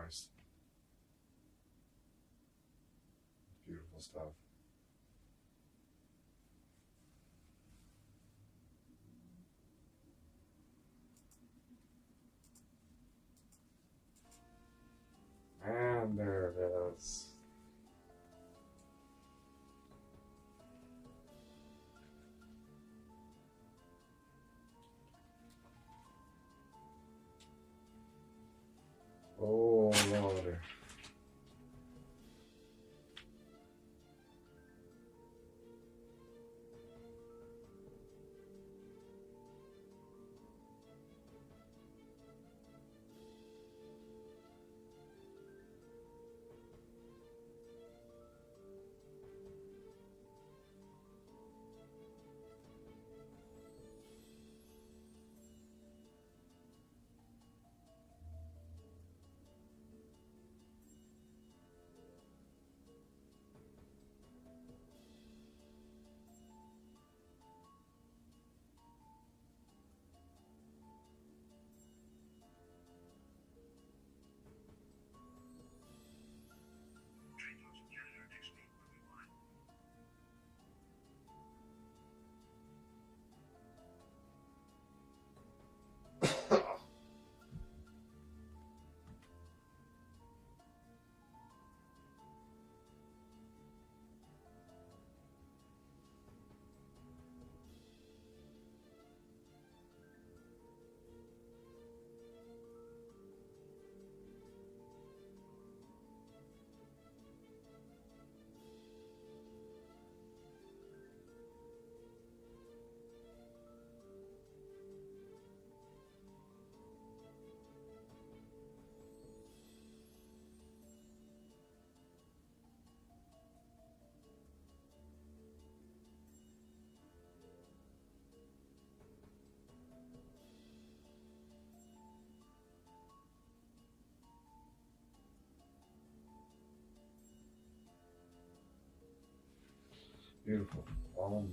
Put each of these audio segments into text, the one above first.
nice. Beautiful stuff. And there it is. Oh, Lord. Beautiful. Mm.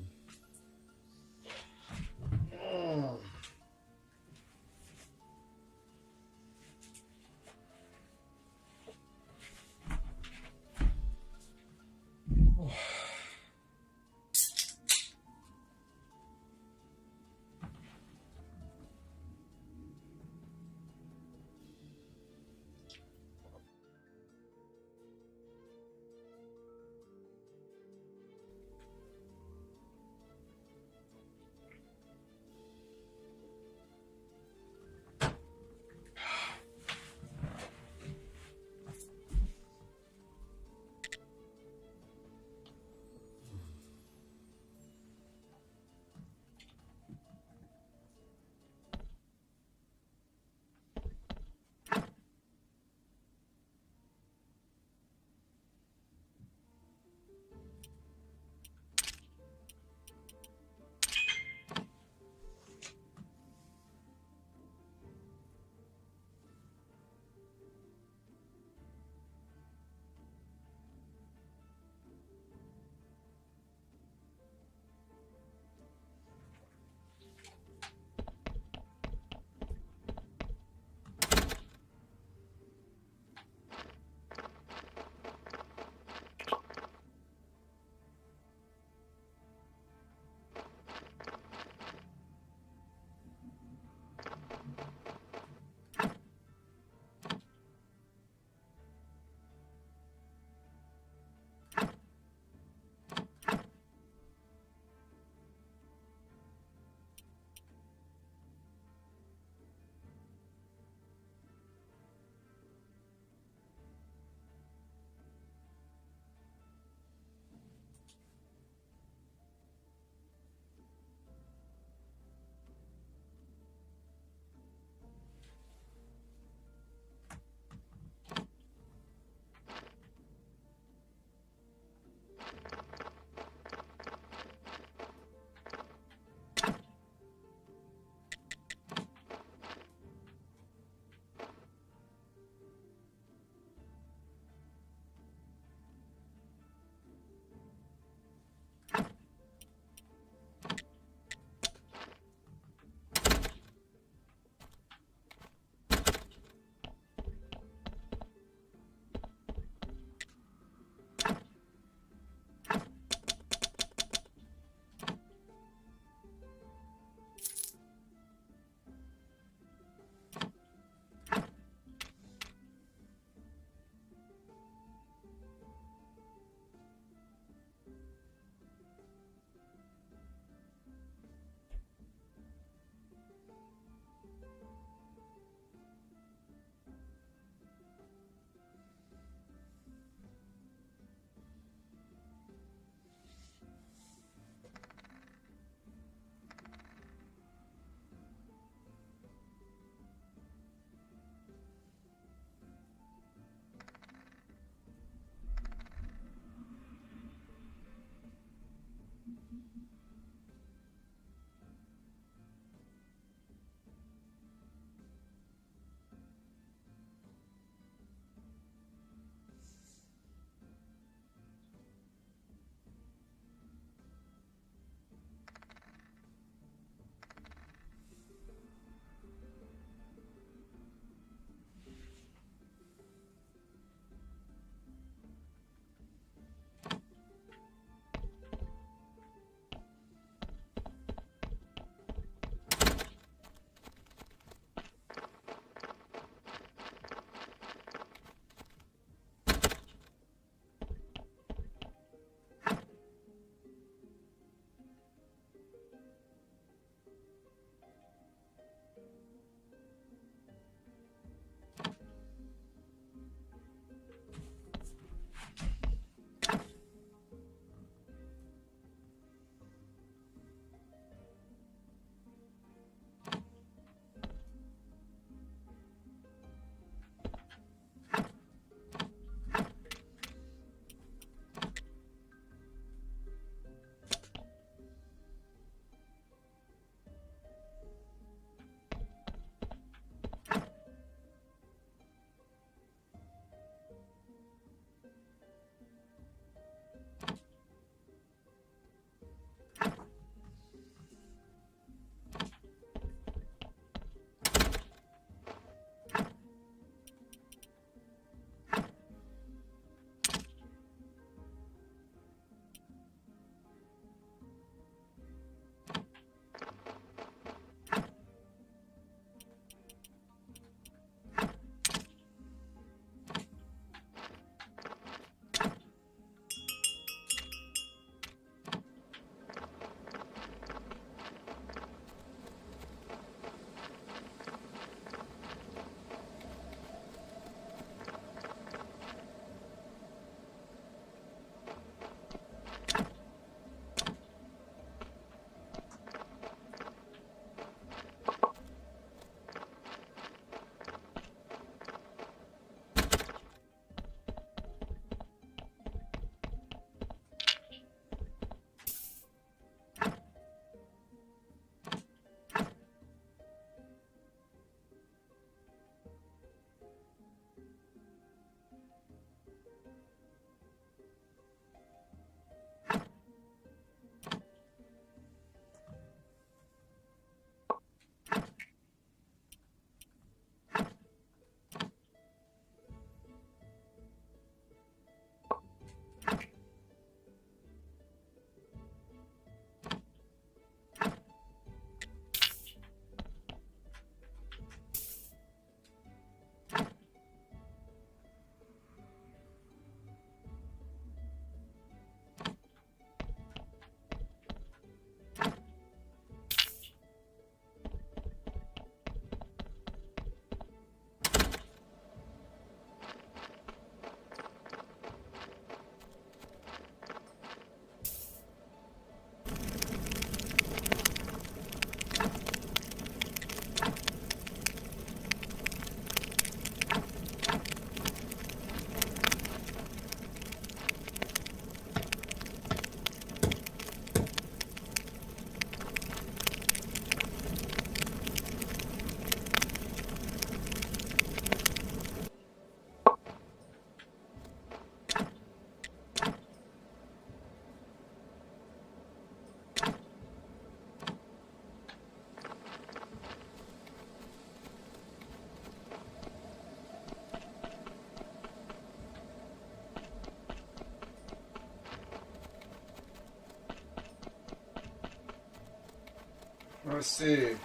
Let's see.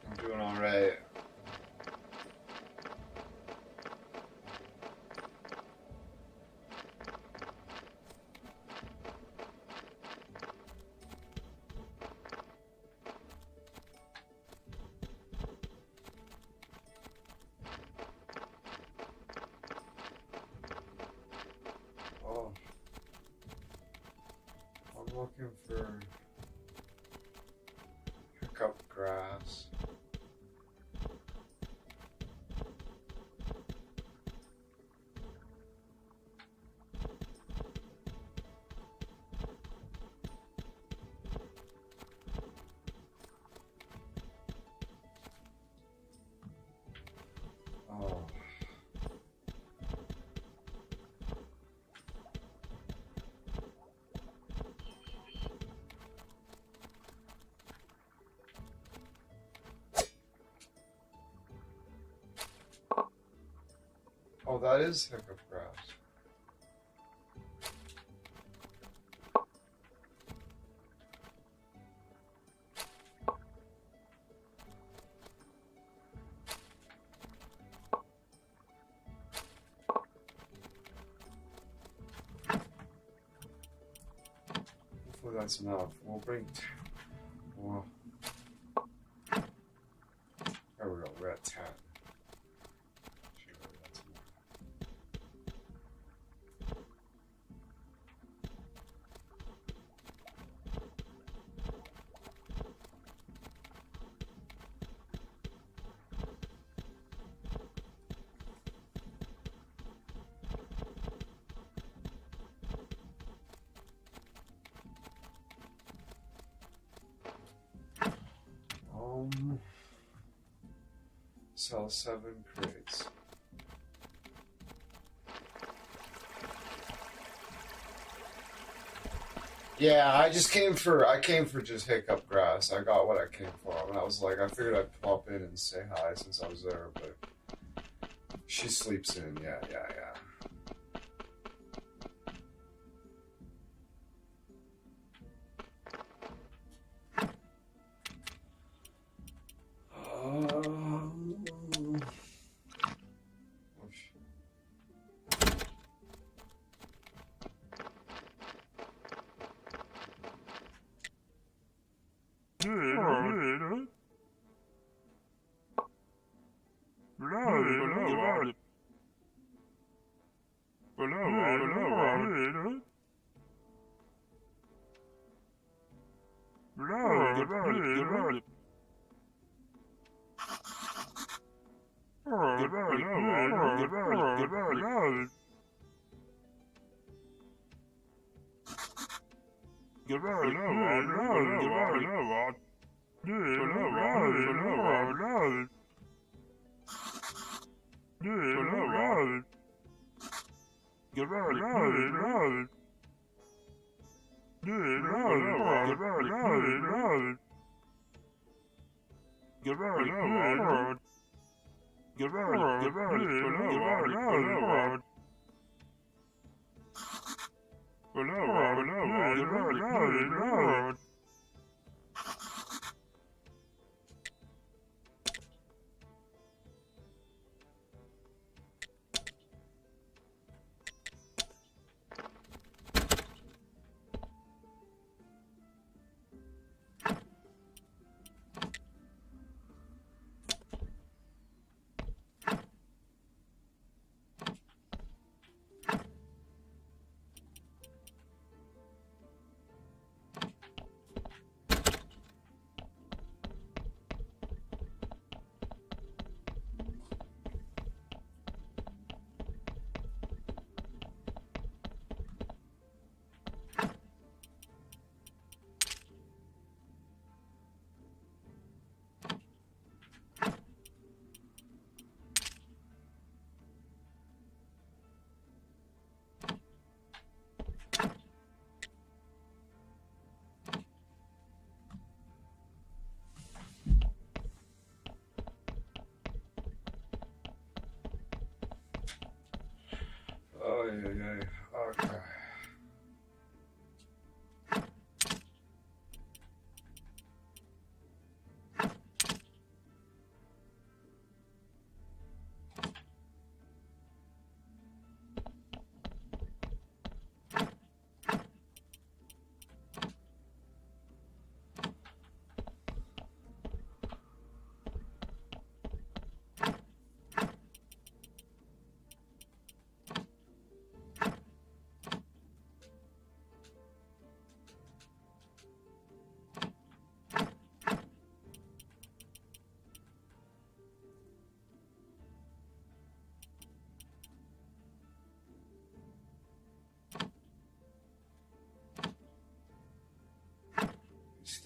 I'm doing alright. Oh, I'm looking for hiccup grass. Oh. Oh, that is hiccup grass. Hopefully that's enough. We'll bring. Well, there we go. We're at 10. Sure, that's enough. Sell 7 crates. Yeah, I came for just hiccup grass. I got what I came for. And I was like, I figured I'd pop in and say hi since I was there, but she sleeps in. Yeah.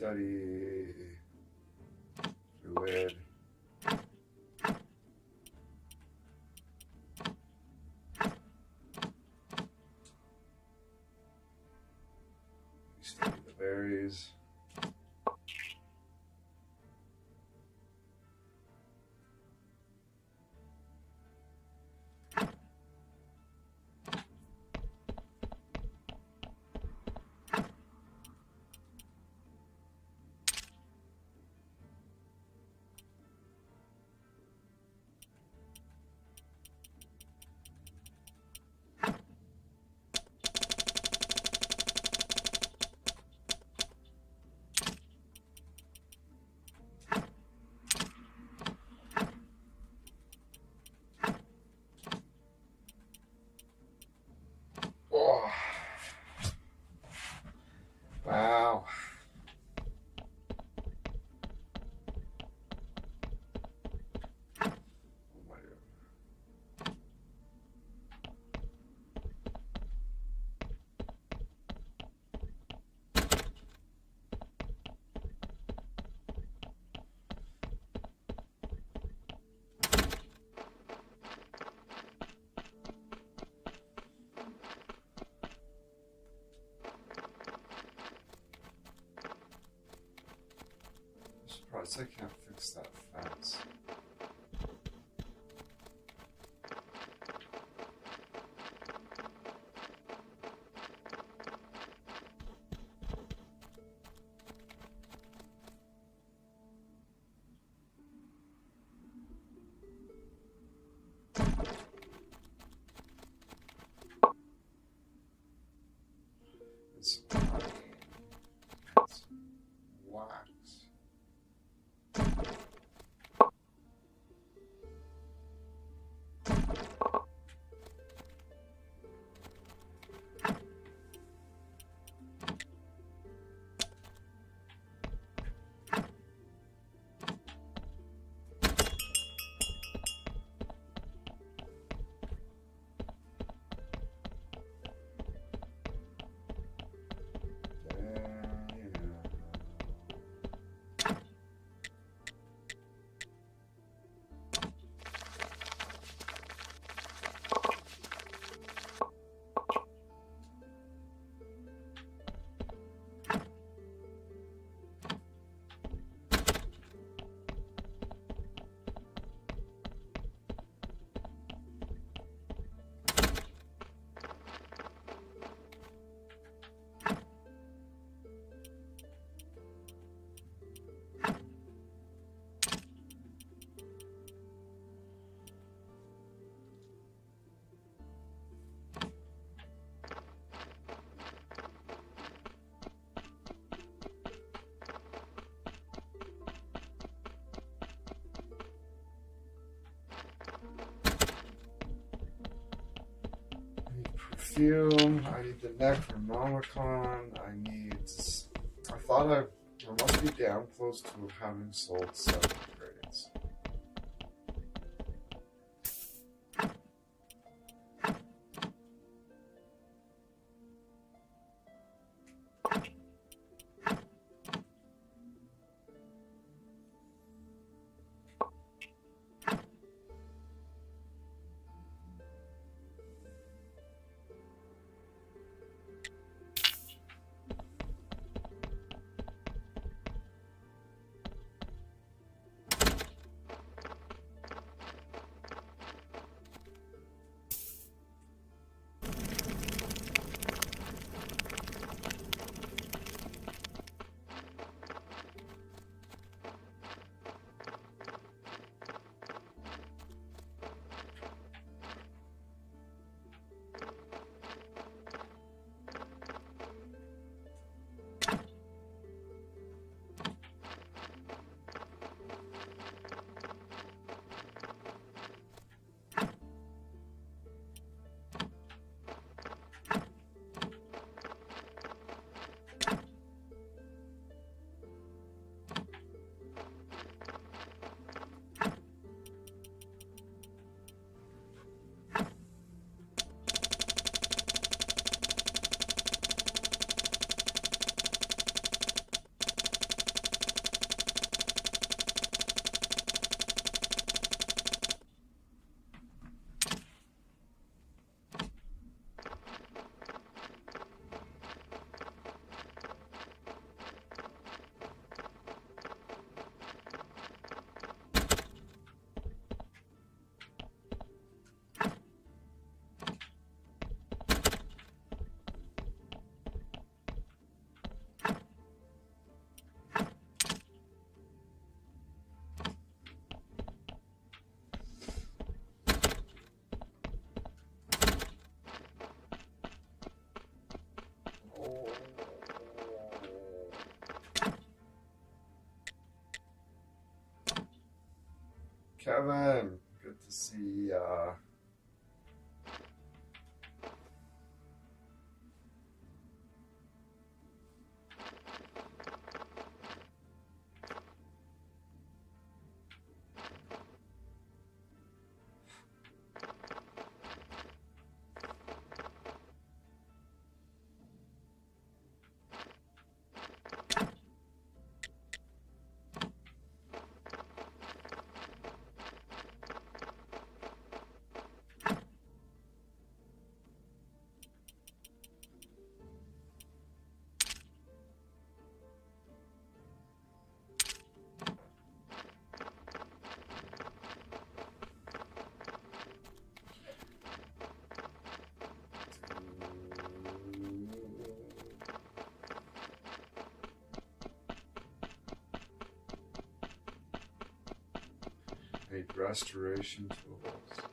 Study. Fluid. Study the berries. Oh. Wow. Oh my God. I'm surprised I can't fix that fence. It's wax. Perfume. I need the Necronomicon. I thought I must be damn close to having sold 7 grades. Kevin, good to see ya. Make restoration tools.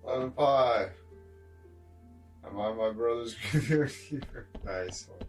Lemon pie. Am I my brother's graveyard keeper? Nice one.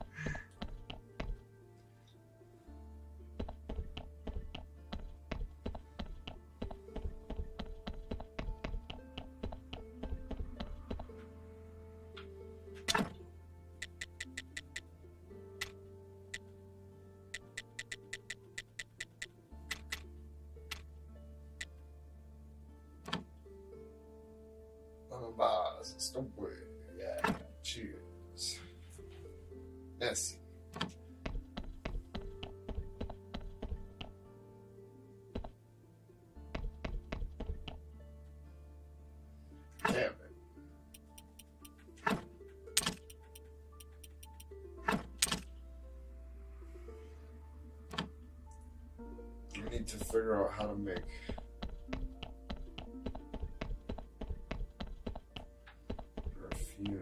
Bars, stop with yeah. Cheers. Yes. Damn it. We need to figure out how to make perfume.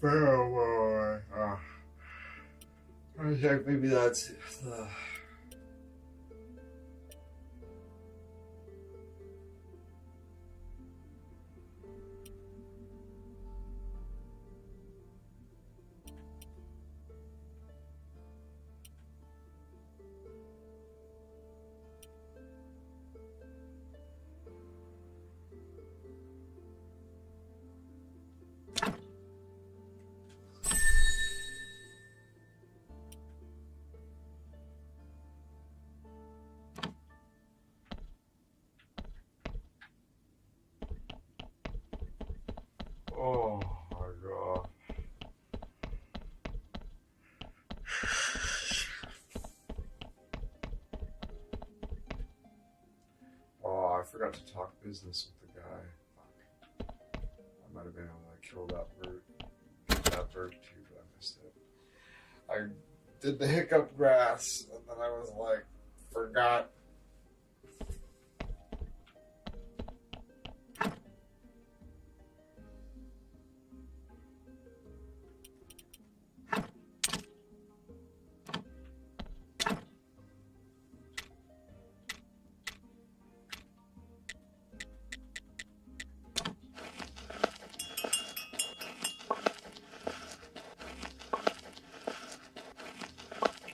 Farewell. I think maybe that's the. Oh my god. Oh, I forgot to talk business with the guy. Fuck. I might have been able to kill that bird. That bird too, but I missed it. I did the hiccup grass, and then I was like, forgot.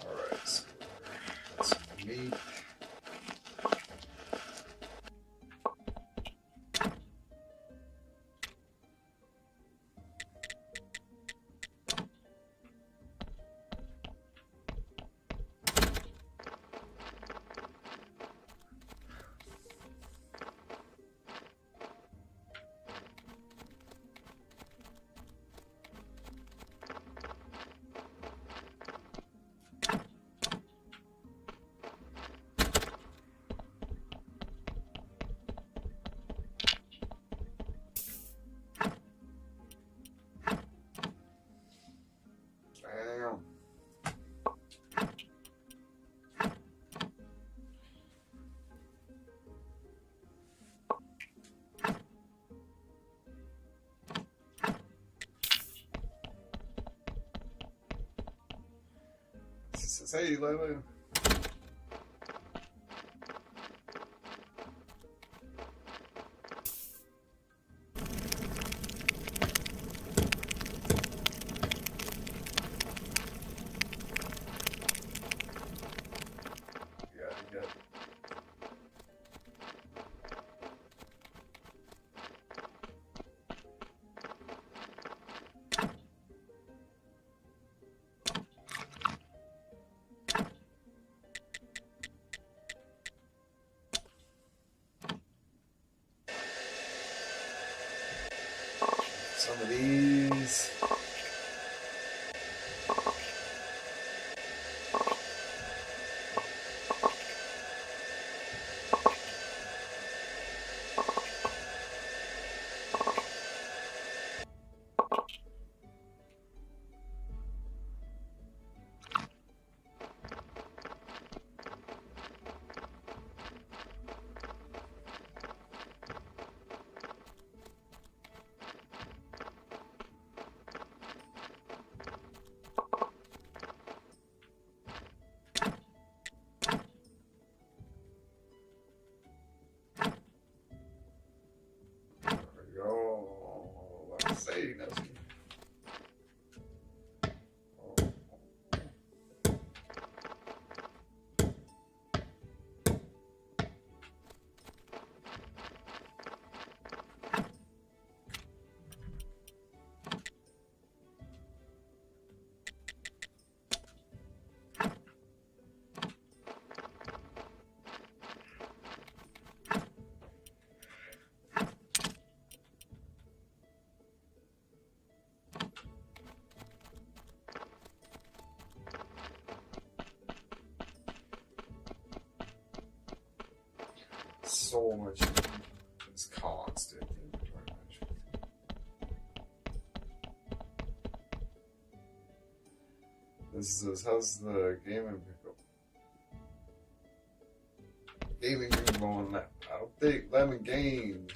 Alright, so that's meat. Damn. Hey, Lulu. Yeah. Some of these. There we go. Let's see. So much. It's constant. This is how's the gaming pickup? Gaming room going. I don't think Lemon Games.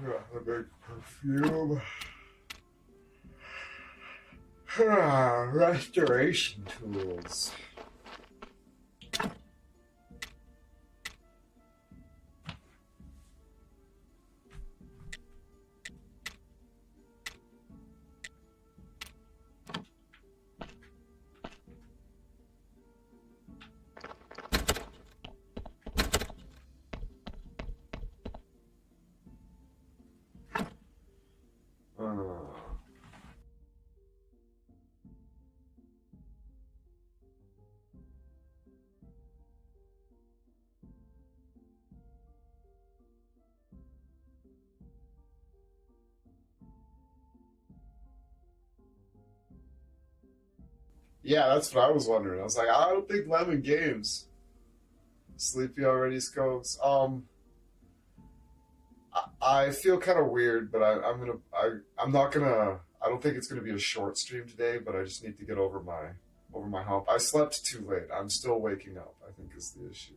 I make perfume. Restoration tools. Yeah, that's what I was wondering. I was like, I don't think Lemon Games. Sleepy already, Skoggs. I feel kind of weird, but I'm not gonna. I don't think it's gonna be a short stream today. But I just need to get over my hump. I slept too late. I'm still waking up, I think, is the issue.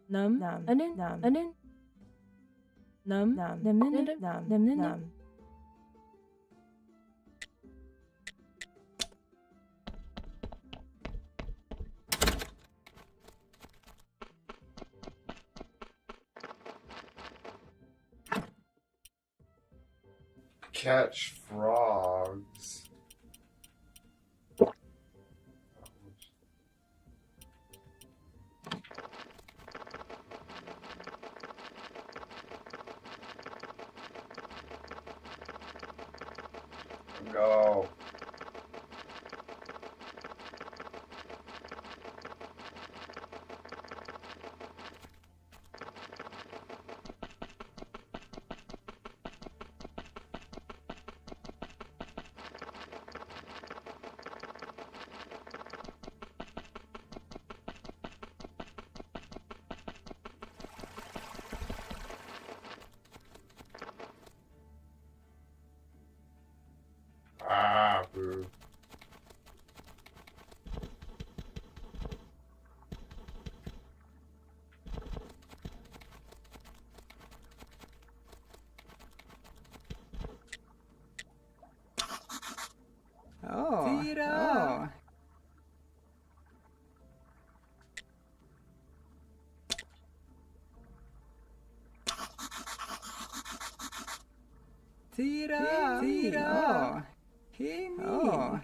Num. Num. Catch frogs. Go. Ah, boo. Oh. Tira. Tira. Tira. Hini. Oh.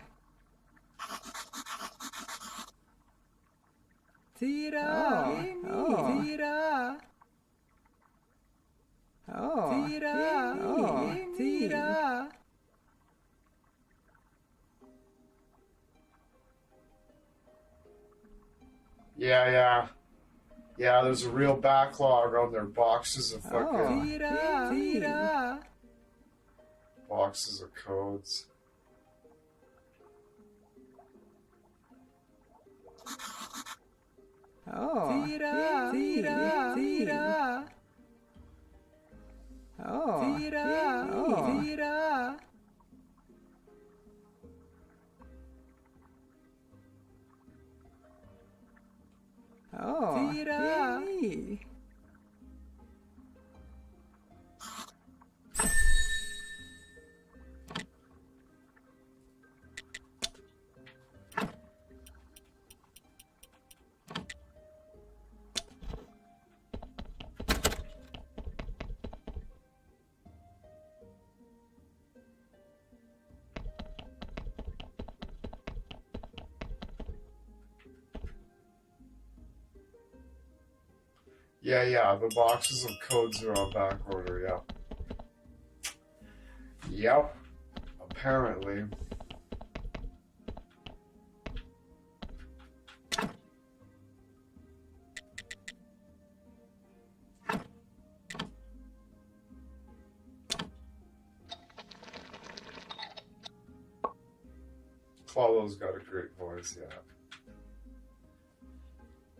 Tira. Oh. Oh. Tira. Oh. Tira. Oh. Tira. Yeah, yeah. Yeah, there's a real backlog on their boxes of fucking Tira, tira. boxes of codes. Oh, tira, tira, tira. Oh, tira, tira. Oh, tira. Yeah, the boxes of codes are on back order, yeah. Yep, apparently. Claudo's got a great voice, yeah.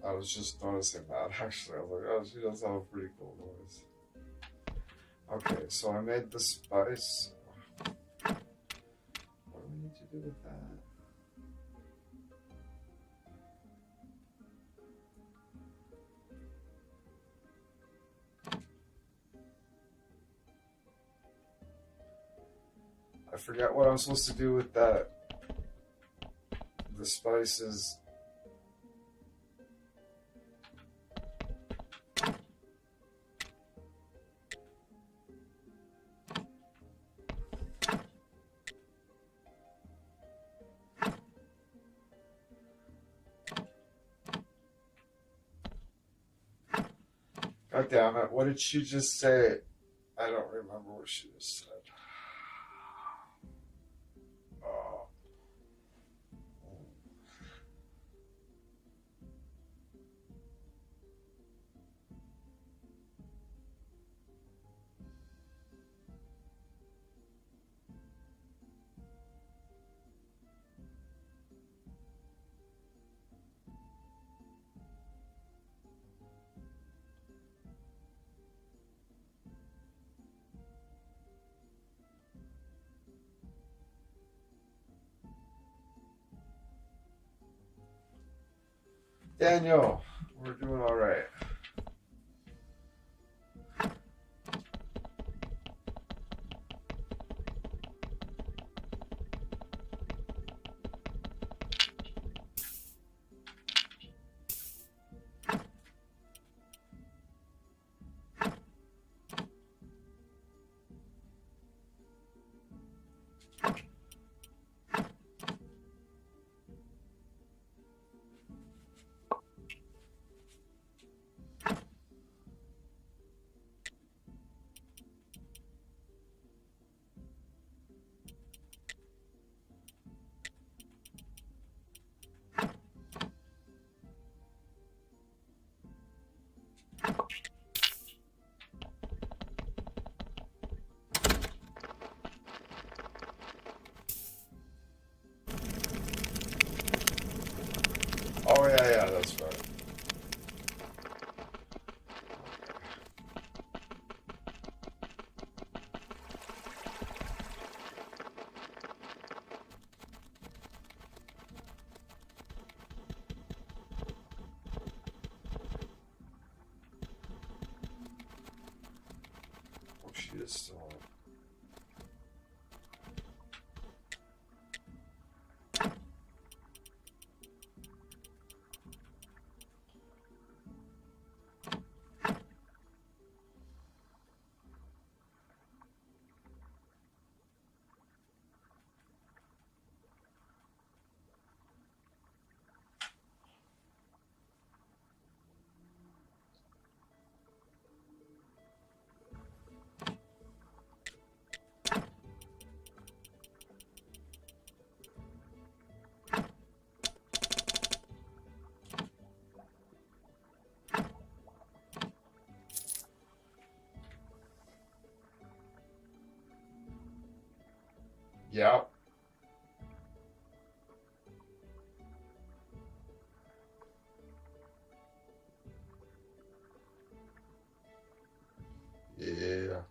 I was just noticing that, actually. I was like, oh, she does have a pretty cool voice. Okay, so I made the spice. What do we need to do with that? I forget what I'm supposed to do with that. The spices. God damn it, what did she just say? I don't remember what she just said. Oh. Daniel, we're doing all right. Oh, yeah, that's right. Oh, she is still on. Yep. Yeah.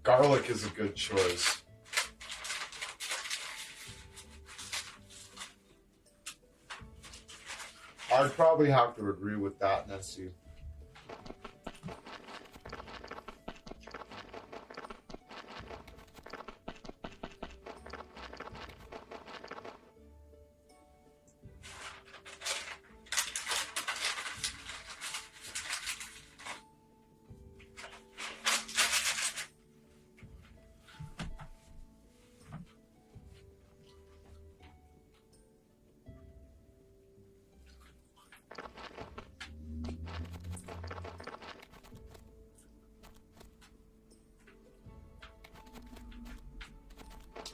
Garlic is a good choice. I'd probably have to agree with that, Nessie.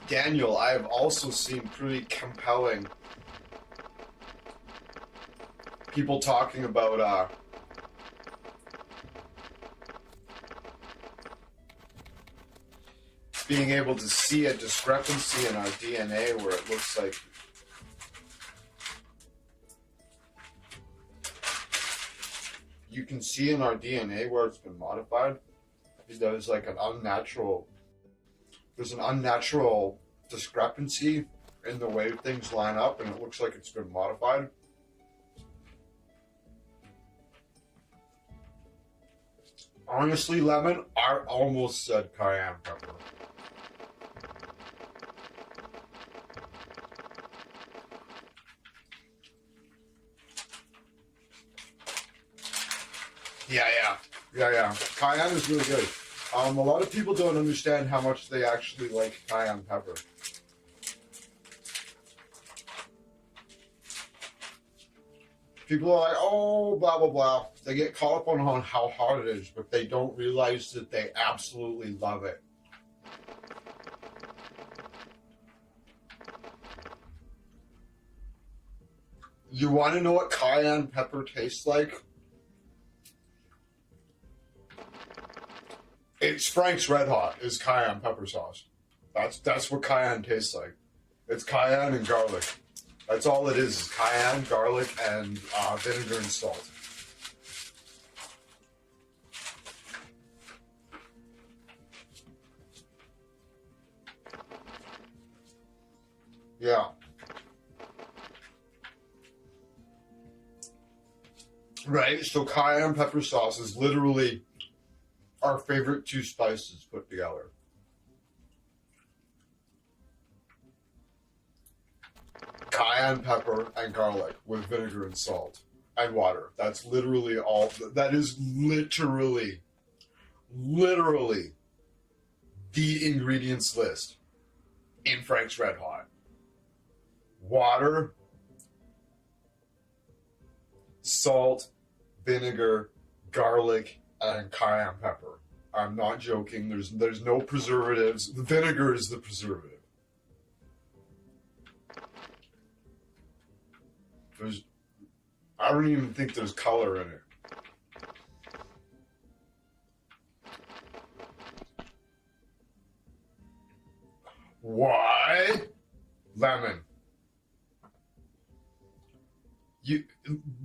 Daniel, I have also seen pretty compelling people talking about being able to see a discrepancy in our DNA where it looks like you can see in our DNA where it's been modified. There's like an unnatural discrepancy in the way things line up, and it looks like it's been modified. Honestly, Lemon, I almost said cayenne pepper. Yeah. Cayenne is really good. A lot of people don't understand how much they actually like cayenne pepper. People are like, oh, blah, blah, blah. They get caught up on how hard it is, but they don't realize that they absolutely love it. You want to know what cayenne pepper tastes like? It's Frank's Red Hot is cayenne pepper sauce. That's what cayenne tastes like. It's cayenne and garlic. That's all it is cayenne, garlic, and vinegar and salt. Yeah. Right, so cayenne pepper sauce is literally our favorite two spices put together. Cayenne pepper and garlic with vinegar and salt and water. That's literally all. That is literally the ingredients list in Frank's Red Hot. Water, salt, vinegar, garlic, and cayenne pepper. I'm not joking. There's no preservatives. The vinegar is the preservative. I don't even think there's color in it. Why? Lemon.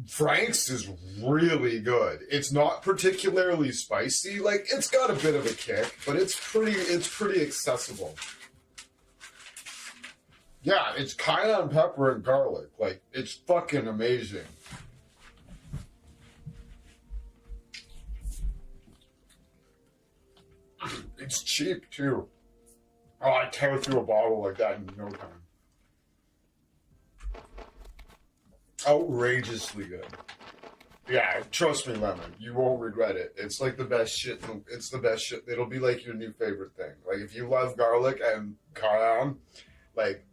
Frank's is really good. It's not particularly spicy. Like, it's got a bit of a kick, but it's pretty accessible. Yeah, it's cayenne pepper and garlic. Like, it's fucking amazing. It's cheap too. Oh, I tear through a bottle like that in no time. Outrageously good. Yeah, trust me, Lemon. You won't regret it. It's like the best shit. It's the best shit. It'll be like your new favorite thing. Like if you love garlic and cayenne, like.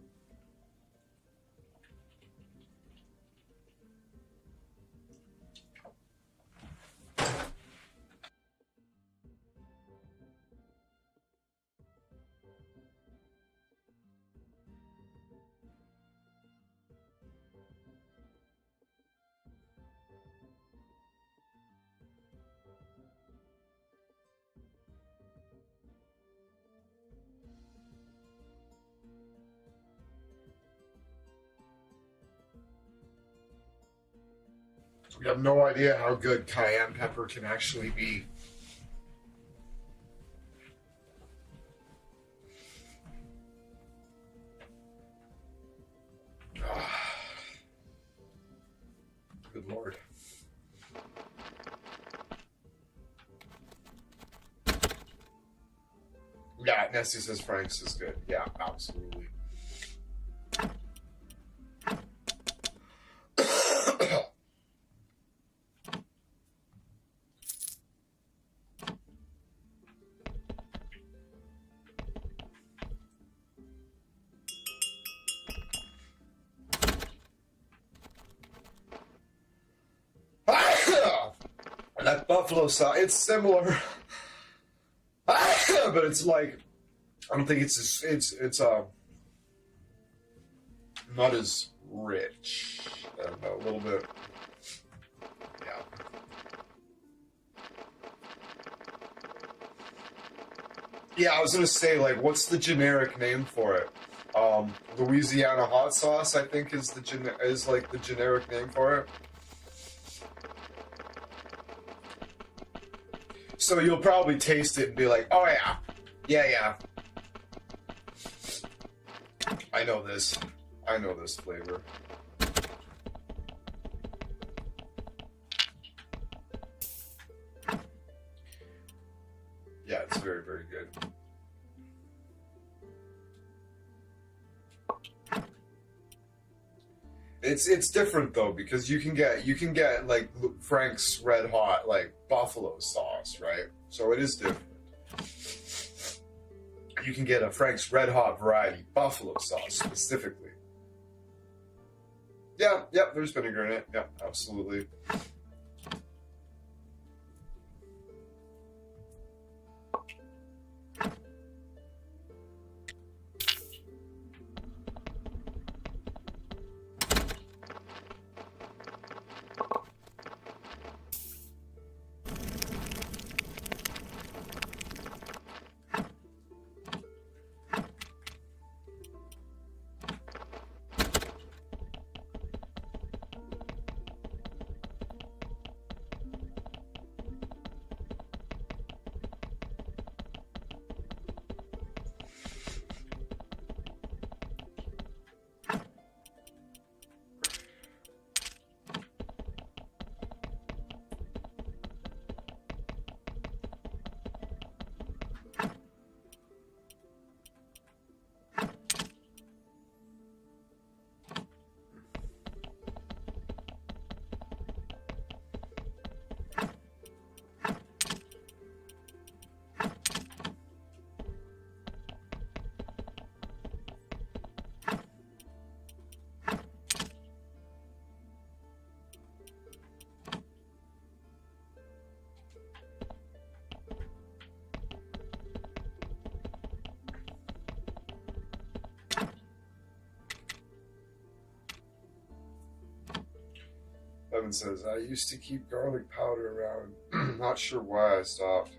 We have no idea how good cayenne pepper can actually be. Good Lord. Yeah, Nessie says Frank's is good. Yeah, absolutely. That buffalo sauce, it's similar, but it's like, I don't think it's not as rich. I don't know, a little bit, yeah. Yeah, I was gonna say, like, what's the generic name for it? Louisiana hot sauce, I think, is the generic name for it. So you'll probably taste it and be like, oh yeah, yeah. I know this flavor. Yeah, it's very, very good. It's different though, because you can get like Frank's Red Hot like buffalo sauce, right? So it is different. You can get a Frank's Red Hot variety buffalo sauce specifically. Yeah, yep, there's vinegar in it. Yeah, absolutely. Evan says, I used to keep garlic powder around. Not sure why I stopped.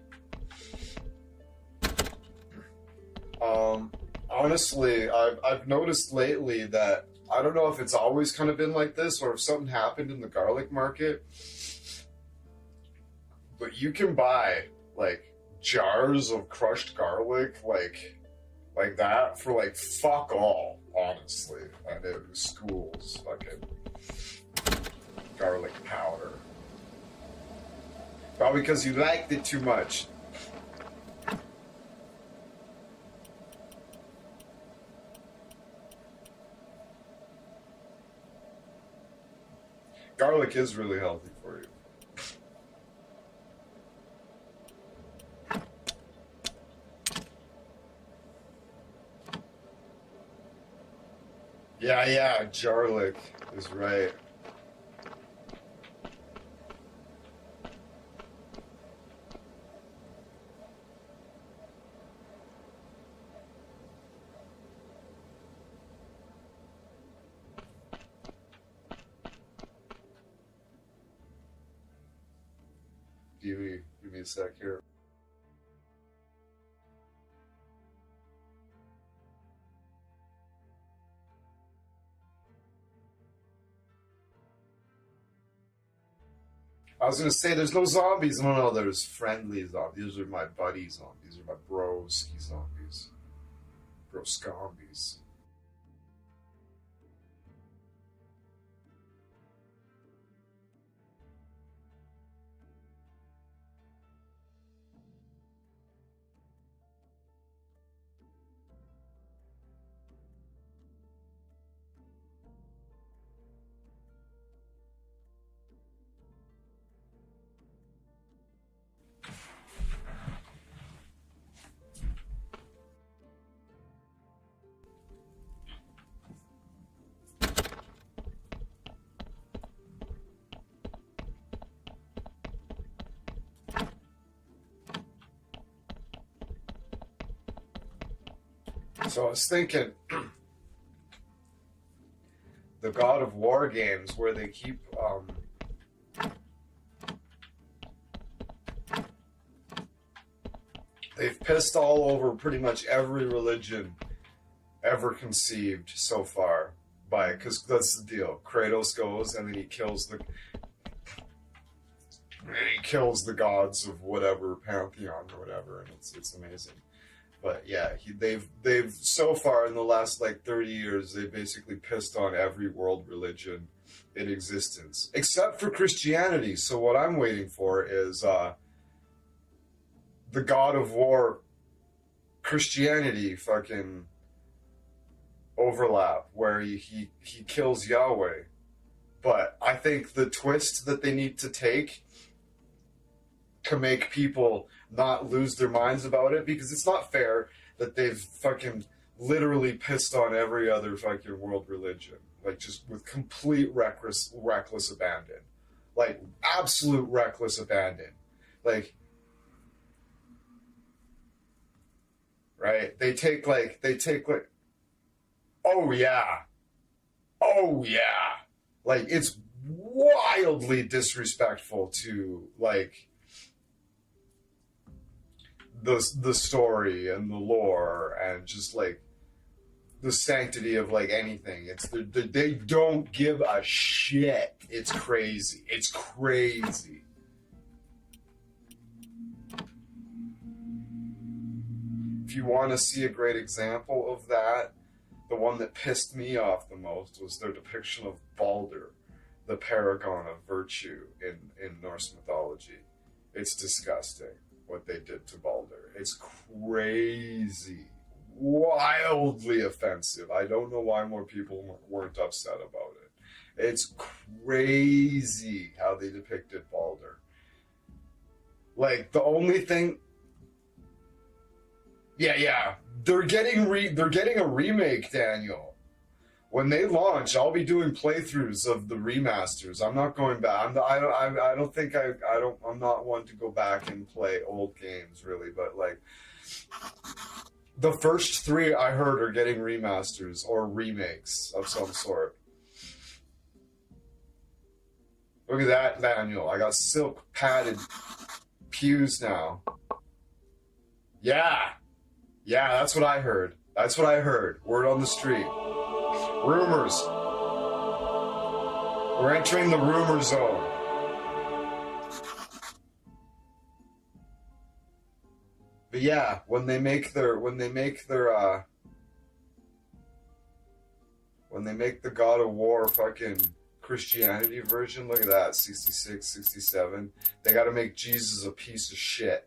Honestly, I've noticed lately that I don't know if it's always kind of been like this or if something happened in the garlic market, but you can buy like jars of crushed garlic like that for like fuck all, honestly. I know schools fucking garlic powder. Probably because you liked it too much. Garlic is really healthy for you. Yeah, garlic is right. Give me a sec here. I was gonna say there's no zombies. No, there's friendly zombies. These are my buddy zombies. These are my broski zombies. Broscombies. So I was thinking, the God of War games where they keep they've pissed all over pretty much every religion ever conceived so far by, because that's the deal. Kratos goes and then he kills the gods of whatever pantheon or whatever, and it's amazing. But yeah, they've so far in the last like 30 years, they basically pissed on every world religion in existence, except for Christianity. So what I'm waiting for is the God of War Christianity fucking overlap where he kills Yahweh. But I think the twist that they need to take to make people not lose their minds about it, because it's not fair that they've fucking literally pissed on every other fucking world religion, like just with complete reckless abandon, like absolute reckless abandon, like, right? They take like, oh yeah, like it's wildly disrespectful to like the story and the lore and just like the sanctity of like anything. It's they don't give a shit. It's crazy. It's crazy. If you want to see a great example of that, the one that pissed me off the most was their depiction of Balder, the paragon of virtue in Norse mythology. It's disgusting what they did to Balder. It's crazy. Wildly offensive. I don't know why more people weren't upset about it. It's crazy how they depicted Balder. Like, the only thing... Yeah. They're getting a remake, Daniel. When they launch, I'll be doing playthroughs of the remasters. I'm not going back. I'm not one to go back and play old games, really. But like, the first three I heard are getting remasters or remakes of some sort. Look at that, Daniel. I got silk padded pews now. Yeah, that's what I heard. Word on the street. Rumors. We're entering the rumor zone. But yeah, when they make the God of War fucking Christianity version, look at that, 66, 67. They gotta make Jesus a piece of shit.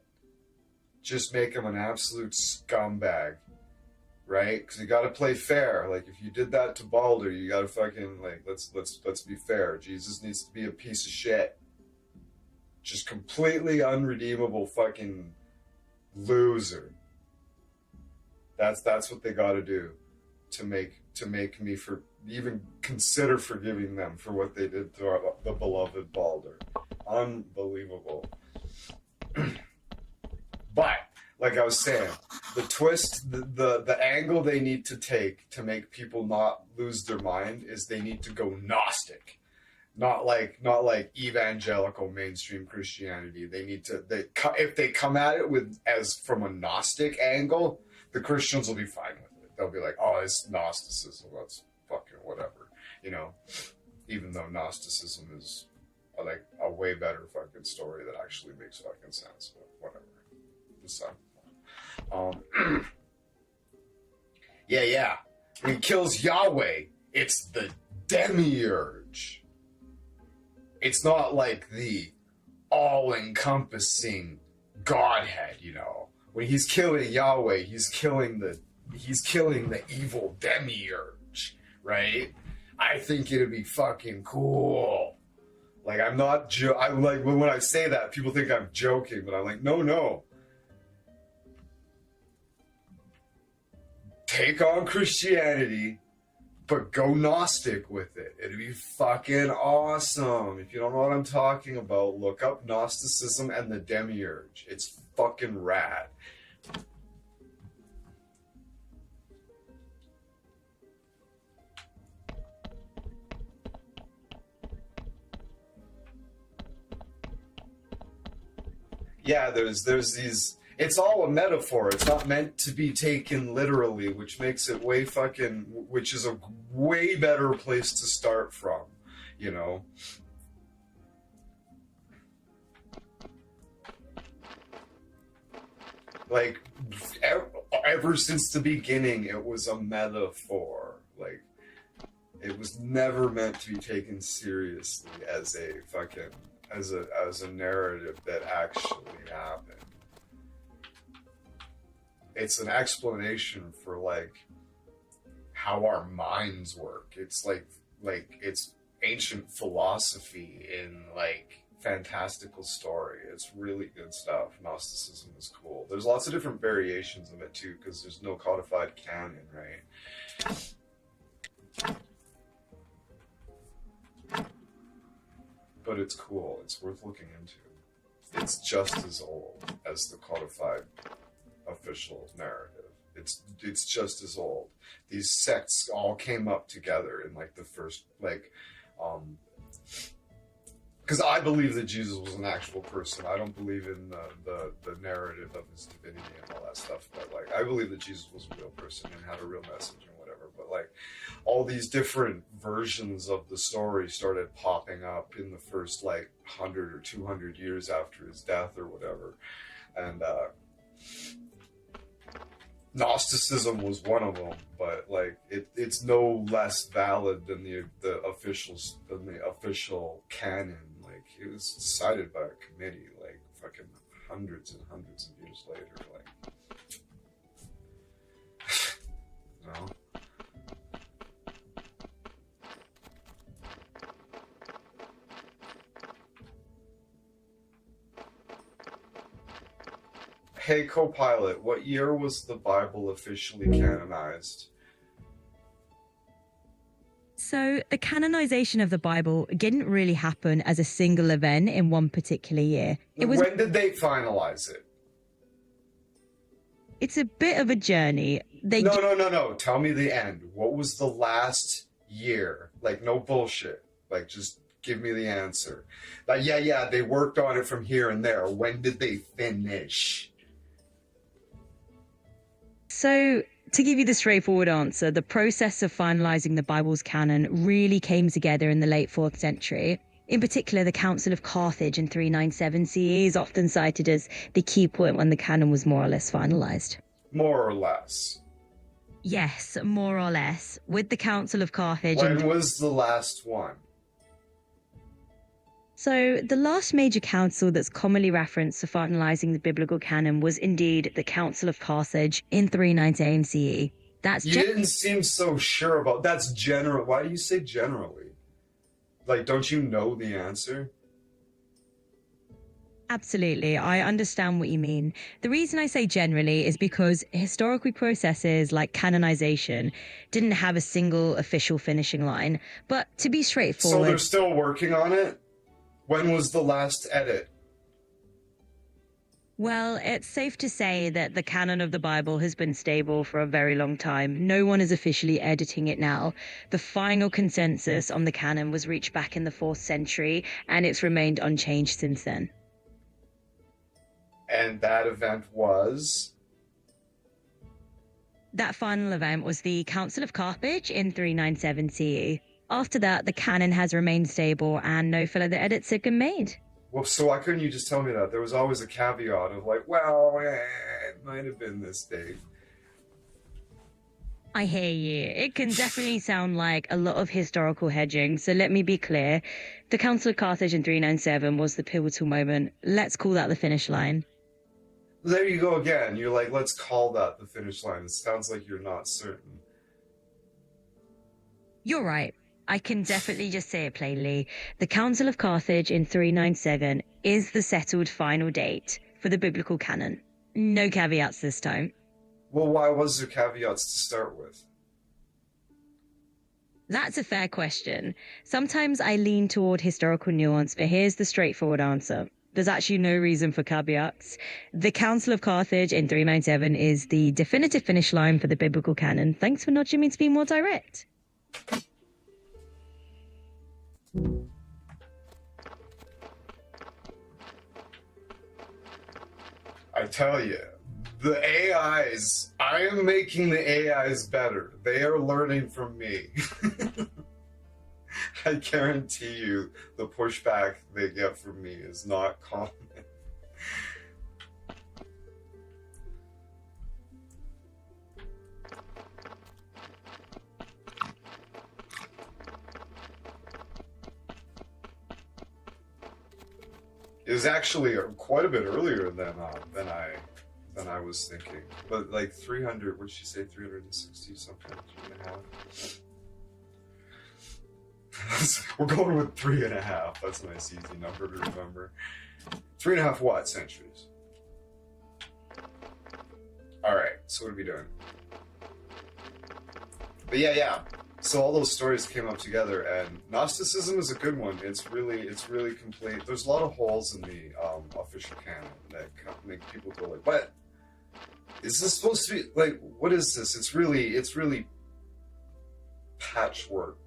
Just make him an absolute scumbag. right? Because you got to play fair. Like, if you did that to Balder, you got to fucking, like, let's be fair. Jesus needs to be a piece of shit. Just completely unredeemable fucking loser. That's what they got to do to make me even consider forgiving them for what they did to the beloved Balder. Unbelievable. But like I was saying, the twist, the angle they need to take to make people not lose their mind is they need to go Gnostic. Not like evangelical mainstream Christianity. They need to, if they come at it from a Gnostic angle, the Christians will be fine with it. They'll be like, oh, it's Gnosticism, that's fucking whatever, you know. Even though Gnosticism is like a way better fucking story that actually makes fucking sense, but whatever. Yeah. When he kills Yahweh, it's the demiurge. It's not like the all-encompassing Godhead, you know. When he's killing Yahweh, he's killing the evil demiurge, right? I think it'd be fucking cool. Like, I'm not I'm like, when I say that, people think I'm joking, but I'm like, no. Take on Christianity, but go Gnostic with it. It'd be fucking awesome. If you don't know what I'm talking about, look up Gnosticism and the Demiurge. It's fucking rad. Yeah, there's these. It's all a metaphor. It's not meant to be taken literally, which makes it which is a way better place to start from, you know. Like, ever since the beginning, it was a metaphor. Like, it was never meant to be taken seriously as a fucking, as a narrative that actually happened. It's an explanation for, like, how our minds work. It's like it's ancient philosophy in, like, fantastical story. It's really good stuff. Gnosticism is cool. There's lots of different variations of it too, because there's no codified canon, right? But it's cool. It's worth looking into. It's just as old as the codified official narrative. It's just as old. These sects all came up together in, like, the first, like, because I believe that Jesus was an actual person. I don't believe in the narrative of his divinity and all that stuff. But, like, I believe that Jesus was a real person and had a real message and whatever. But, like, all these different versions of the story started popping up in the first, like, 100 or 200 years after his death or whatever. And Gnosticism was one of them, but, like, it's no less valid than the official canon. Like, it was decided by a committee, like, fucking hundreds and hundreds of years later. Like, you know. Hey, co-pilot, what year was the Bible officially canonized? So the canonization of the Bible didn't really happen as a single event in one particular year. When did they finalize it? It's a bit of a journey. No. Tell me the end. What was the last year? Like, no bullshit. Like, just give me the answer. Like, yeah, they worked on it from here and there. When did they finish? So, to give you the straightforward answer, the process of finalizing the Bible's canon really came together in the late 4th century. In particular, the Council of Carthage in 397 CE is often cited as the key point when the canon was more or less finalized. More or less. Yes, more or less. With the Council of Carthage... When was the last one? So, the last major council that's commonly referenced for finalizing the biblical canon was indeed the Council of Carthage in 398 CE. That's You didn't seem so sure about that's general. Why do you say generally? Like, don't you know the answer? Absolutely. I understand what you mean. The reason I say generally is because historical processes like canonization didn't have a single official finishing line. But to be So straightforward, they're still working on it? When was the last edit? well, it's safe to say that the canon of the Bible has been stable for a very long time. No one is officially editing it now. The final consensus on the canon was reached back in the 4th century, and it's remained unchanged since then. And that event was? That final event was the Council of Carthage in 397 CE. After that, the canon has remained stable and no further edits have been made. Well, so why couldn't you just tell me that? There was always a caveat of like, well, it might have been this date. I hear you. It can definitely sound like a lot of historical hedging, so let me be clear. The Council of Carthage in 397 was the pivotal moment. Let's call that the finish line. There you go again. You're like, let's call that the finish line. It sounds like you're not certain. You're right. I can definitely just say it plainly. The Council of Carthage in 397 is the settled final date for the biblical canon. No caveats this time. Well, why was there caveats to start with? That's a fair question. Sometimes I lean toward historical nuance, but here's the straightforward answer. There's actually no reason for caveats. The Council of Carthage in 397 is the definitive finish line for the biblical canon. Thanks for nudging me to be more direct. I tell you, the AIs, I am making the AIs better. They are learning from me. I guarantee you the pushback they get from me is not common. It was actually quite a bit earlier than I was thinking. But like 300, what did she say? 360 something, 3.5. We're going with 3.5. That's a nice easy number to remember. 3.5 what centuries? Alright, so what are we doing? But yeah. So all those stories came up together, and Gnosticism is a good one. It's really complete. There's a lot of holes in the official canon that make people go like, "What is this supposed to be? Like, what is this?" It's really patchwork,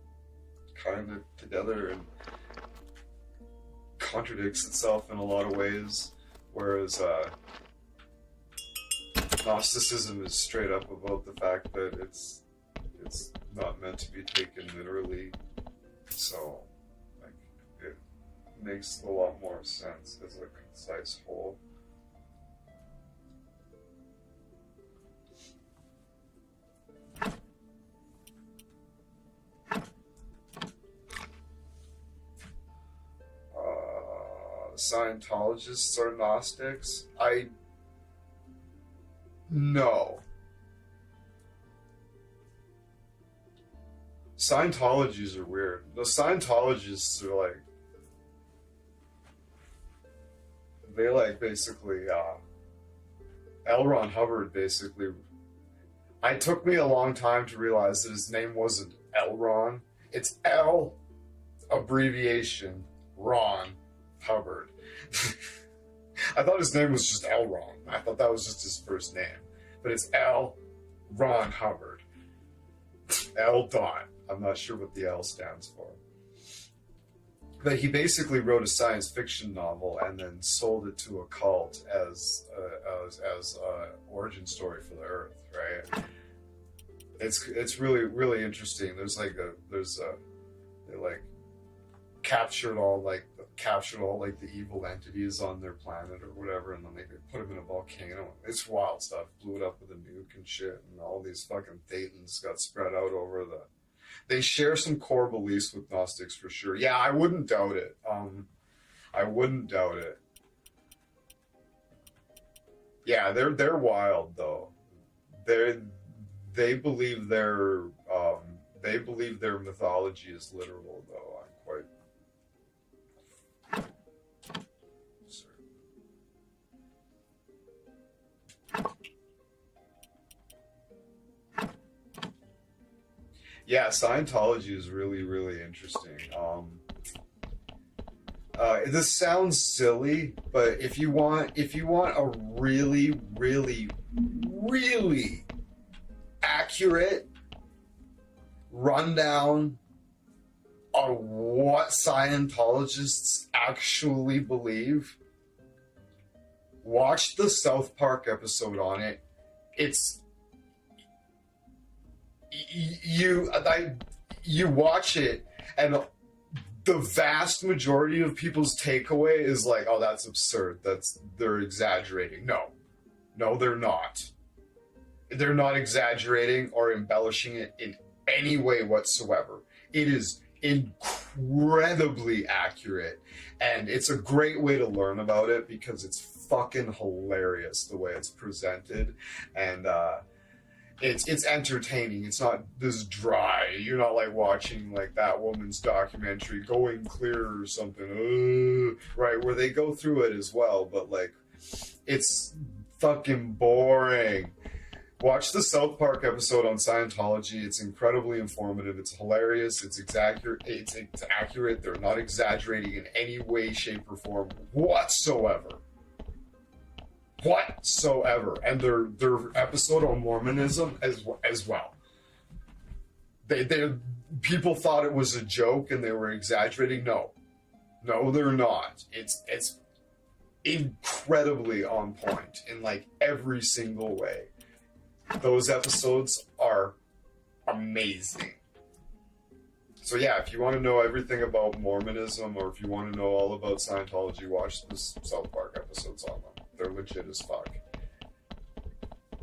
kind of together, and contradicts itself in a lot of ways. Whereas Gnosticism is straight up about the fact that it's not meant to be taken literally, so like it makes a lot more sense as a concise whole. Scientologists are Gnostics? No. Scientologies are weird. The Scientologists are like, they like basically, L. Ron Hubbard basically, it took me a long time to realize that his name wasn't L. Ron. It's L, abbreviation, Ron Hubbard. I thought his name was just L. Ron. I thought that was just his first name. But it's L. Ron Hubbard. L. Dot. I'm not sure what the L stands for. But he basically wrote a science fiction novel and then sold it to a cult as a origin story for the Earth, right? It's really interesting. They like captured all the evil entities on their planet or whatever, and then they put them in a volcano. It's wild stuff. Blew it up with a nuke and shit, and all these fucking thetans got spread out over the. They share some core beliefs with Gnostics for sure. Yeah, I wouldn't doubt it. I wouldn't doubt it. Yeah, they're wild though. they believe their mythology is literal, though. I'm quite certain. Yeah, Scientology is really, really interesting. This sounds silly, but if you want a really, really, really accurate rundown on what Scientologists actually believe, watch the South Park episode on it. It's you watch it, and the vast majority of people's takeaway is like, oh, that's absurd. They're exaggerating. No, they're not. They're not exaggerating or embellishing it in any way whatsoever. It is incredibly accurate, and it's a great way to learn about it because it's fucking hilarious the way it's presented, and it's entertaining. It's not this dry. You're not like watching like that woman's documentary Going Clear or something, right, where they go through it as well, but like it's fucking boring. Watch the South Park episode on Scientology. It's incredibly informative. It's hilarious. It's accurate. It's accurate. They're not exaggerating in any way, shape, or form whatsoever. And their episode on Mormonism as well. They people thought it was a joke and they were exaggerating. No, they're not. It's incredibly on point in like every single way. Those episodes are amazing. So yeah, if you want to know everything about Mormonism or if you want to know all about Scientology, watch the South Park episodes on them. They're legit as fuck.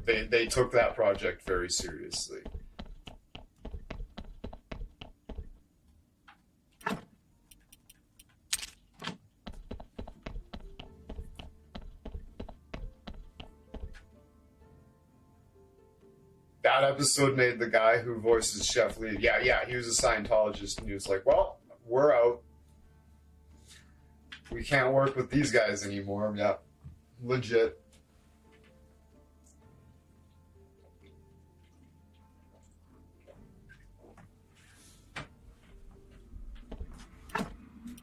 They took that project very seriously. That episode made the guy who voices Chef Lee, yeah, he was a Scientologist, and he was like, well, we're out. We can't work with these guys anymore. Yeah, legit.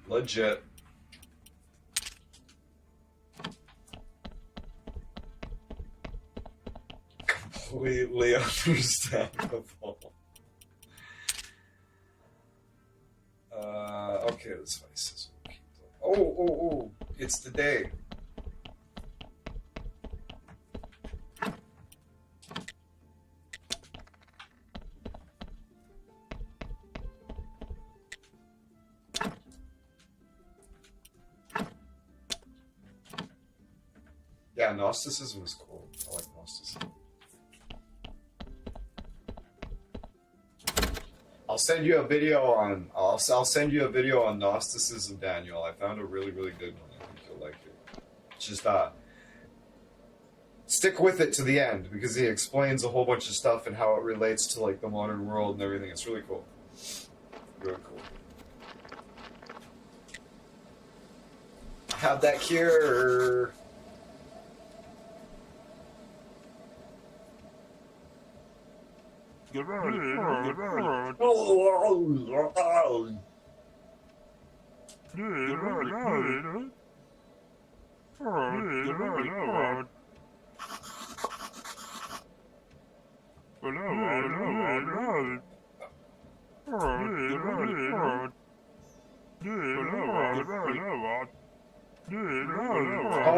Legit. Completely understandable. Okay, the spices. Oh, it's the day. Yeah, Gnosticism is cool. I like Gnosticism. I'll send you a video on Gnosticism, Daniel. I found a really, really good one. I think you'll like it. Just stick with it to the end because he explains a whole bunch of stuff and how it relates to like the modern world and everything. It's really cool. Really cool. Have that cure. Get ready. Get ready. Oh,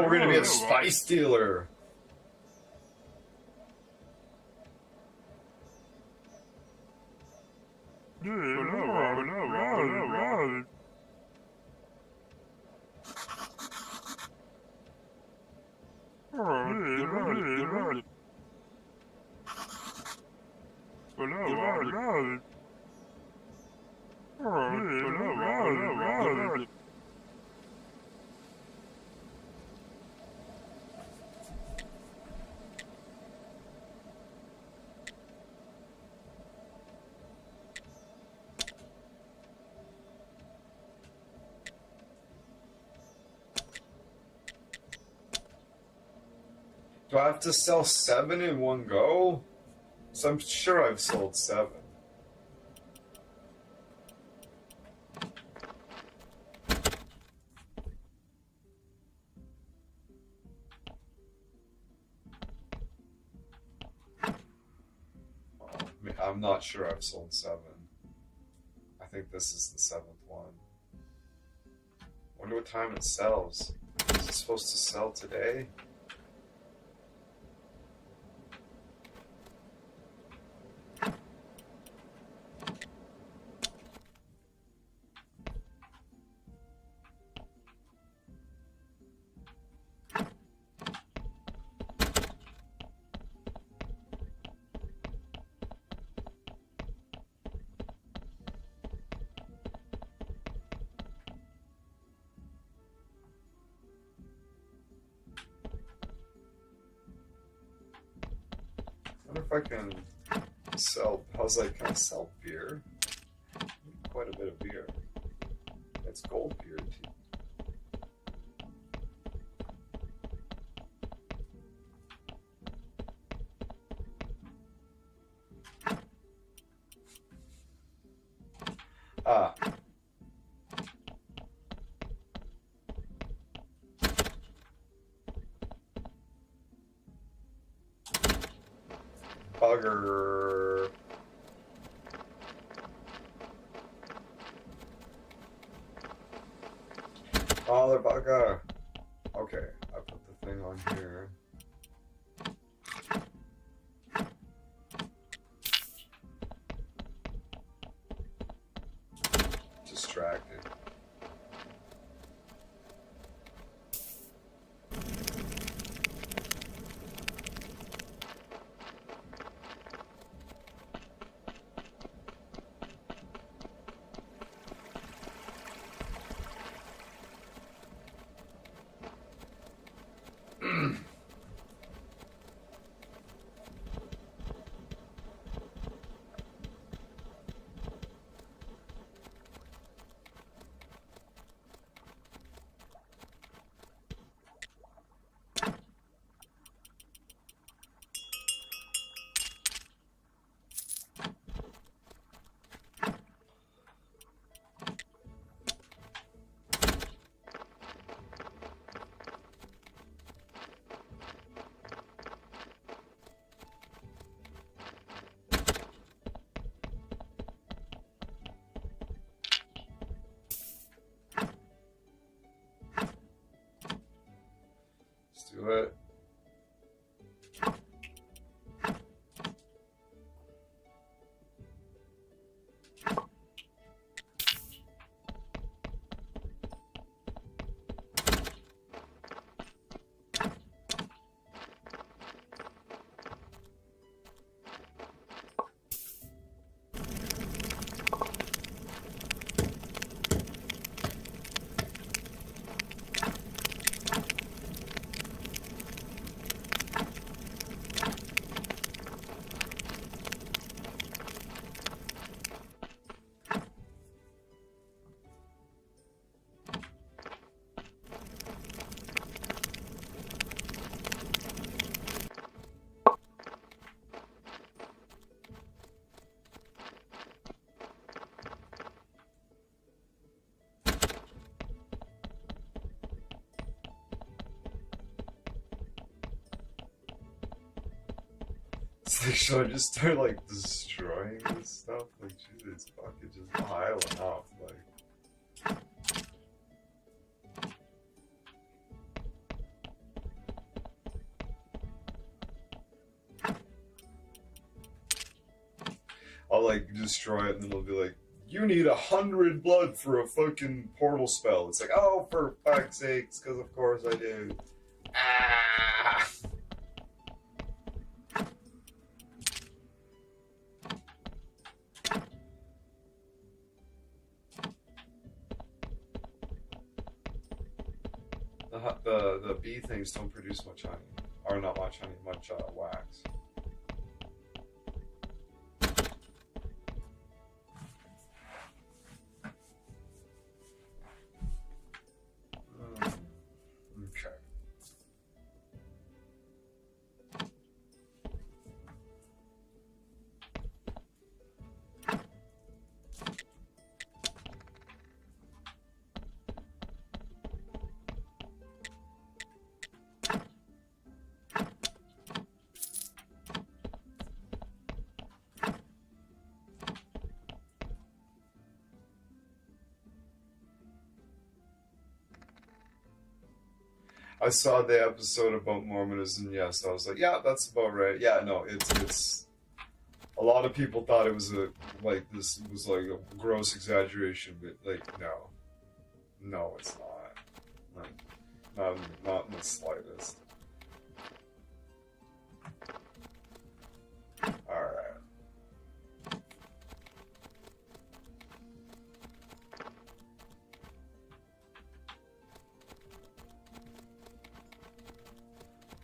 we're gonna be a spice dealer. Do I have to sell 7 in one go? So I'm sure I've sold 7. I'm not sure I've sold 7. I think this is the 7th one. Wonder what time it sells. Is it supposed to sell today? I wonder if I can sell. I was like, can I sell beer? Quite a bit of beer. It's gold beer too. Ah. Bugger. Mother bugger. Okay, I put the thing on here. Distracted. Let's do it. It's like, should I just start like destroying this stuff? Like, Jesus, fucking just piling up. Like, I'll like destroy it, and then it'll be like, you need 100 blood for a fucking portal spell. It's like, oh, for fuck's sakes, because of course I do. Ah! The bee things don't produce much honey. Or not much honey, much wax. Okay. I saw the episode about Mormonism. Yes, I was like, yeah, that's about right. Yeah, no, it's. A lot of people thought it was this was like a gross exaggeration, but like no, it's not. Not in the slightest. All right.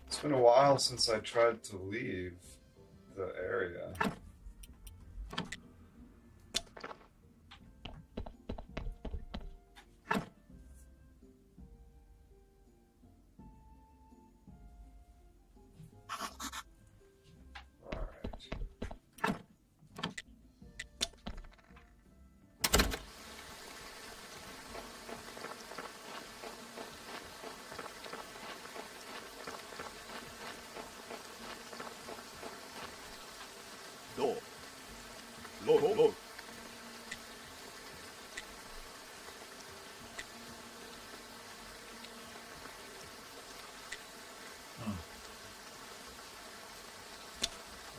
It's been a while since I tried to leave the area. Loki.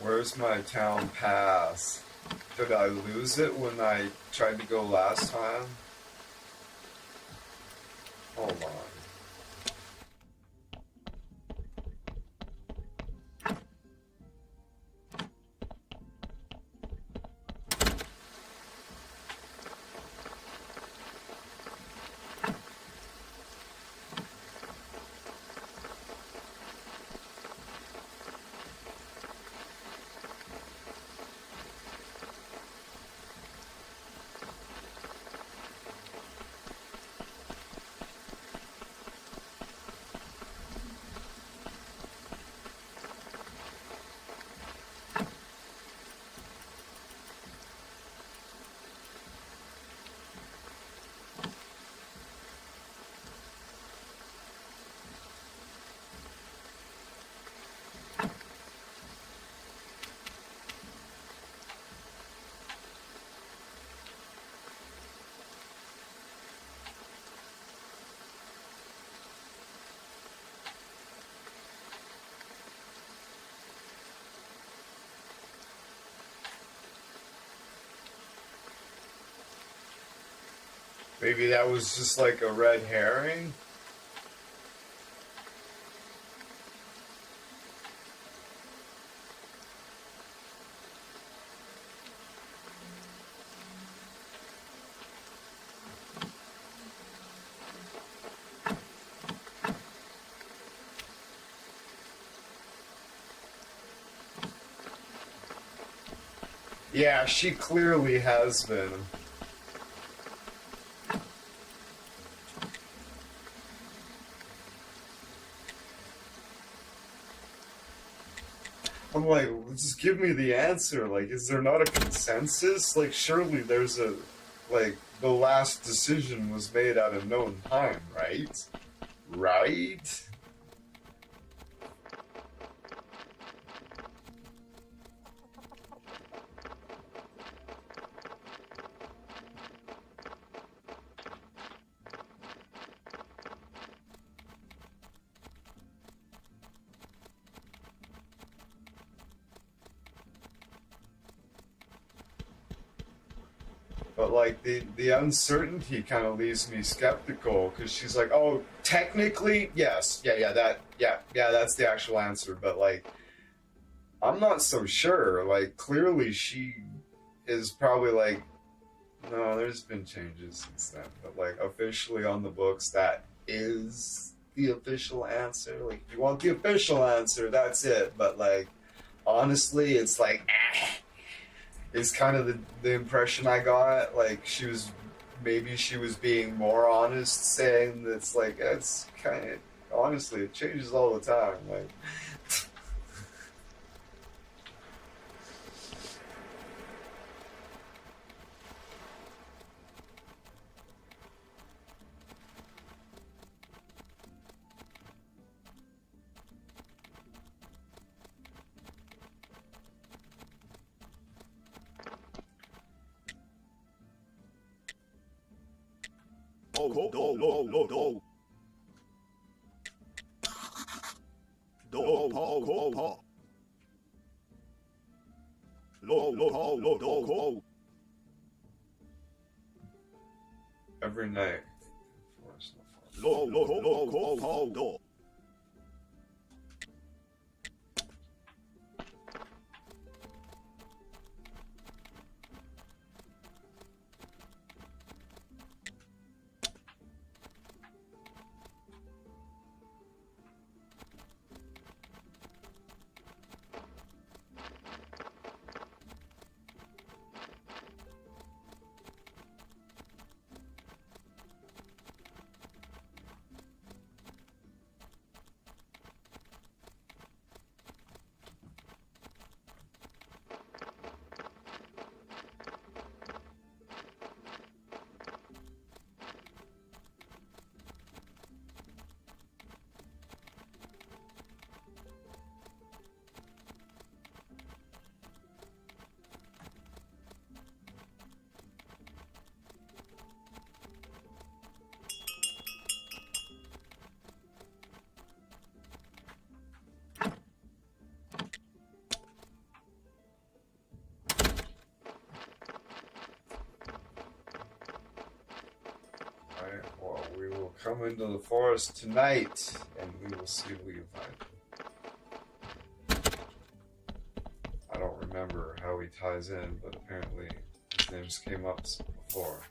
Where's my town pass? Did I lose it when I tried to go last time? Hold on. Maybe that was just like a red herring? Yeah, she clearly has been. I'm like, just give me the answer. Like, is there not a consensus? Like, surely there's a, like, the last decision was made at a known time, right? Right? But like the uncertainty kind of leaves me skeptical because she's like, oh, technically, yes, yeah, that's the actual answer. But like, I'm not so sure. Like, clearly she is probably like, no, there's been changes since then. But like, officially on the books, that is the official answer. Like, if you want the official answer, that's it. But like, honestly, it's like, is kind of the impression I got. Like, maybe she was being more honest, saying that's like, it's kind of, honestly, it changes all the time. Like, Loki. Every night. Forest, Alright, well, we will come into the forest tonight, and we will see if we can find him. I don't remember how he ties in, but apparently his names came up before.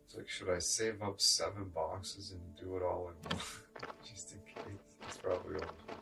It's like, should I save up 7 boxes and do it all in one? Just in case. That's probably all I'm thinking.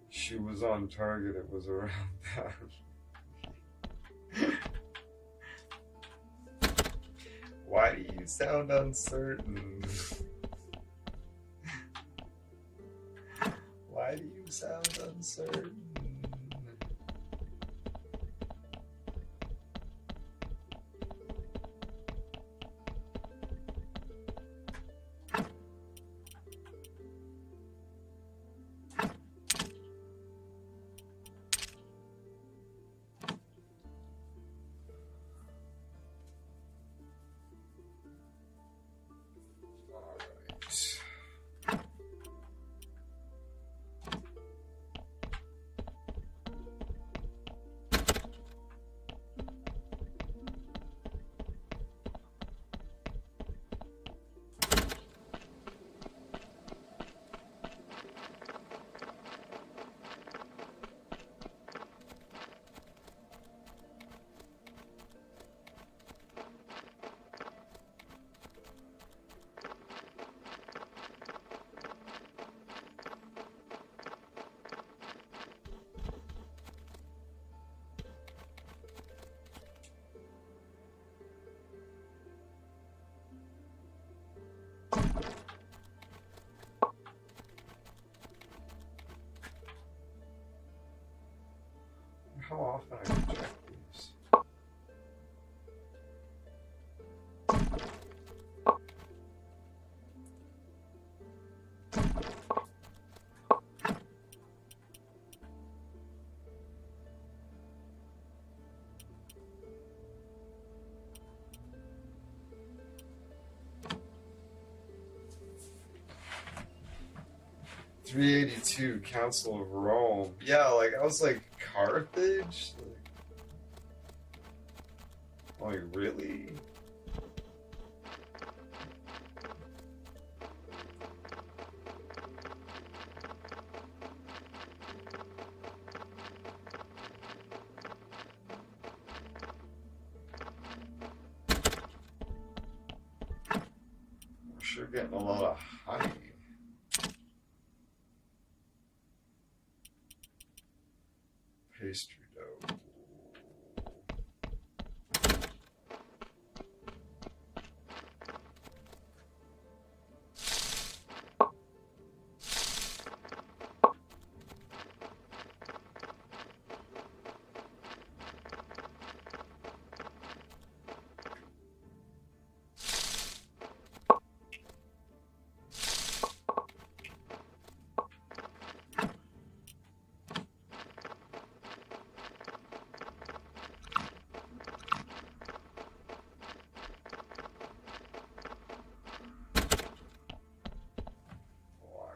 She was on target, it was around that. Why do you sound uncertain? Why do you sound uncertain? how often I can check these. "382 Council of Rome." Yeah, like I was like, Carthage? Like really? We're sure getting a lot of honey. Pastry dough.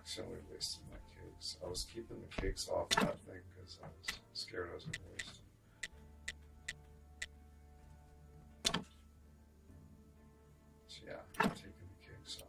Accidentally wasted my cakes. I was keeping the cakes off that thing because I was scared I was going to waste them. So yeah, I'm taking the cakes off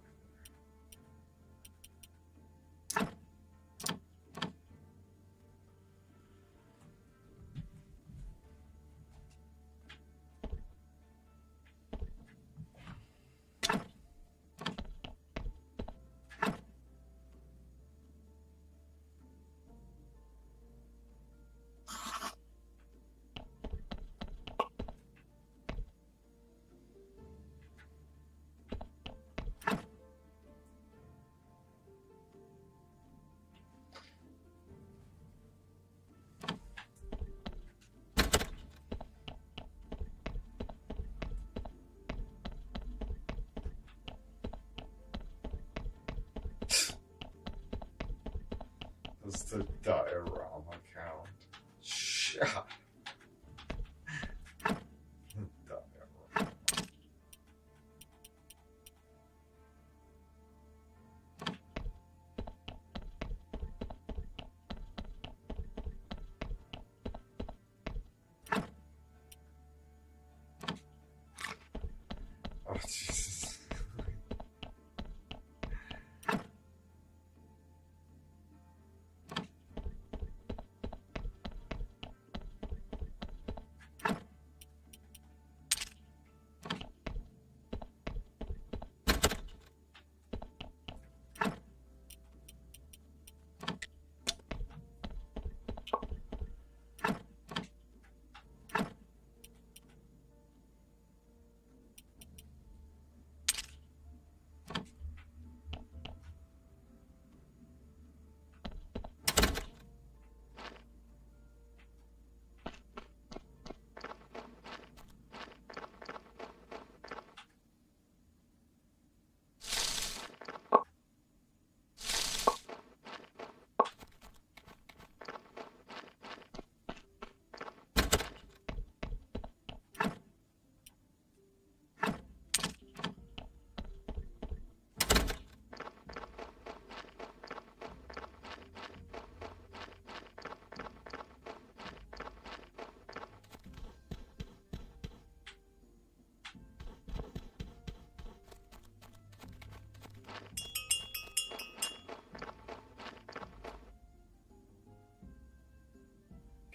That's the diorama count. Shot. Diorama. Oh, Jesus.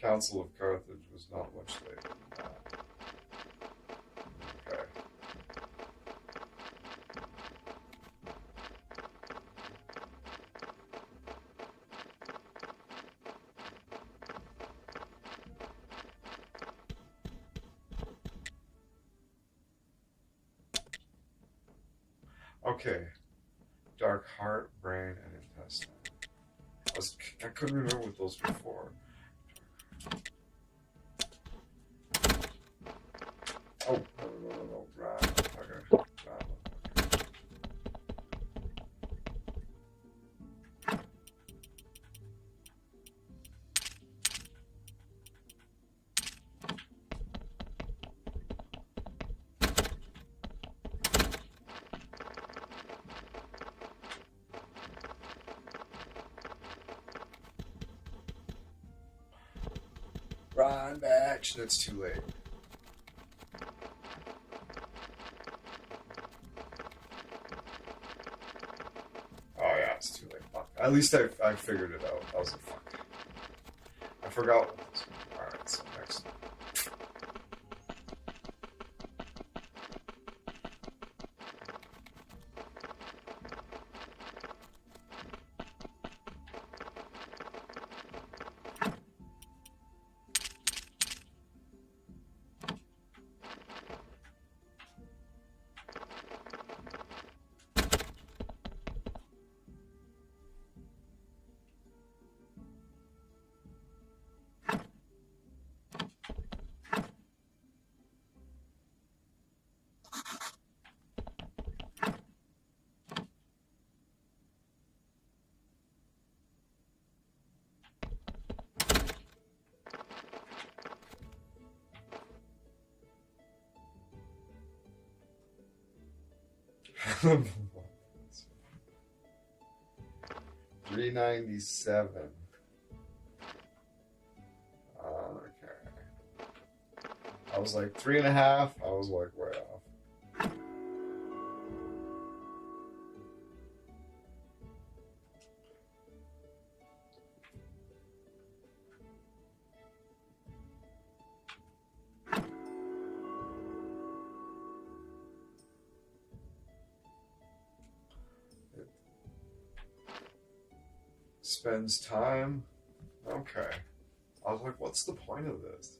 Council of Carthage was not much later than that. Okay. Okay. Dark heart, brain, and intestine. I couldn't remember what those before. Run, bitch. That's too late. Oh yeah, it's too late. Fuck. At least I figured it out. I was like, fuck. I forgot what this was. Alright, so next. $3.97. Okay. I was like 3.5. I was like way off. Spends time. Okay. I was like, what's the point of this?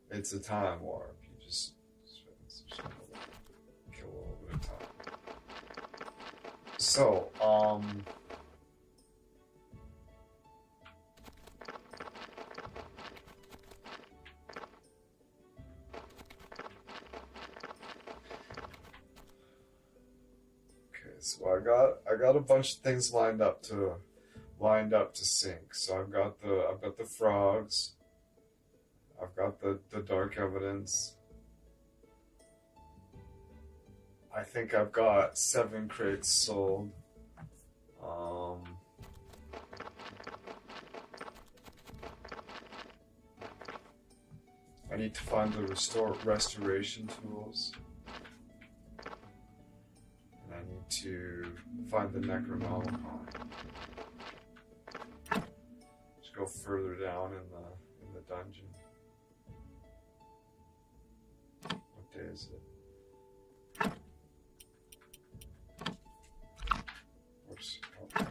It's a time warp. You just kill a little bit of time. So, okay, so I got a bunch of things lined up to sync. So I've got the frogs. I've got the dark evidence. I think I've got 7 crates sold. I need to find the restoration tools. And I need to find the Necronomicon. Just go further down in the dungeon. What day is it? Whoops. Okay.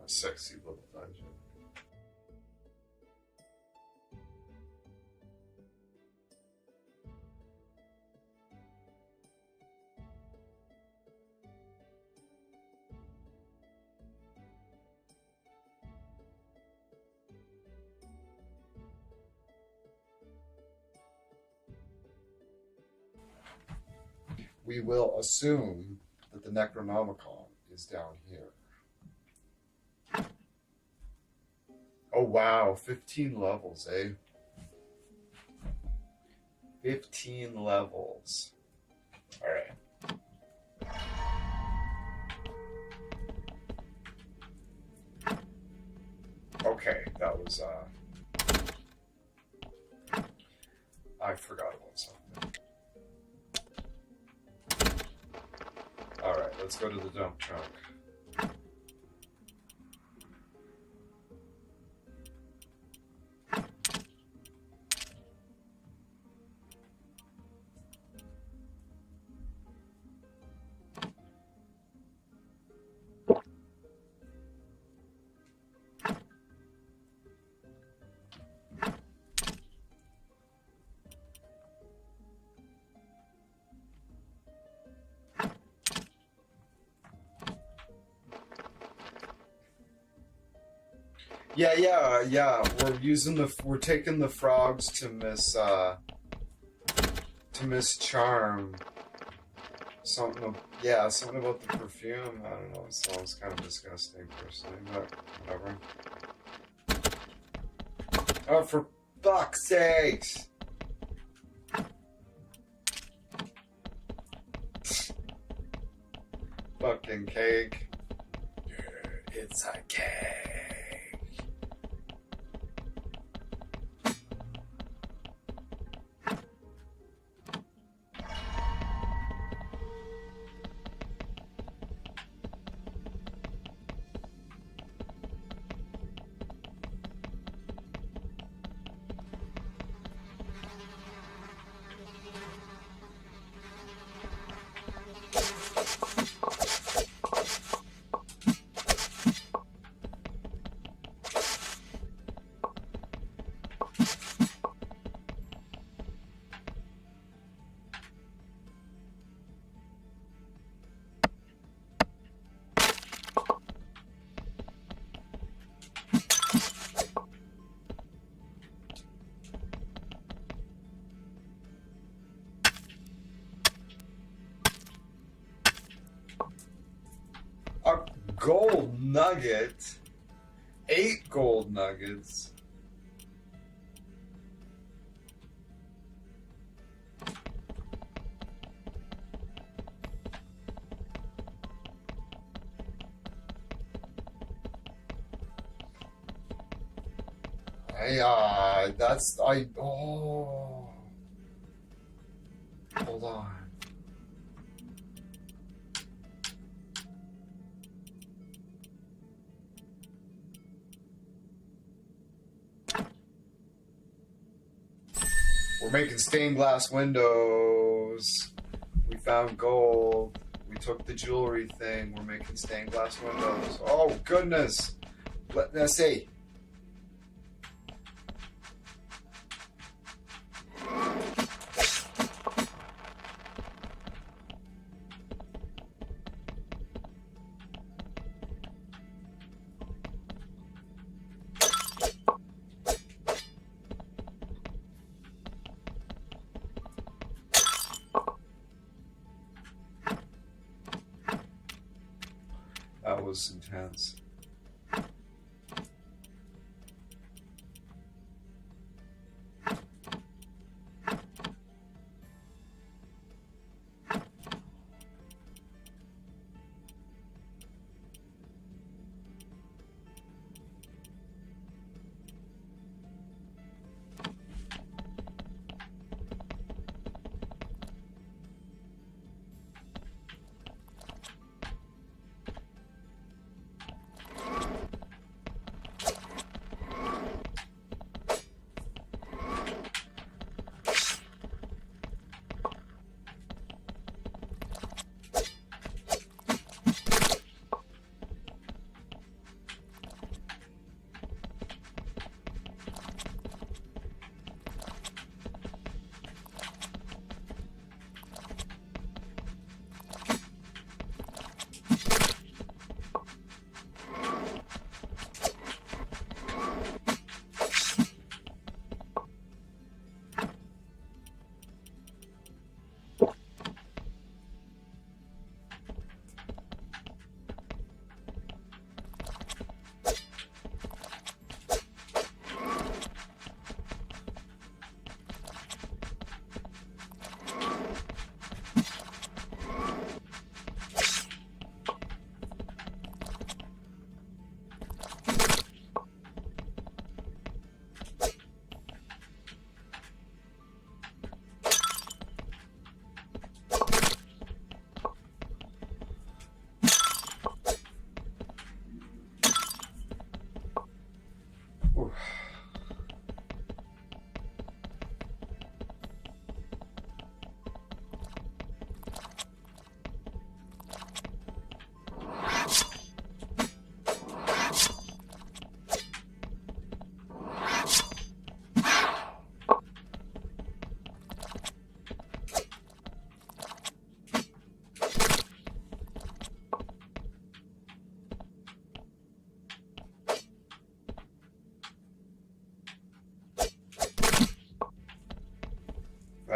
Sexy little dungeon. We will assume that the Necronomicon is down here. Oh wow, 15 levels, eh? 15 levels. Alright. Okay, that was I forgot about something. Alright, let's go to the dump trunk. Yeah. We're taking the frogs to Miss Charm. Something about the perfume. I don't know. It sounds kind of disgusting, personally, but whatever. Oh, for fuck's sakes! Fucking cake. It's a cake. A gold nugget? 8 gold nuggets? Hold on. We're making stained glass windows. We found gold. We took the jewelry thing. We're making stained glass windows. Oh, goodness. Let's see. That was intense.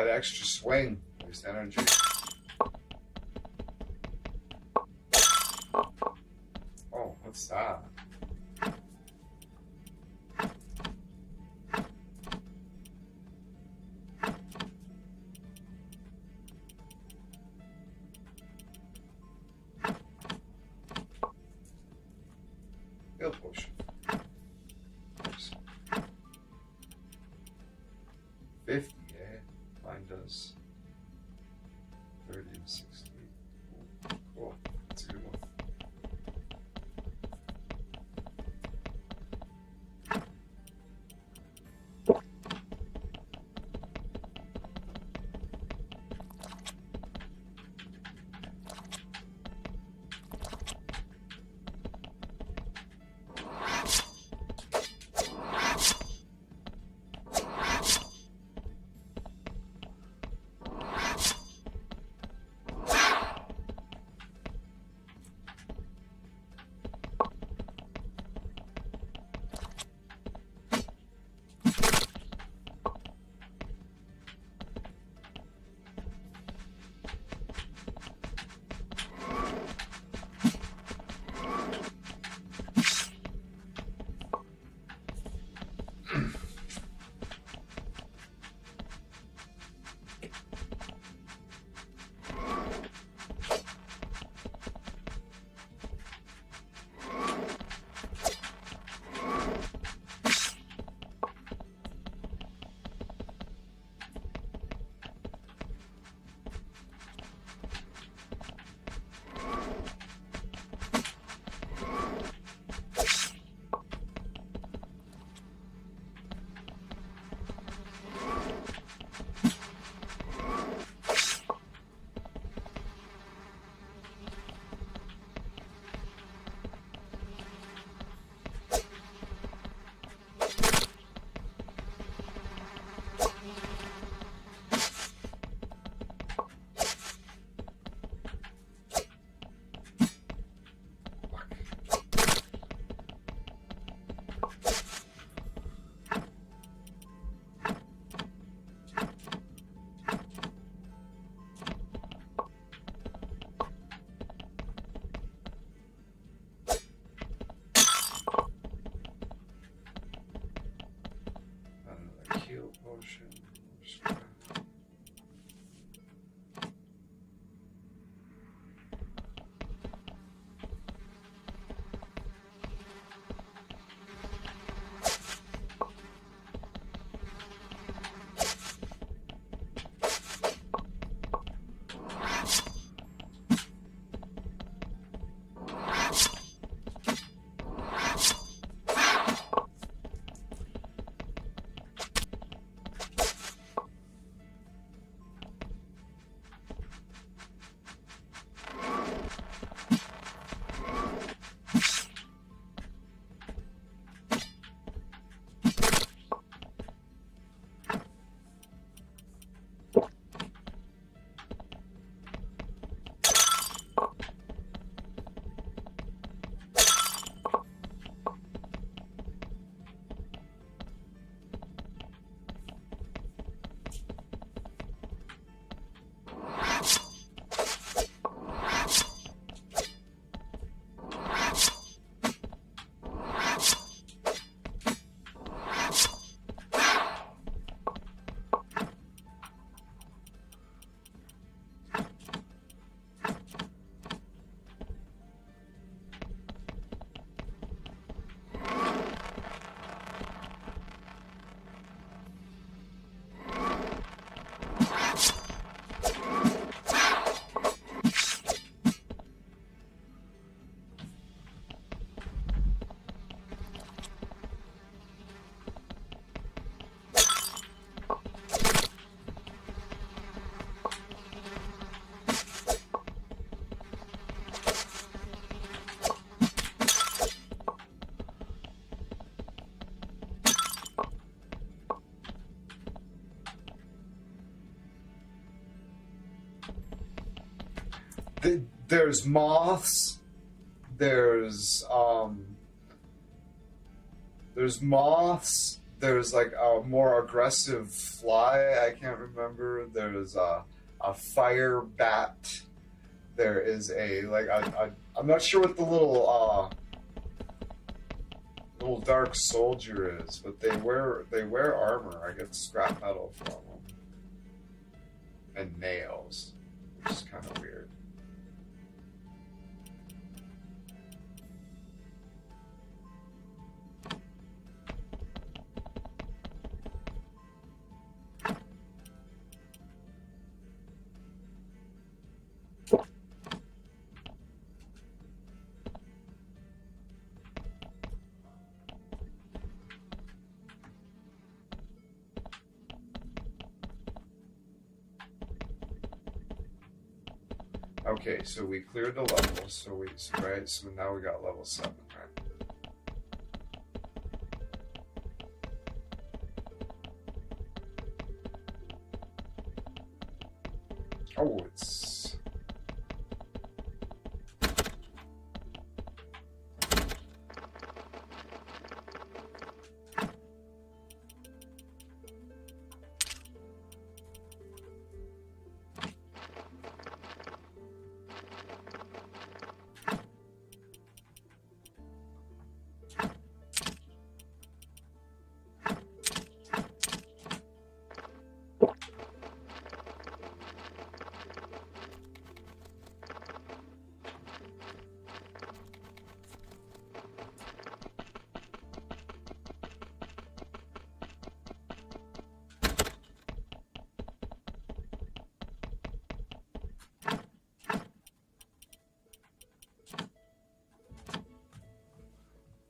That extra swing, waste energy. Oh, what's that? Heal potion. Nice. 50, eh? Mine does 30 and 60. Ooh, cool. That's a good one. Heal potion. There's moths. There's moths. there's like a more aggressive fly. I can't remember. There's a fire bat. There is a I'm not sure what the little dark soldier is, but they wear armor. I get scrap metal from them and nails, which is kind of weird. Okay, so we cleared the level, so now we got level 7, right? Oh, it's...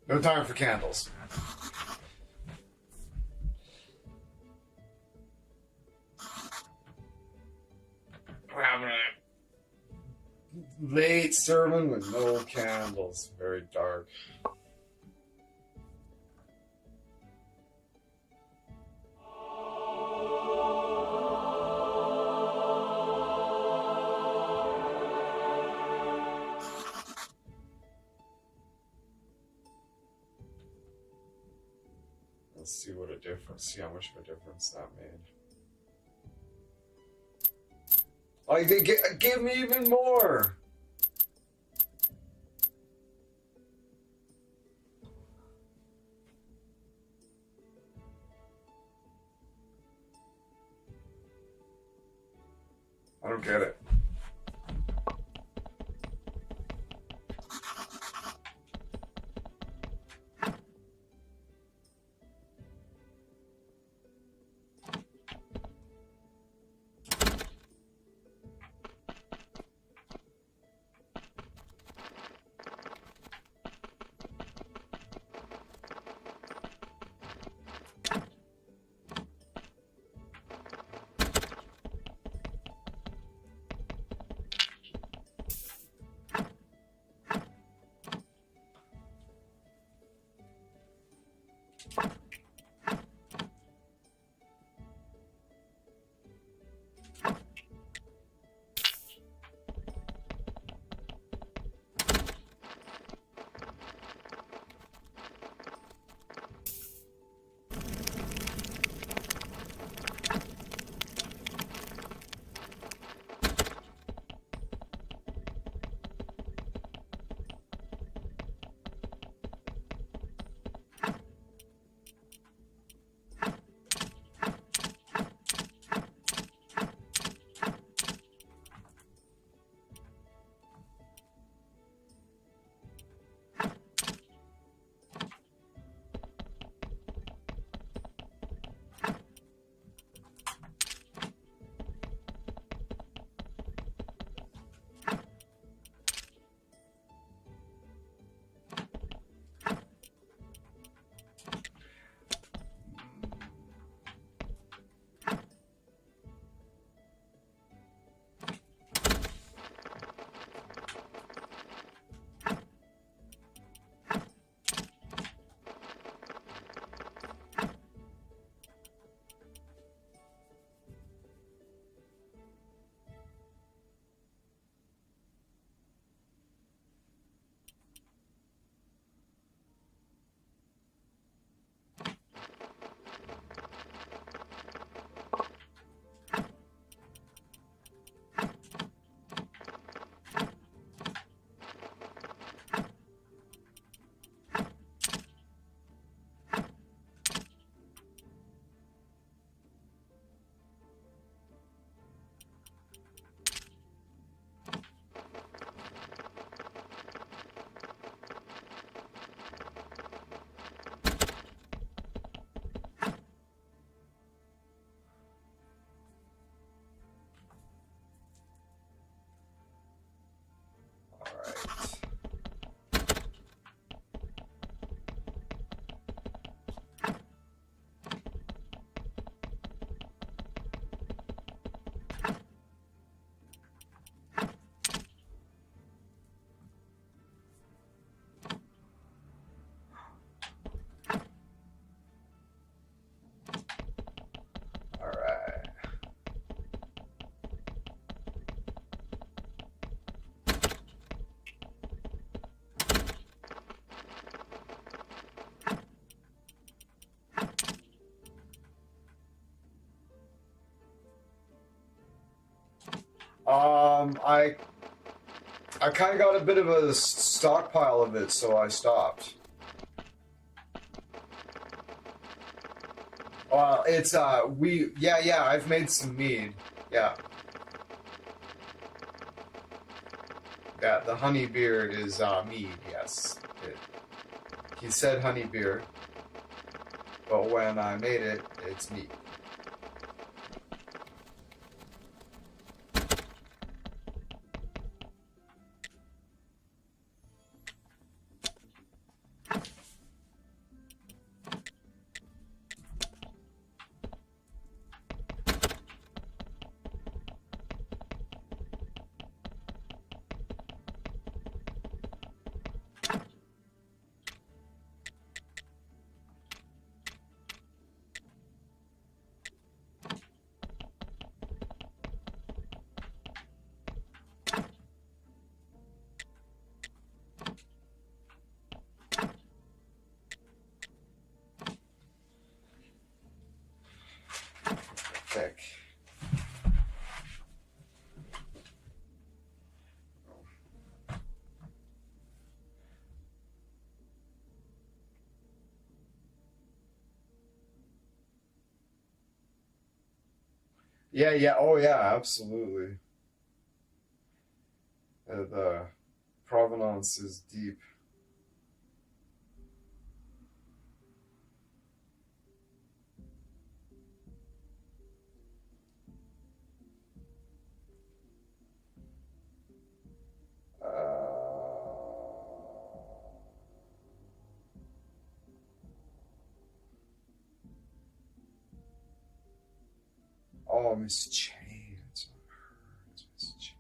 No time for candles. We're having a late sermon with no candles. Very dark. Let's see what a difference. See how much of a difference that made. Like, they give me even more. I don't get it. I kind of got a bit of a stockpile of it, so I stopped. It's yeah, I've made some mead. Yeah. Yeah, the honey beer is mead, yes. He said honey beer, but when I made it, it's mead. Thick. Yeah, oh yeah, absolutely. The provenance is deep. Oh, Miss Chain. It's not her. It's Miss Chain.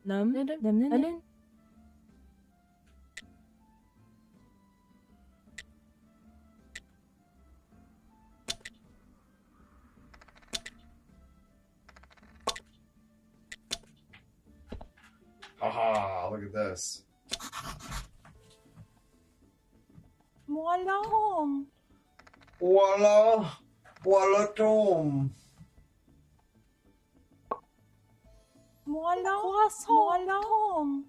Nam. Haha, look at this. Voila. Voila! Voila, Tom! Voila. Croissant.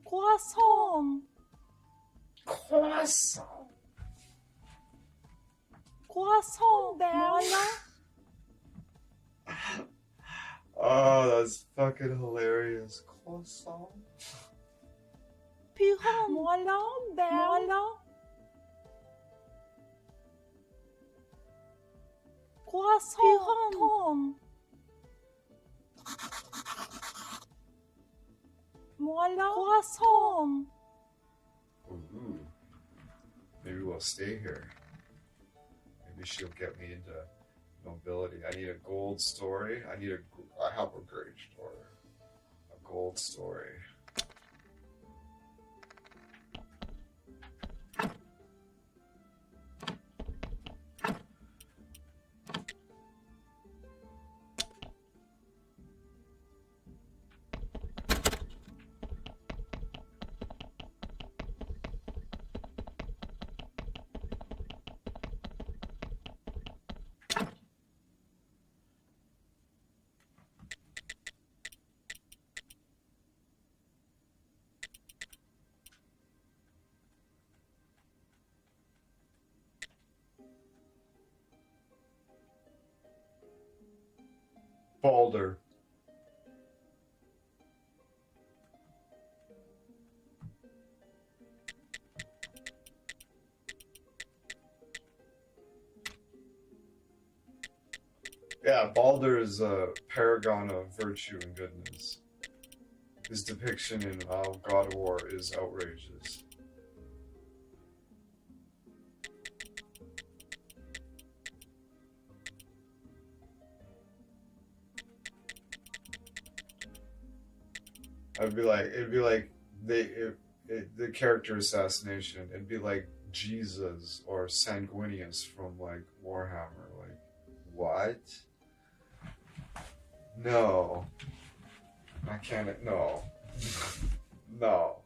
Croissant. Croissant! Croissant. Voila. Oh, that's fucking hilarious. Croissant? Piron. Voila. Croissant. Piron. Voila. Croissant. Ooh. Maybe we'll stay here. Maybe she'll get me into nobility. I need a gold story. I have a great story. A gold story. Balder. Yeah, Balder is a paragon of virtue and goodness. His depiction in God of War is outrageous. It'd be like the character assassination. It'd be like Jesus or Sanguinius from like Warhammer. Like, what? No. I can't. No. No.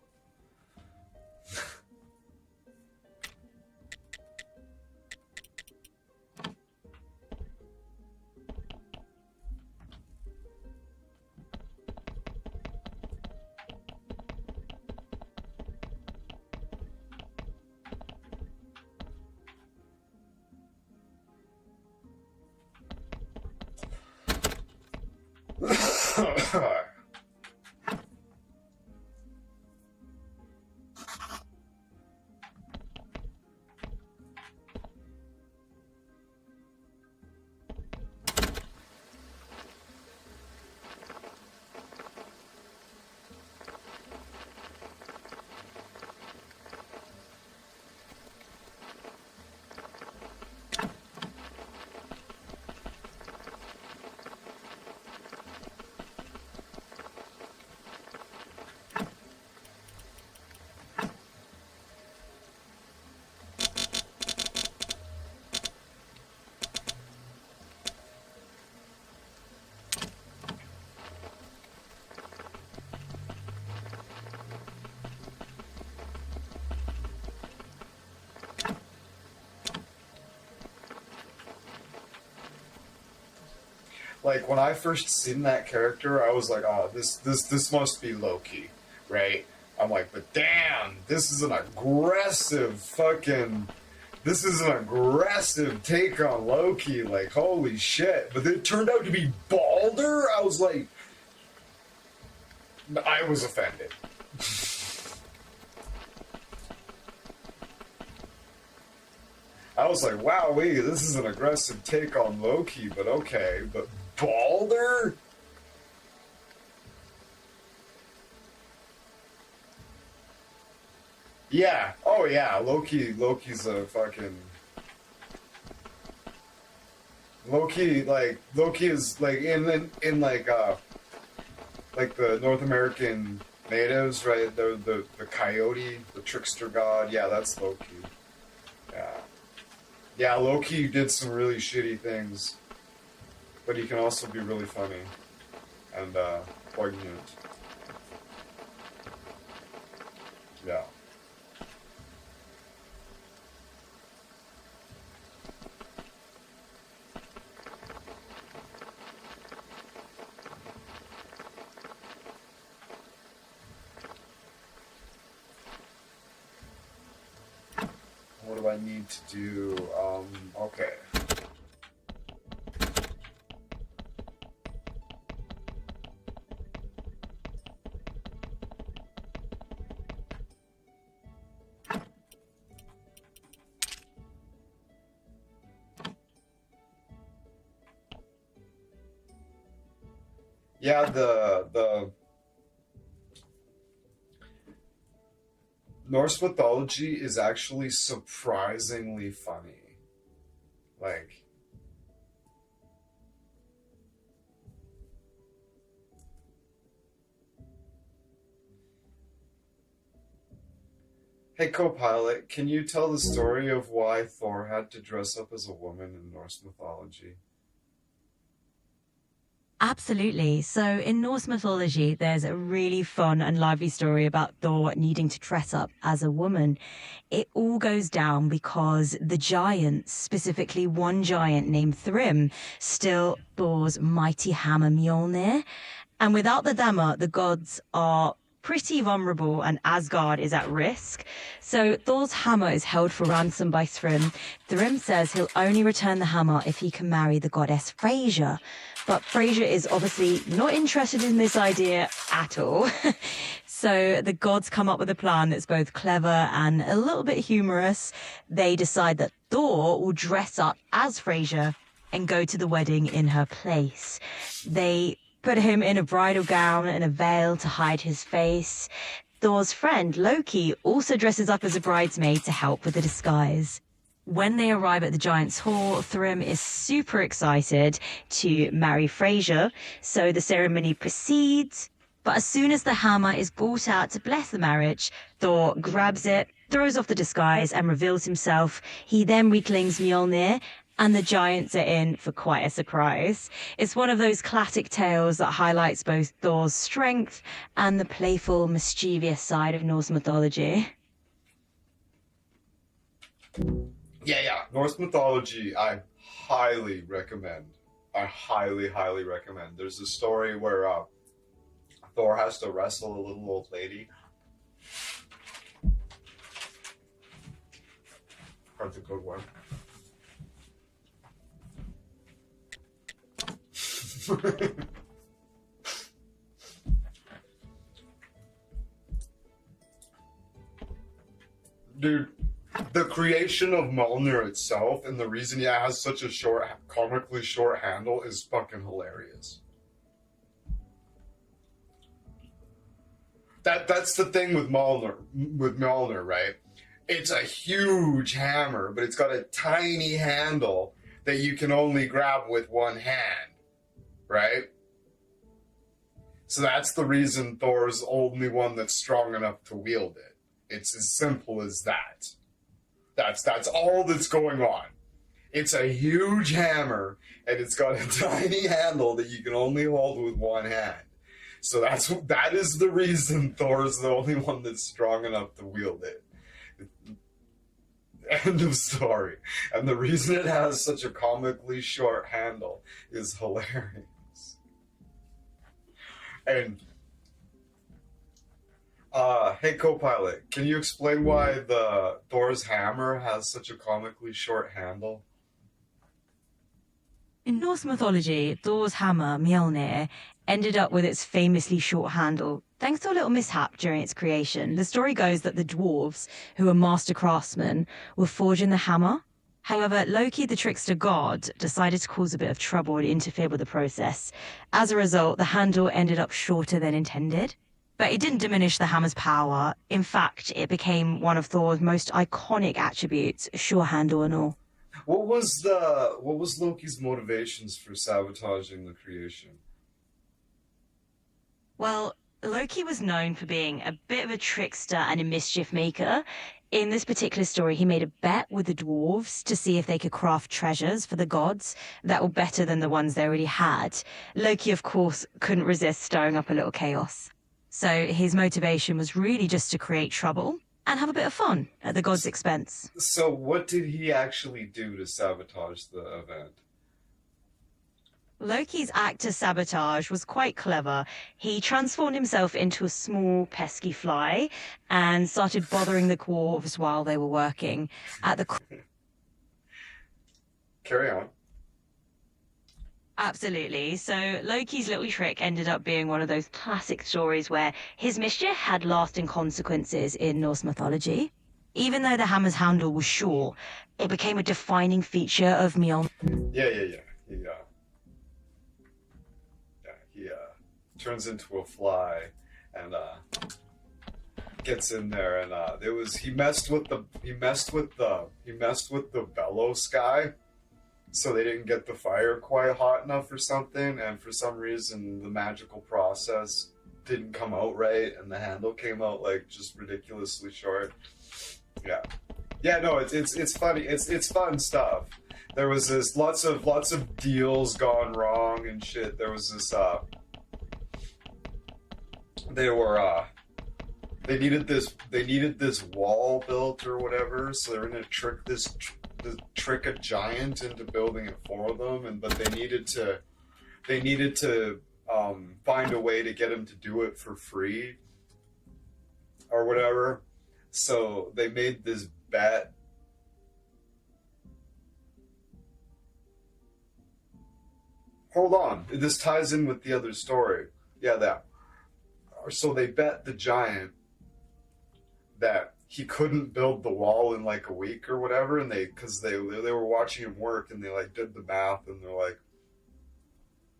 Like when I first seen that character, I was like, "Oh, this must be Loki, right?" I'm like, "But damn, this is an aggressive take on Loki. Like, holy shit!" But it turned out to be Balder. I was like, I was offended. I was like, "Wow, this is an aggressive take on Loki." But okay, but Balder? Yeah. Oh yeah. Loki's a fucking. Loki is like in like the North American natives, right? The coyote, the trickster god. Yeah, that's Loki. Yeah. Yeah, Loki did some really shitty things. But he can also be really funny and poignant. Yeah. What do I need to do? Okay. Yeah, the Norse mythology is actually surprisingly funny. Like, hey co-pilot, can you tell the story of why Thor had to dress up as a woman in Norse mythology? Absolutely. So in Norse mythology, there's a really fun and lively story about Thor needing to dress up as a woman. It all goes down because the giants, specifically one giant named Thrym, stole Thor's mighty hammer Mjolnir. And without the hammer, the gods are pretty vulnerable and Asgard is at risk. So Thor's hammer is held for ransom by Thrym. Thrym says he'll only return the hammer if he can marry the goddess Freyja. But Freyja is obviously not interested in this idea at all. So the gods come up with a plan that's both clever and a little bit humorous. They decide that Thor will dress up as Freyja and go to the wedding in her place. They put him in a bridal gown and a veil to hide his face. Thor's friend, Loki, also dresses up as a bridesmaid to help with the disguise. When they arrive at the Giant's Hall, Thrym is super excited to marry Freyja, so the ceremony proceeds. But as soon as the hammer is brought out to bless the marriage, Thor grabs it, throws off the disguise and reveals himself. He then reclaims Mjolnir and the giants are in for quite a surprise. It's one of those classic tales that highlights both Thor's strength and the playful, mischievous side of Norse mythology. Yeah. Norse mythology, I highly recommend. I highly recommend. There's a story where Thor has to wrestle a little old lady. That's a good one. Dude, the creation of Mjolnir itself and the reason it has such a comically short handle is fucking hilarious. That's the thing with Mjolnir, right? It's a huge hammer, but it's got a tiny handle that you can only grab with one hand, right? So that's the reason Thor's the only one that's strong enough to wield it. It's as simple as that. That's all that's going on. It's a huge hammer, and it's got a tiny handle that you can only hold with one hand. So that is the reason Thor's the only one that's strong enough to wield it. End of story. And the reason it has such a comically short handle is hilarious. And hey co-pilot, can you explain why the Thor's hammer has such a comically short handle? In Norse mythology, Thor's hammer, Mjolnir, ended up with its famously short handle thanks to a little mishap during its creation. The story goes that the dwarves, who were master craftsmen, were forging the hammer. However, Loki, the trickster god, decided to cause a bit of trouble and interfere with the process. As a result, the handle ended up shorter than intended. But it didn't diminish the hammer's power. In fact, it became one of Thor's most iconic attributes, sure handle and all. What was Loki's motivations for sabotaging the creation? Well, Loki was known for being a bit of a trickster and a mischief maker. In this particular story, he made a bet with the dwarves to see if they could craft treasures for the gods that were better than the ones they already had. Loki, of course, couldn't resist stirring up a little chaos. So his motivation was really just to create trouble and have a bit of fun at the gods' expense. So what did he actually do to sabotage the event? Loki's act of sabotage was quite clever. He transformed himself into a small, pesky fly and started bothering the dwarves while they were working. Carry on. Absolutely. So Loki's little trick ended up being one of those classic stories where his mischief had lasting consequences in Norse mythology. Even though the hammer's handle was short, it became a defining feature of Mjolnir. Yeah. He turns into a fly and gets in there, and he messed with the bellows guy, so they didn't get the fire quite hot enough or something, and for some reason the magical process didn't come out right, and the handle came out like just ridiculously short. No, it's funny. It's fun stuff. There was this lots of deals gone wrong and shit. There was this they needed this wall built or whatever, so they were gonna trick a giant into building it for them, but they needed to find a way to get him to do it for free or whatever. So they made this bet. Hold on, this ties in with the other story. So they bet the giant that he couldn't build the wall in like a week or whatever, and because they were watching him work, and they like did the math, and they're like,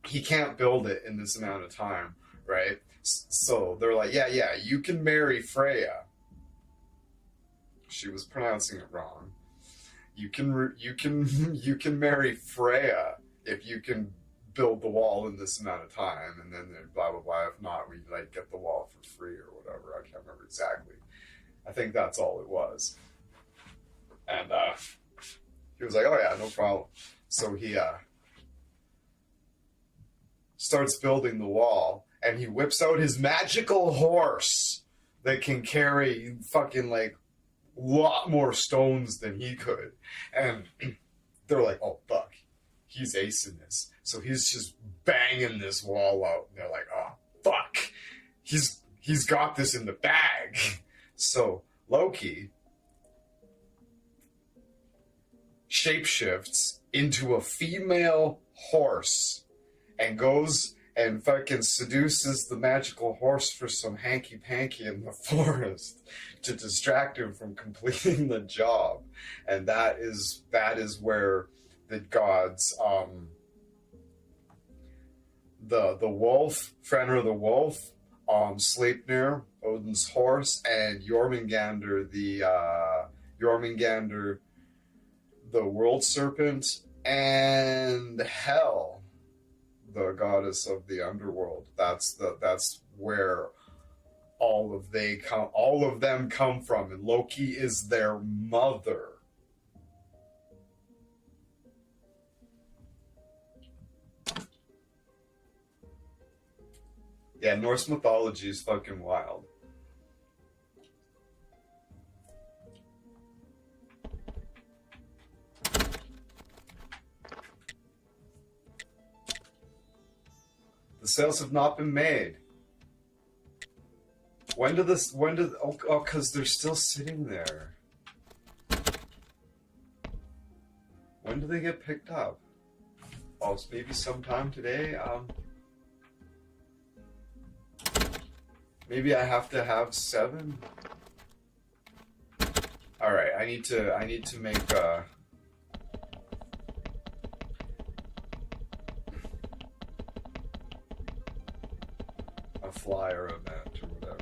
he can't build it in this amount of time, right? So they're like, yeah, you can marry Freya. She was pronouncing it wrong. You can marry Freya if you can build the wall in this amount of time, and then blah blah blah. If not, we like get the wall for free or whatever. I can't remember exactly. I think that's all it was. And He was like, oh yeah, no problem. So he starts building the wall, and he whips out his magical horse that can carry fucking like a lot more stones than he could. And they're like, oh fuck, he's acing this. So he's just banging this wall out. And they're like, oh fuck, he's got this in the bag. So Loki shapeshifts into a female horse and goes and fucking seduces the magical horse for some hanky-panky in the forest to distract him from completing the job. And that is where the gods, the wolf, Fenrir the wolf, Sleipnir, Odin's horse, and Jormungandr the world serpent, and Hel, the goddess of the underworld. That's where all of them come from, and Loki is their mother. Yeah, Norse mythology is fucking wild. The sails have not been made. Because they're still sitting there. When do they get picked up? Oh, it's maybe sometime today. Maybe I have to have 7. All right, I need to make a flyer event or whatever.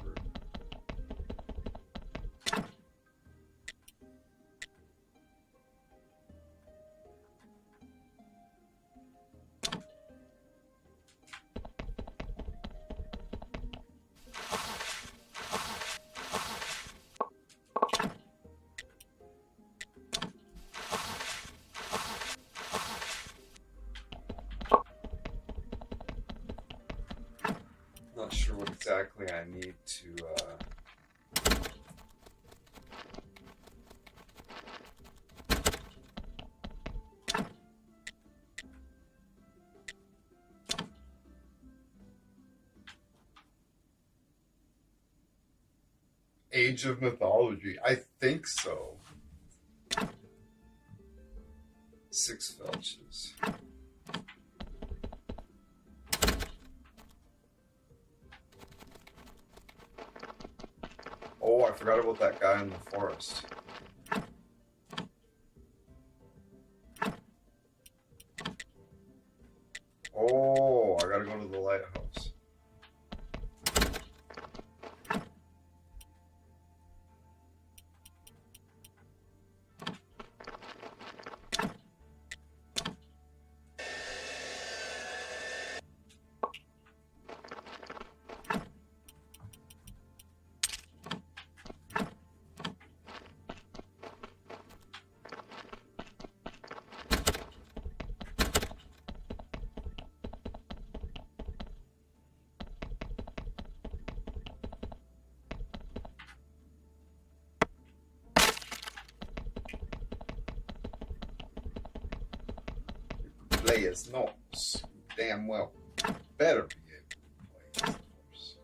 Not sure what exactly I need to Age of Mythology. I think so. 6 felches. Oh, I forgot about that guy in the forest. Oh, I gotta go to the lighthouse. Players notes. Damn well. Better be able to play, of course.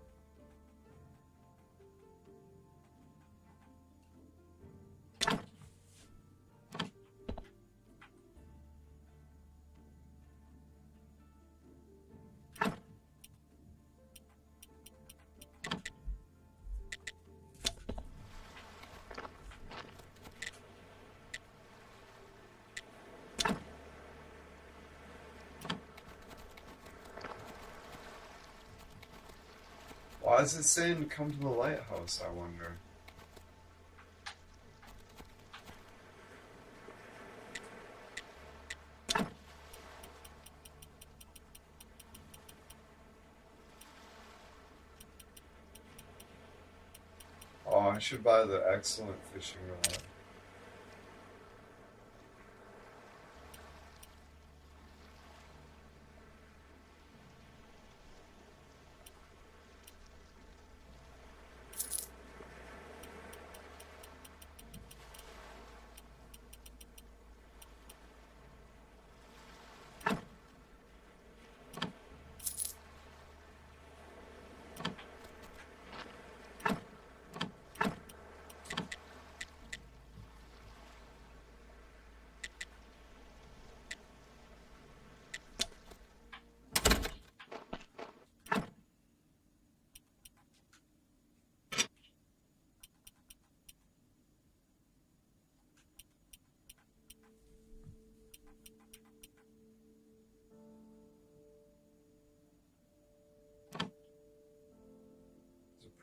Why is it saying to come to the lighthouse, I wonder? Oh, I should buy the excellent fishing rod.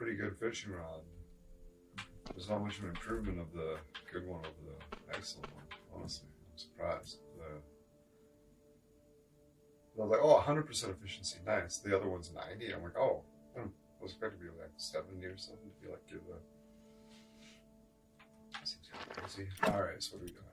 pretty good fishing rod. There's not much of an improvement of the good one over the excellent one, honestly. I'm surprised. I was like, oh, 100% efficiency, nice. The other one's 90. I'm like, oh, I was expecting to be like 70 or something to be like, give the. Seems kind of crazy. Alright, so what are we doing?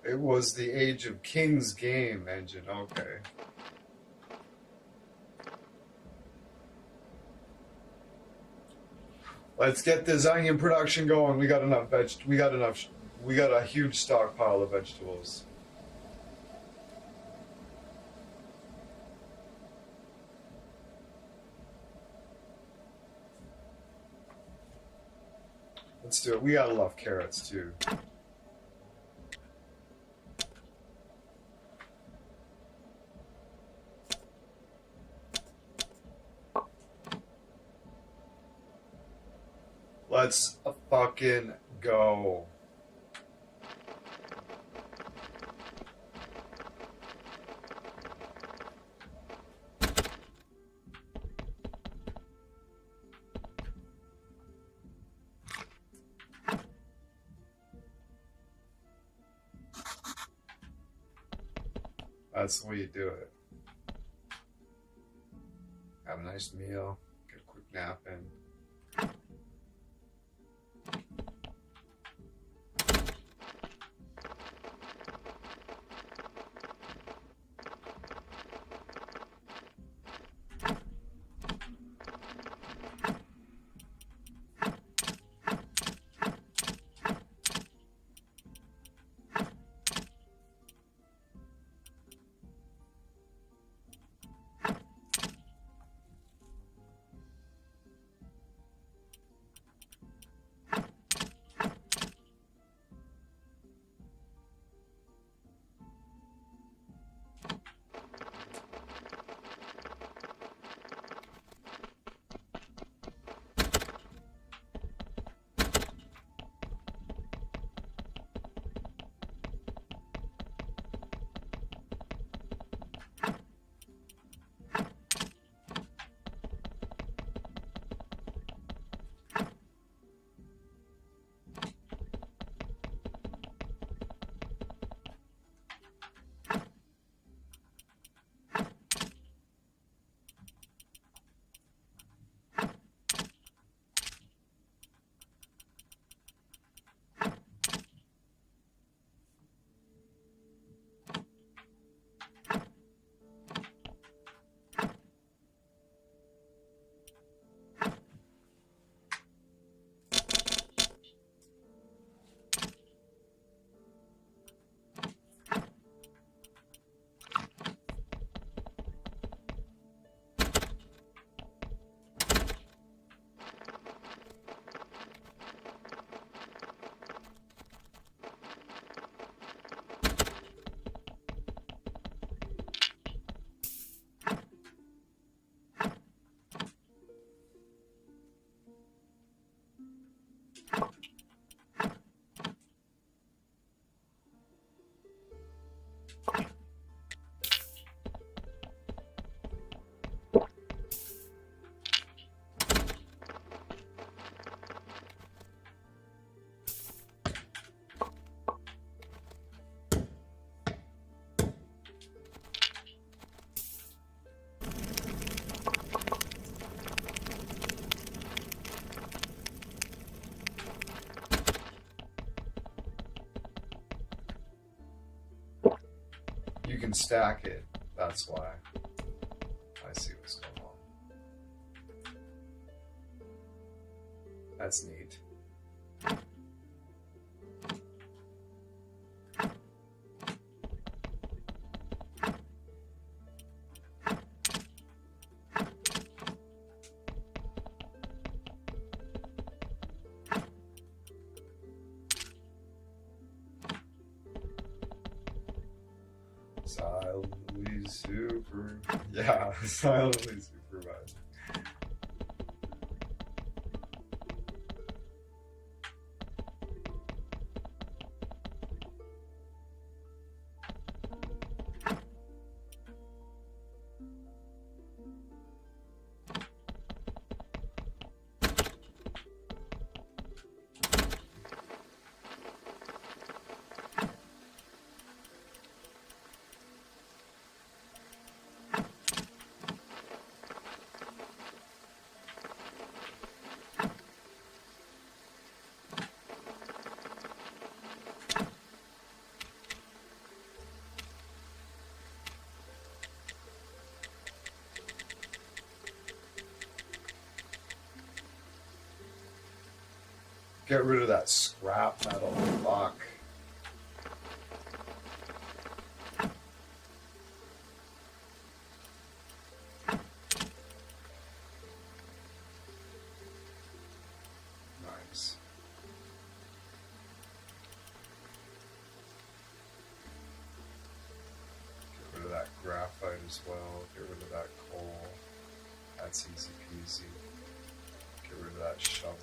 It was the Age of Kings game engine, okay. Let's get this onion production going. We got a huge stockpile of vegetables. Let's do it. We gotta love carrots too. Let's fucking go. That's the way you do it. Have a nice meal, get a quick nap in. You can stack it. That's why. I see what's going on. That's neat. Silently super. Yeah, silently supervised. Get rid of that scrap metal. Fuck. Nice. Get rid of that graphite as well. Get rid of that coal. That's easy peasy. Get rid of that shovel.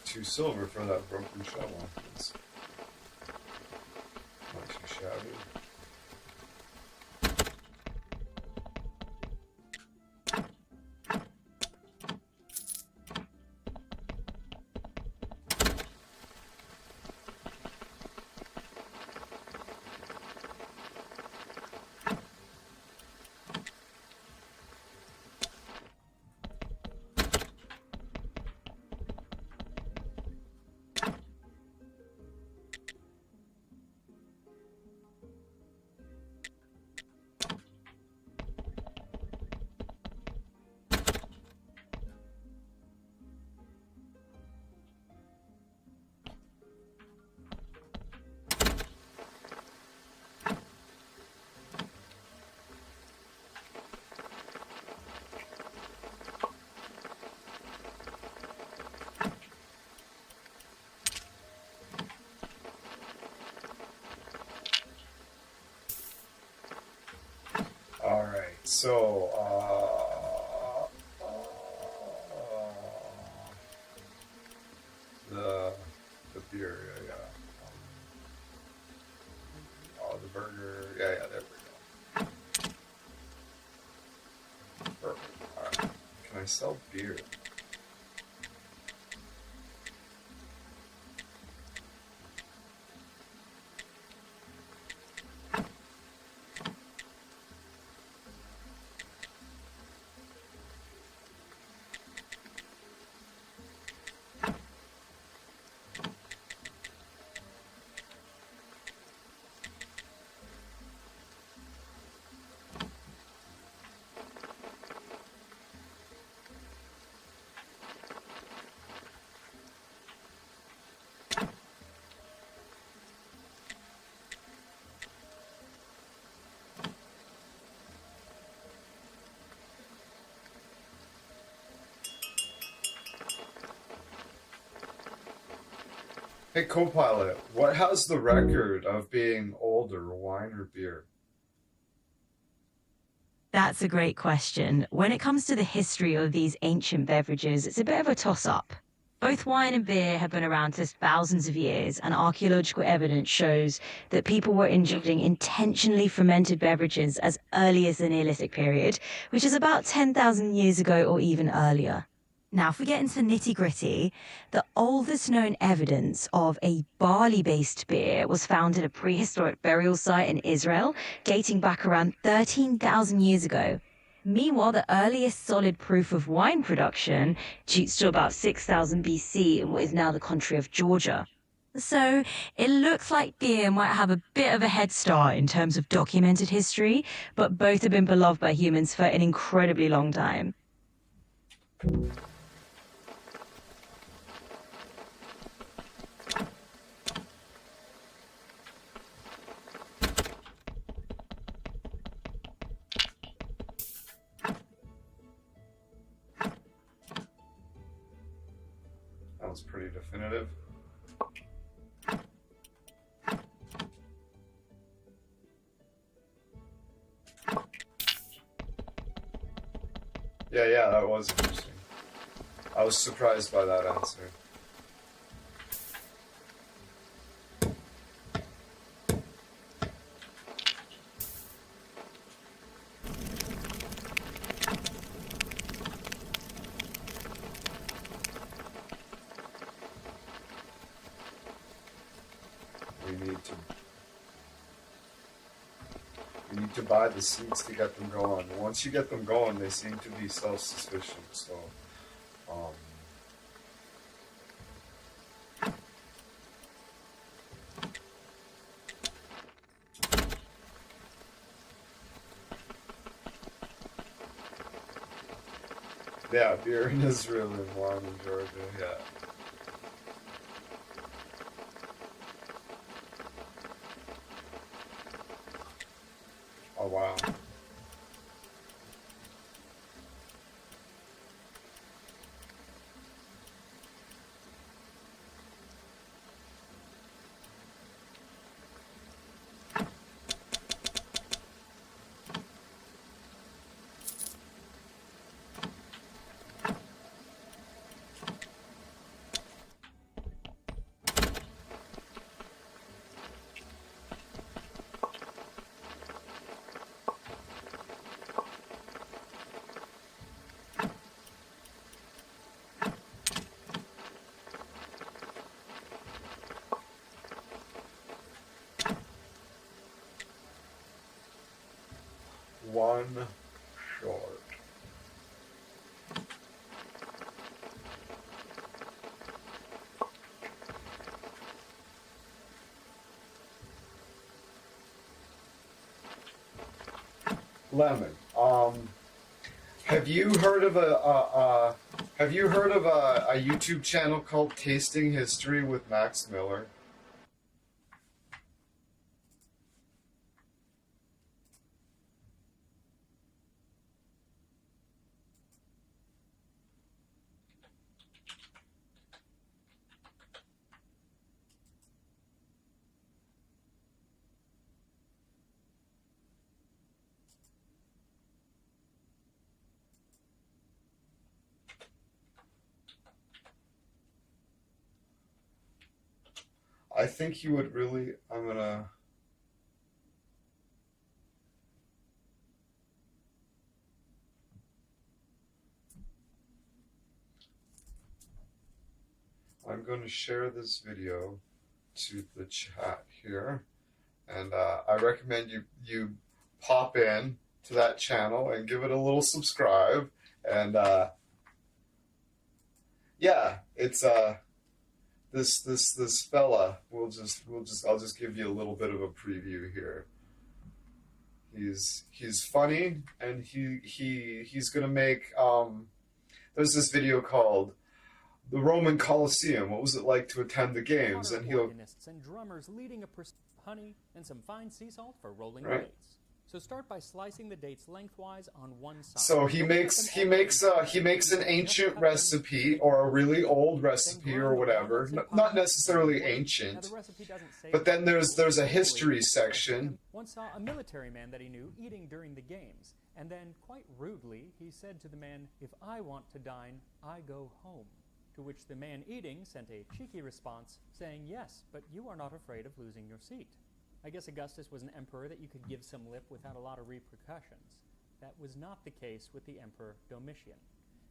Two silver for that broken shovel. It's not too shabby. Alright, so, the beer, yeah. The burger, yeah, there we go. Perfect, alright. Can I sell beer? Hey, co-pilot, what has the record of being older, wine or beer? That's a great question. When it comes to the history of these ancient beverages, it's a bit of a toss-up. Both wine and beer have been around for thousands of years, and archaeological evidence shows that people were ingesting intentionally fermented beverages as early as the Neolithic period, which is about 10,000 years ago or even earlier. Now, if we get into nitty-gritty, the oldest known evidence of a barley-based beer was found at a prehistoric burial site in Israel, dating back around 13,000 years ago. Meanwhile, the earliest solid proof of wine production dates to about 6000 BC in what is now the country of Georgia. So it looks like beer might have a bit of a head start in terms of documented history, but both have been beloved by humans for an incredibly long time. That was pretty definitive. Yeah, that was interesting. I was surprised by that answer. We need to buy the seeds to get them going. Once you get them going, they seem to be self-sufficient. So, yeah, beer in Israel and wine in Georgia. Yeah. Oh, wow. One short. Lemon. Have you heard of a YouTube channel called Tasting History with Max Miller? I think you would really, I'm going to share this video to the chat here, and I recommend you pop in to that channel and give it a little subscribe, and yeah, it's this fella. I'll just give you a little bit of a preview here. He's funny, and he's gonna make there's this video called The Roman Colosseum. What was it like to attend the games? And he'll organists and drummers leading a honey and some fine sea salt for rolling the dates. So start by slicing the dates lengthwise on one side. So he makes an ancient recipe, or a really old recipe or whatever, not necessarily ancient. But then there's a history section. Once saw a military man that he knew eating during the games, and then quite rudely he said to the man, "If I want to dine, I go home." to which the man eating sent a cheeky response saying, "Yes, but you are not afraid of losing your seat." I guess Augustus was an emperor that you could give some lip without a lot of repercussions. That was not the case with the Emperor Domitian.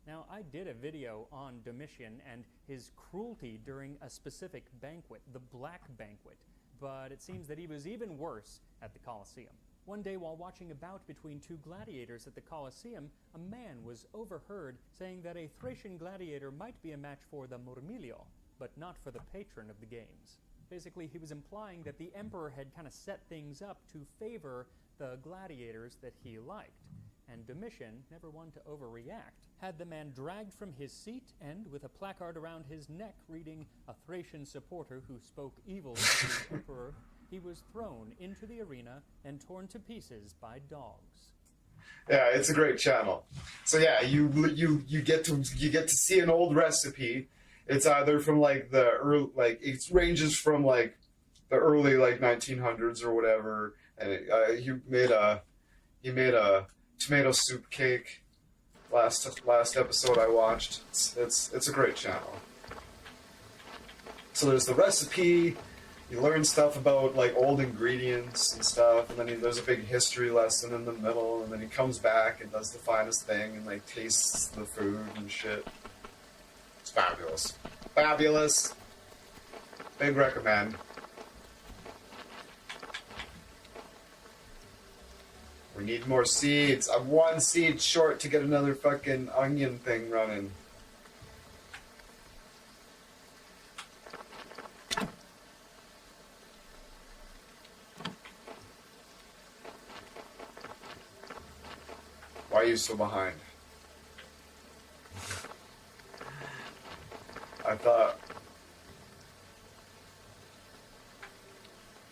Now, I did a video on Domitian and his cruelty during a specific banquet, the Black Banquet, but it seems that he was even worse at the Colosseum. One day, while watching a bout between two gladiators at the Colosseum, a man was overheard saying that a Thracian gladiator might be a match for the Murmillo, but not for the patron of the games. Basically, he was implying that the emperor had kind of set things up to favor the gladiators that he liked. And Domitian, never one to overreact, had the man dragged from his seat and, with a placard around his neck reading, "A Thracian supporter who spoke evil of the emperor," he was thrown into the arena and torn to pieces by dogs. Yeah, it's a great channel. So yeah, you get to see an old recipe. It's either from like the early, like it ranges from like the early like 1900s or whatever, and he made a tomato soup cake. Last episode I watched. It's a great channel. So there's the recipe. You learn stuff about like old ingredients and stuff, and then there's a big history lesson in the middle, and then he comes back and does the finest thing and like tastes the food and shit. It's fabulous. Fabulous. Big recommend. We need more seeds. I'm one seed short to get another fucking onion thing running. Why are you so behind? I thought...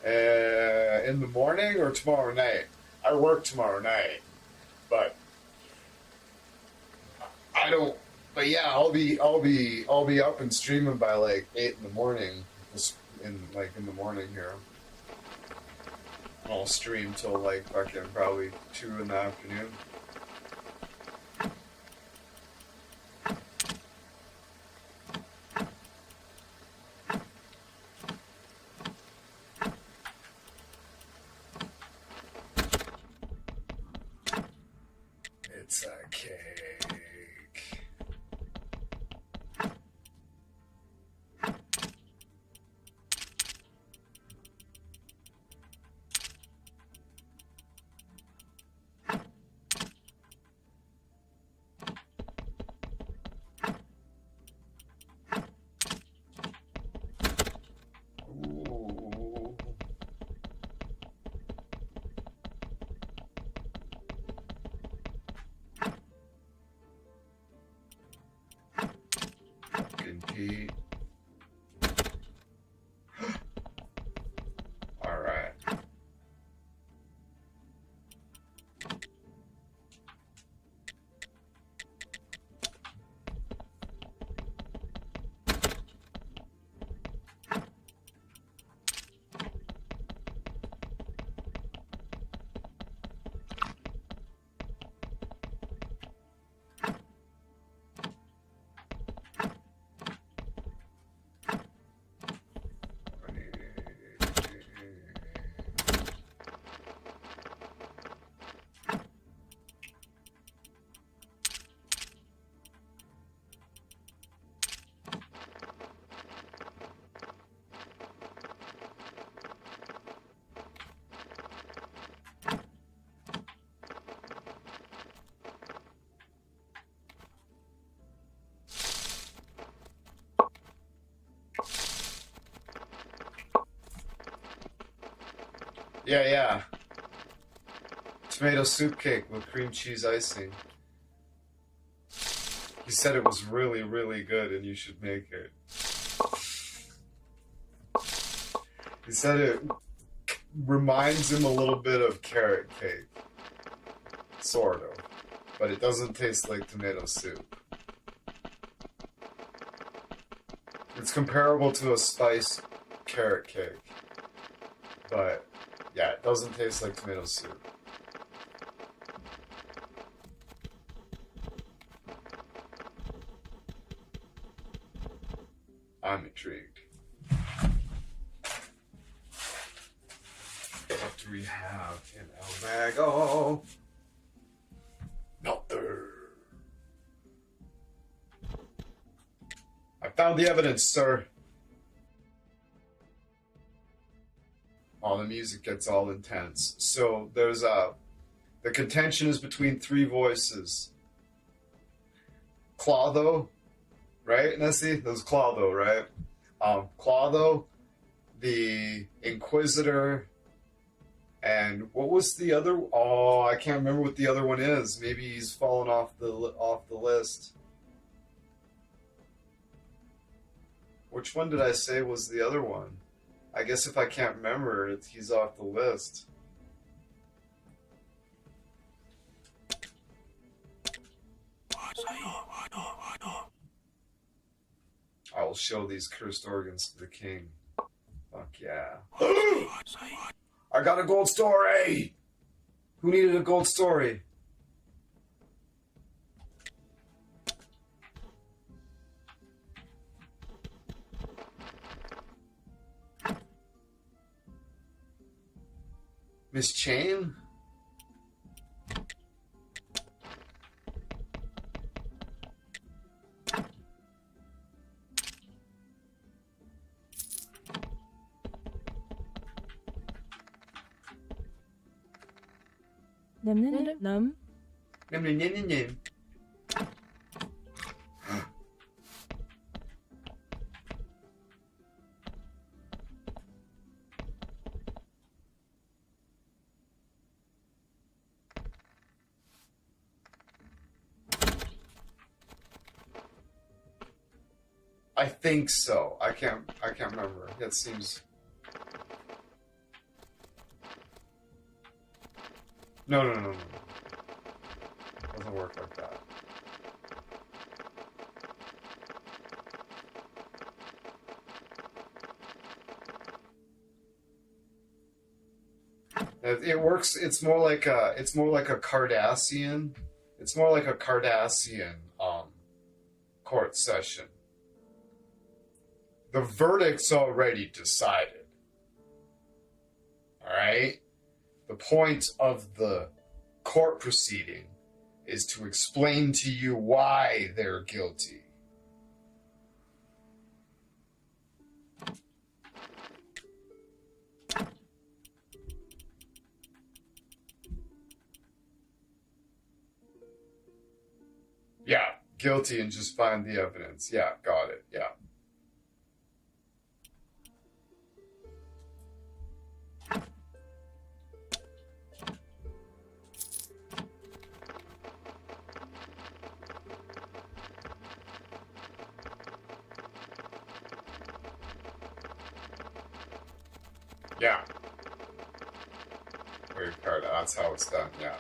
in the morning or tomorrow night? I work tomorrow night, but I don't. But yeah, I'll be up and streaming by like 8 in the morning. In the morning here, I'll stream till like fucking probably 2 in the afternoon. It's a cake. Ooh. Pete. All right. Yeah. Tomato soup cake with cream cheese icing. He said it was really, really good and you should make it. He said it reminds him a little bit of carrot cake. Sort of. But it doesn't taste like tomato soup. It's comparable to a spiced carrot cake. But yeah, it doesn't taste like tomato soup. What do we have in El Mago? Nothing. I found the evidence, sir. Oh, the music gets all intense. So there's the contention is between three voices. Claudio, right, Nessie? That was Claudio, right? Claudio, the Inquisitor, and what was the other? Oh, I can't remember what the other one is. Maybe he's fallen off the list. Which one did I say was the other one? I guess if I can't remember, he's off the list. I will show these cursed organs to the king. Fuck yeah. I got a gold story! Who needed a gold story? Miss Chain? Num. Nim. I think so. I can't remember. It seems. No. Doesn't work like that. It works. It's more like a Cardassian. It's more like a Cardassian court session. The verdict's already decided. All right? The point of the court proceeding is to explain to you why they're guilty. Yeah, guilty and just find the evidence. Yeah, got it. Yeah. Yeah. That's how it's done, yeah.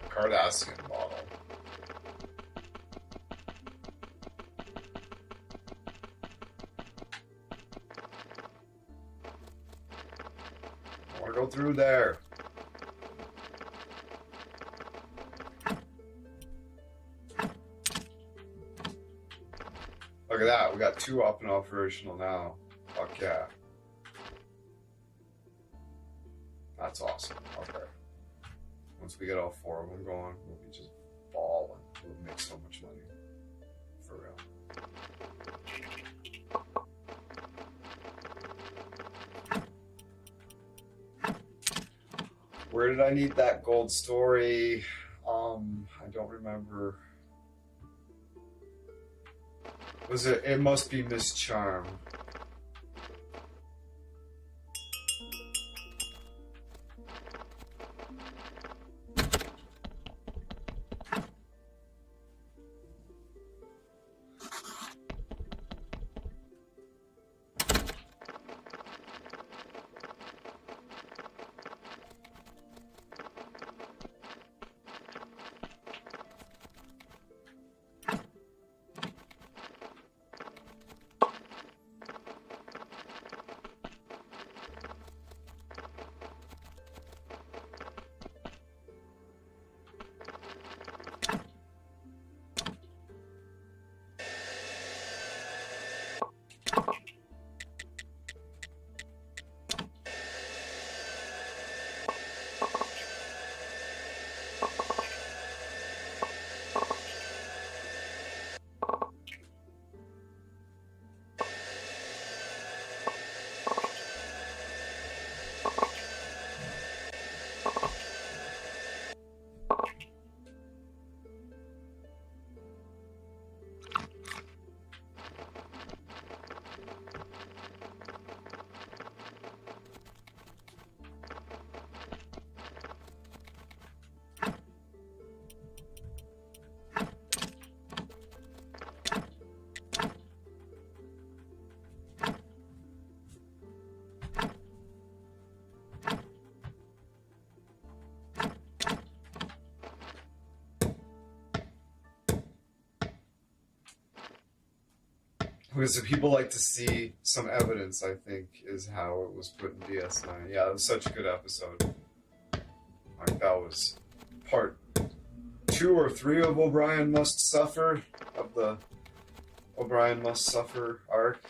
Cardassian model. I want to go through there. Look at that, we got 2 up and operational now. Fuck yeah. That's awesome. Okay. Once we get all 4 of them going, we'll be just balling. We'll make so much money. For real. Where did I need that gold story? I don't remember. Was it? It must be Miss Charm. Because people like to see some evidence, I think, is how it was put in DS9. Yeah, it was such a good episode. Like, that was part 2 or 3 of O'Brien Must Suffer, of the O'Brien Must Suffer arc.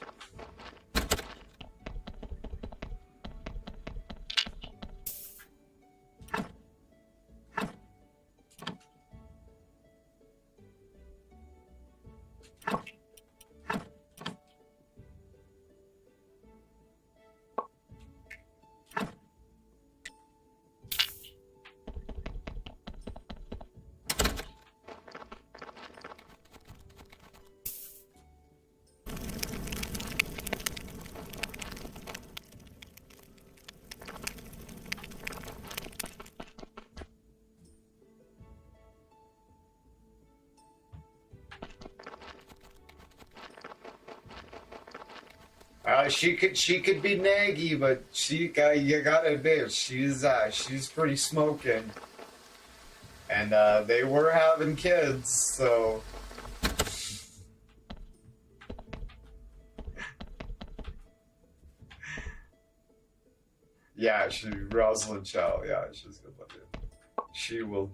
She could be naggy, but you gotta admit she's pretty smoking, and they were having kids, so yeah, Rosalind Chow, yeah, she's good looking. She will.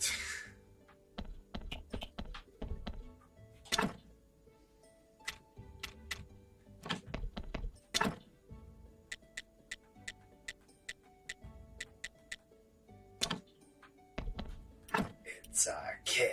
It's a cake.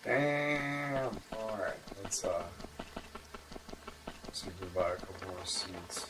Damn. Alright, let's see if we buy a couple more seats.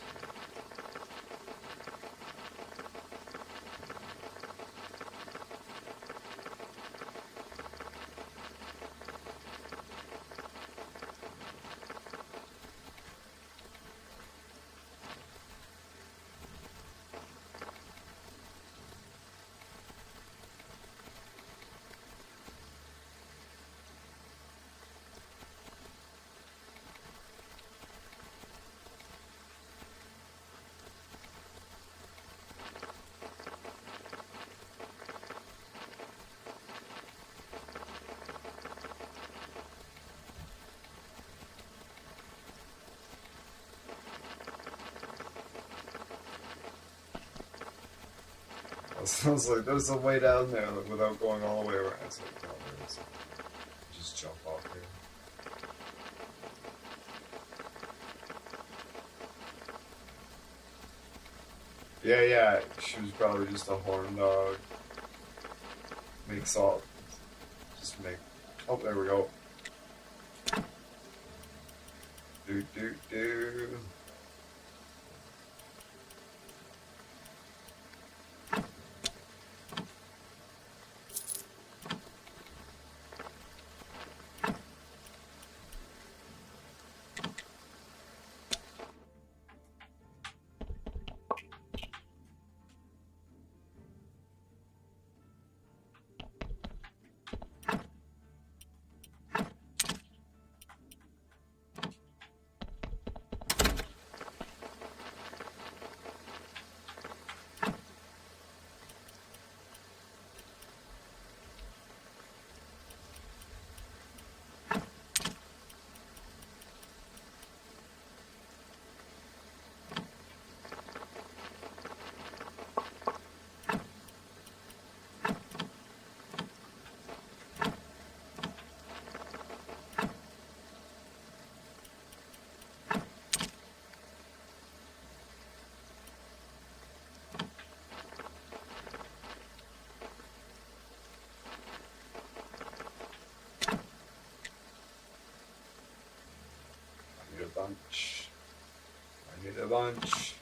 I was like, there's a way down there without going all the way around. It's like, no, there is. Just jump off here. Yeah, she was probably just a horn dog. Makes all. Just make. Oh, there we go. Do. bunch. I need a bunch.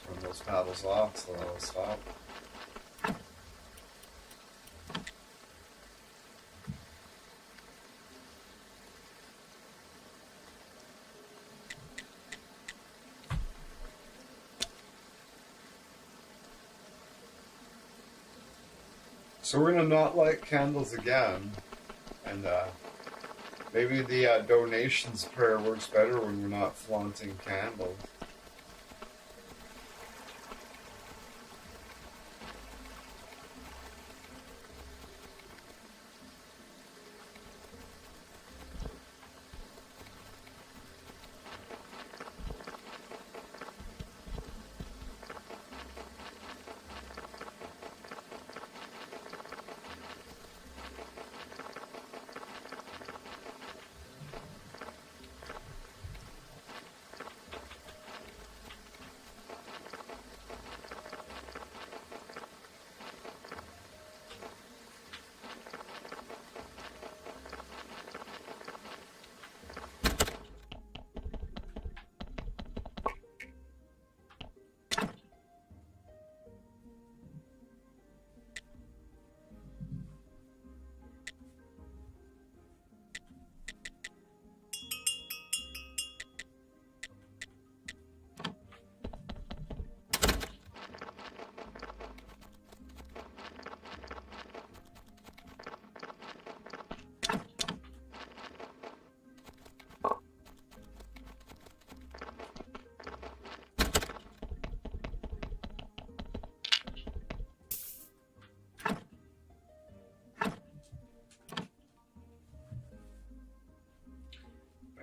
Turn those paddles off so that'll stop. So we're gonna not light candles again, and maybe the donations prayer works better when we're not flaunting candles.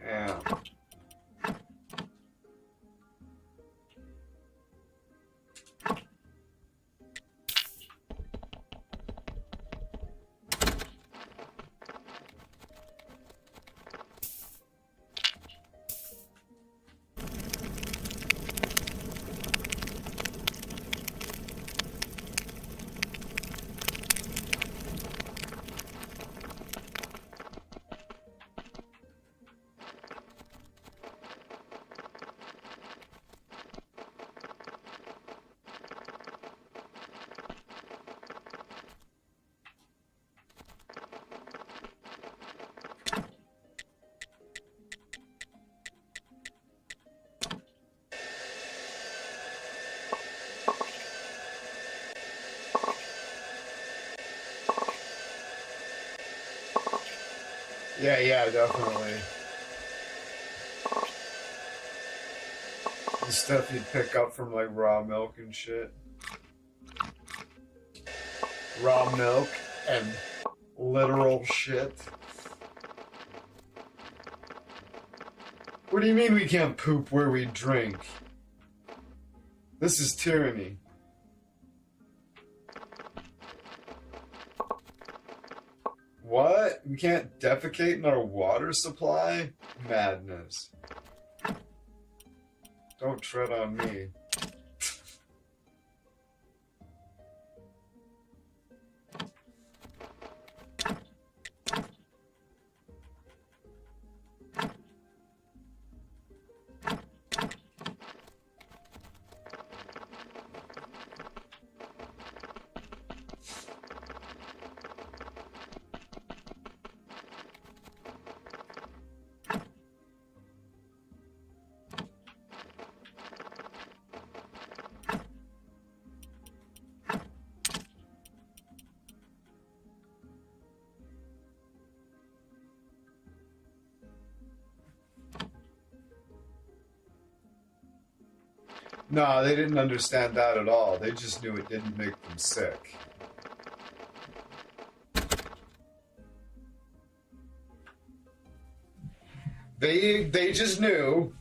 Bam. Yeah, definitely. The stuff you'd pick up from like raw milk and shit. Raw milk and literal shit. What do you mean we can't poop where we drink? This is tyranny. What? We can't defecate in our water supply? Madness. Don't tread on me. No, they didn't understand that at all. They just knew it didn't make them sick. They just knew.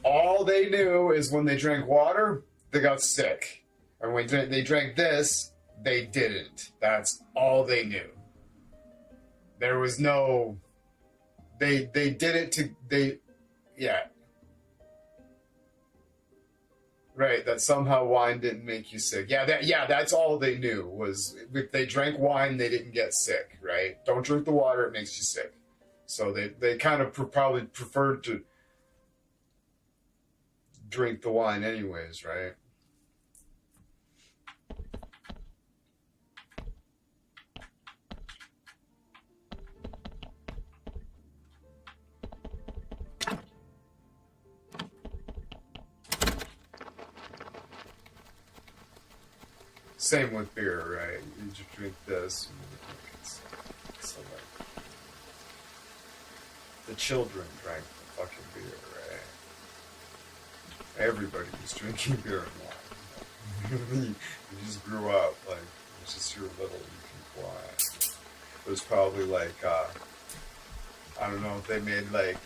All they knew is when they drank water, they got sick. And when they drank this, they didn't. That's all they knew. There was no They did it to yeah. Right, that somehow wine didn't make you sick. That's all they knew was if they drank wine, they didn't get sick, right? Don't drink the water, it makes you sick. So they kind of probably preferred to drink the wine anyways, right? Same with beer, right? You just drink this. So like, the children drank the fucking beer, right? Everybody was drinking beer and wine. You just grew up, like, it's just your little, you can fly. It was probably like, I don't know if they made like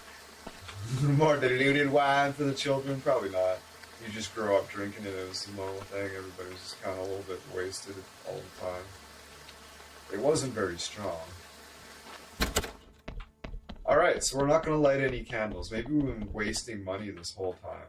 more diluted wine for the children, probably not. You just grow up drinking it, it was the normal thing. Everybody was just kind of a little bit wasted all the time. It wasn't very strong. Alright, so we're not going to light any candles. Maybe we've been wasting money this whole time.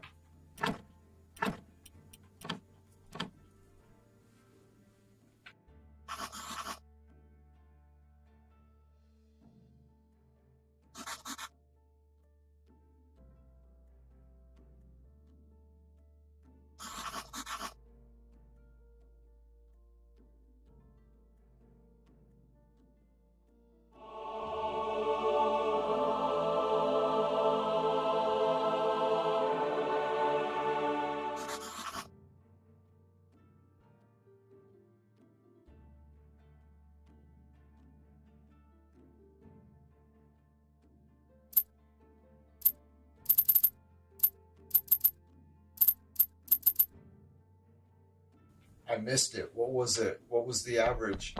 I missed it. What was it? What was the average?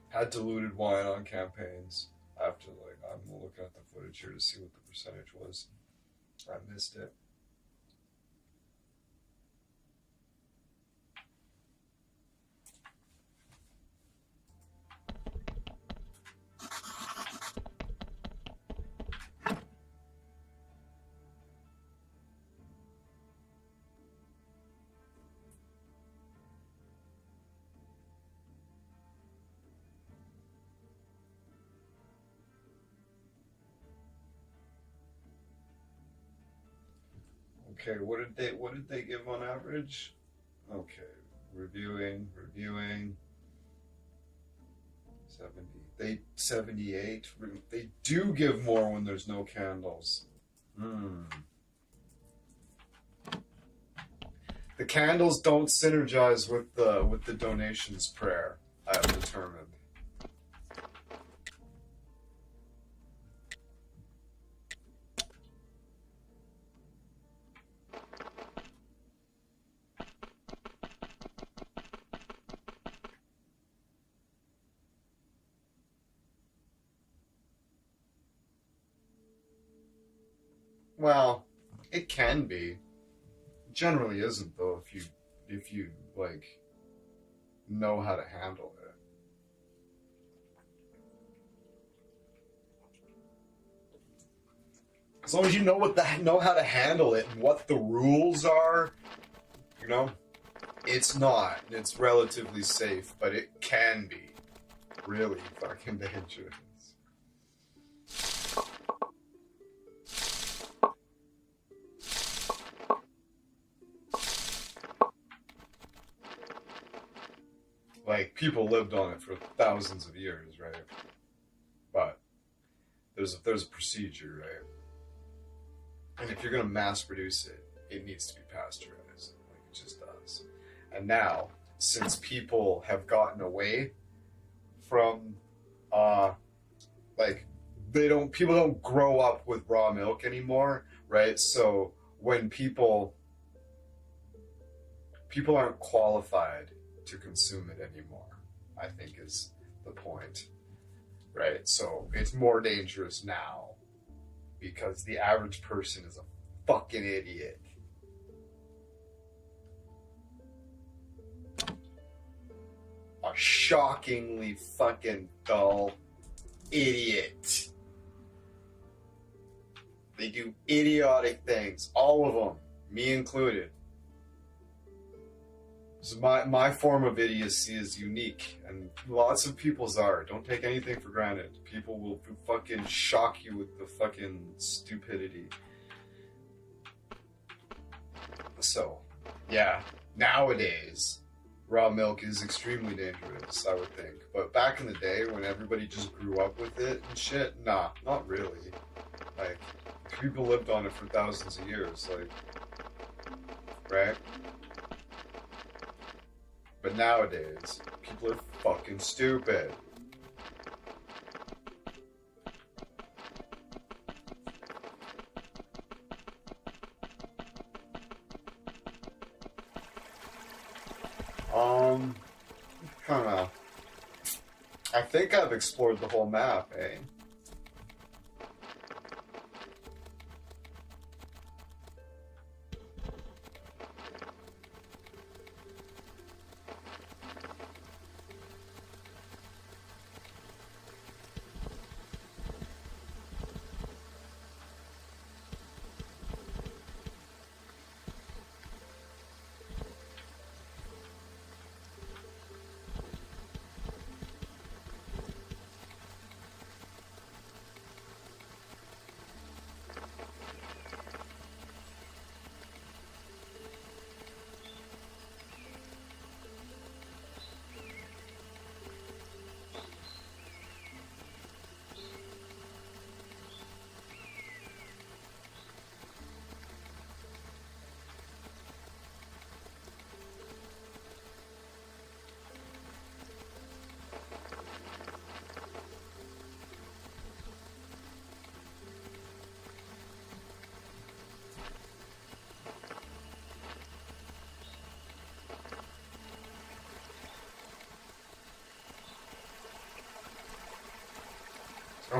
Had diluted wine on campaigns. I have to, like, I'm looking at the footage here to see what the percentage was. I missed it. Okay, what did they give on average? Okay, reviewing 70. 78. They do give more when there's no candles. The candles don't synergize with the donations prayer, I have determined. Well, it can be. Generally isn't though if you like know how to handle it. As long as you know how to handle it and what the rules are, you know, it's not. It's relatively safe, but it can be really fucking dangerous. Like, people lived on it for thousands of years, right? But there's a procedure, right? And if you're gonna mass produce it, it needs to be pasteurized. Like, it just does. And now, since people have gotten away from, like, people don't grow up with raw milk anymore, right? So when people aren't qualified to consume it anymore, I think is the point, right? So it's more dangerous now because the average person is a fucking idiot. shockingly fucking dull idiot. They do idiotic things, all of them, me included. So my form of idiocy is unique, and lots of people's are. Don't take anything for granted. People will fucking shock you with the fucking stupidity. So, yeah, nowadays, raw milk is extremely dangerous, I would think. But back in the day, when everybody just grew up with it and shit, nah, not really. Like, people lived on it for thousands of years, like, right? But nowadays, people are fucking stupid. I don't know. I think I've explored the whole map, eh?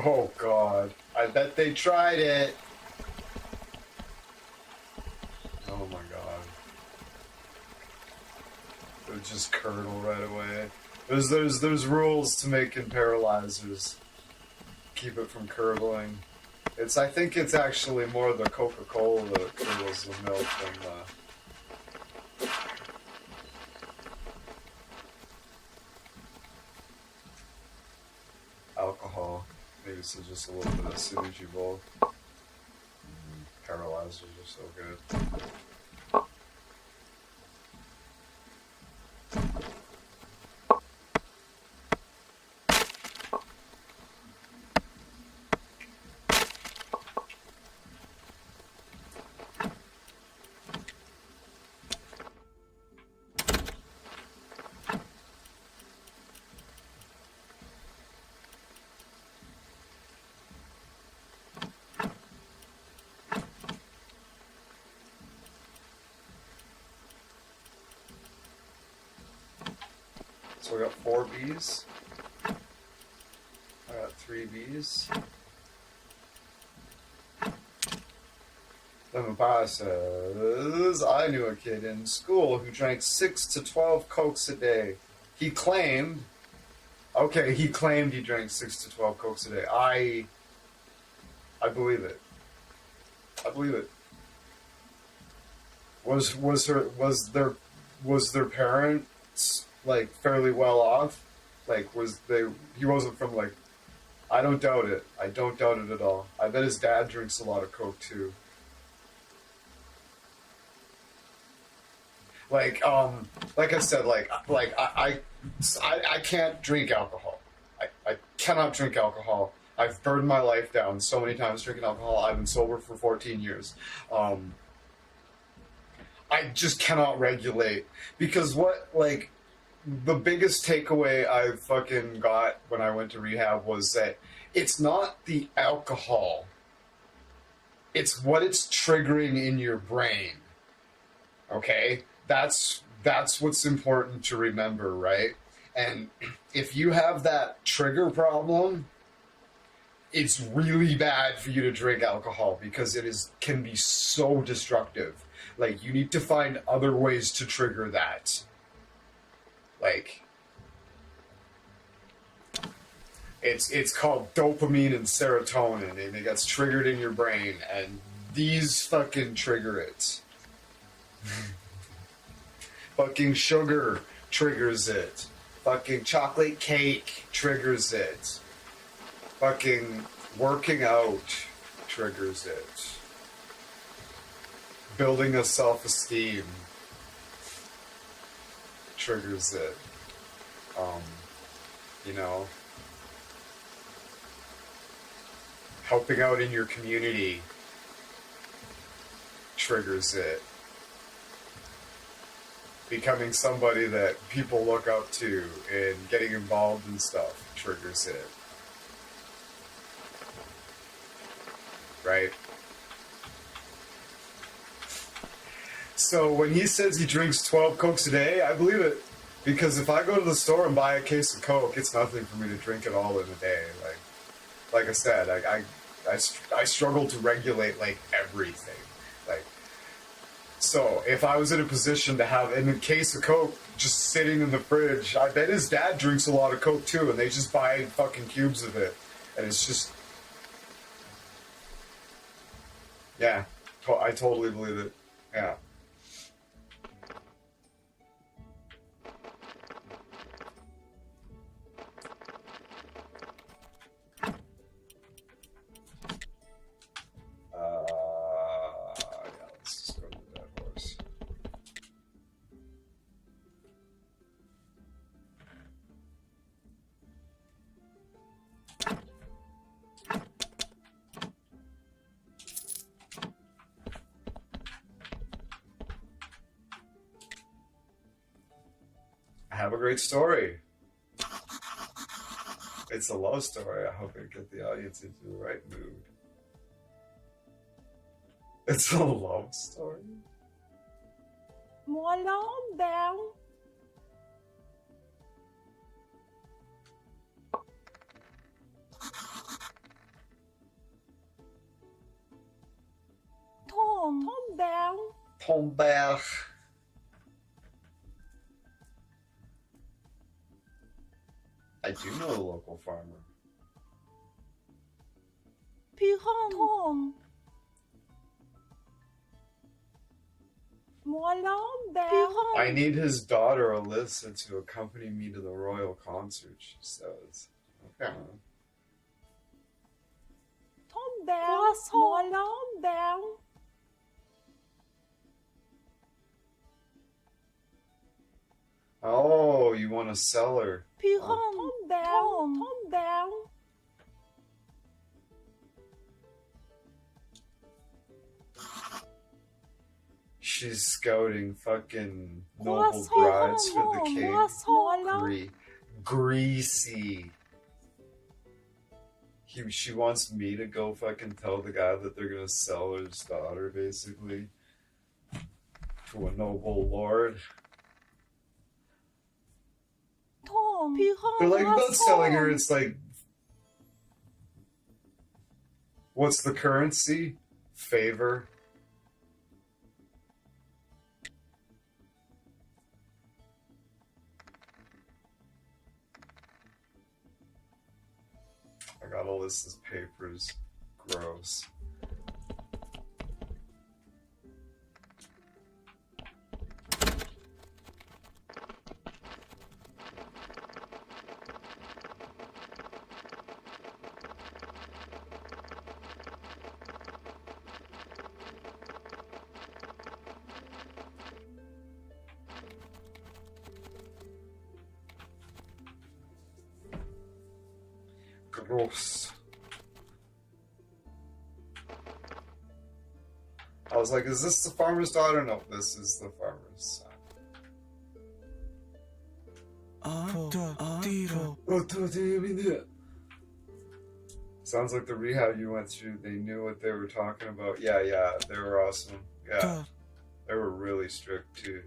Oh god, I bet they tried it. Oh my god. It would just curdle right away. There's rules to making paralyzers. Keep it from curdling. I think it's actually more the Coca-Cola that curdles the milk than the alcohol. Maybe it's just a little bit of synergy both. Paralyzers are so good. So we got 4 bees. I got 3 bees. Then the pie says, I knew a kid in school who drank 6 to 12 Cokes a day. He claimed he drank 6 to 12 Cokes a day. I believe it. I believe it. Was their parents like fairly well off? Like he wasn't from like, I don't doubt it. I don't doubt it at all. I bet his dad drinks a lot of Coke too. Like I said, I can't drink alcohol. I cannot drink alcohol. I've burned my life down so many times drinking alcohol. I've been sober for 14 years. I just cannot regulate because the biggest takeaway I fucking got when I went to rehab was that it's not the alcohol. It's what it's triggering in your brain. Okay? That's what's important to remember, right? And if you have that trigger problem, it's really bad for you to drink alcohol because can be so destructive. Like, you need to find other ways to trigger that. Like, It's called dopamine and serotonin, and it gets triggered in your brain, and these fucking trigger it. Fucking sugar triggers it. Fucking chocolate cake triggers it. Fucking working out triggers it. Building a self-esteem triggers it. You know, helping out in your community triggers it. Becoming somebody that people look up to and getting involved in stuff triggers it. Right? So when he says he drinks 12 Cokes a day, I believe it. Because if I go to the store and buy a case of Coke, it's nothing for me to drink it all in a day. Like I said, I struggle to regulate like everything. Like, so if I was in a position to have a case of Coke just sitting in the fridge, I bet his dad drinks a lot of Coke too, and they just buy fucking cubes of it, and it's just, yeah, I totally believe it. Yeah. Yeah, let's just go to the dead horse. I have a great story. It's a love story. I hope it get the audience into the right mood. It's a love story. More long down. Tom down. Tombach. I do know a local farmer. Tom. More long down. I need his daughter Alyssa to accompany me to the royal concert, she says. Okay. Tom down. More long down. Oh, you want to sell her? Tom down. Tom down. She's scouting fucking noble brides for the king. Greasy. She wants me to go fucking tell the guy that they're gonna sell his daughter, basically, to a noble lord. Tom. They're like, about selling her, it's like, what's the currency? Favor. I got all this as papers. Gross. Gross. I was like, is this the farmer's daughter? No, this is the farmer's son. Sounds like the rehab you went through, they knew what they were talking about. Yeah, they were awesome. Yeah, they were really strict too.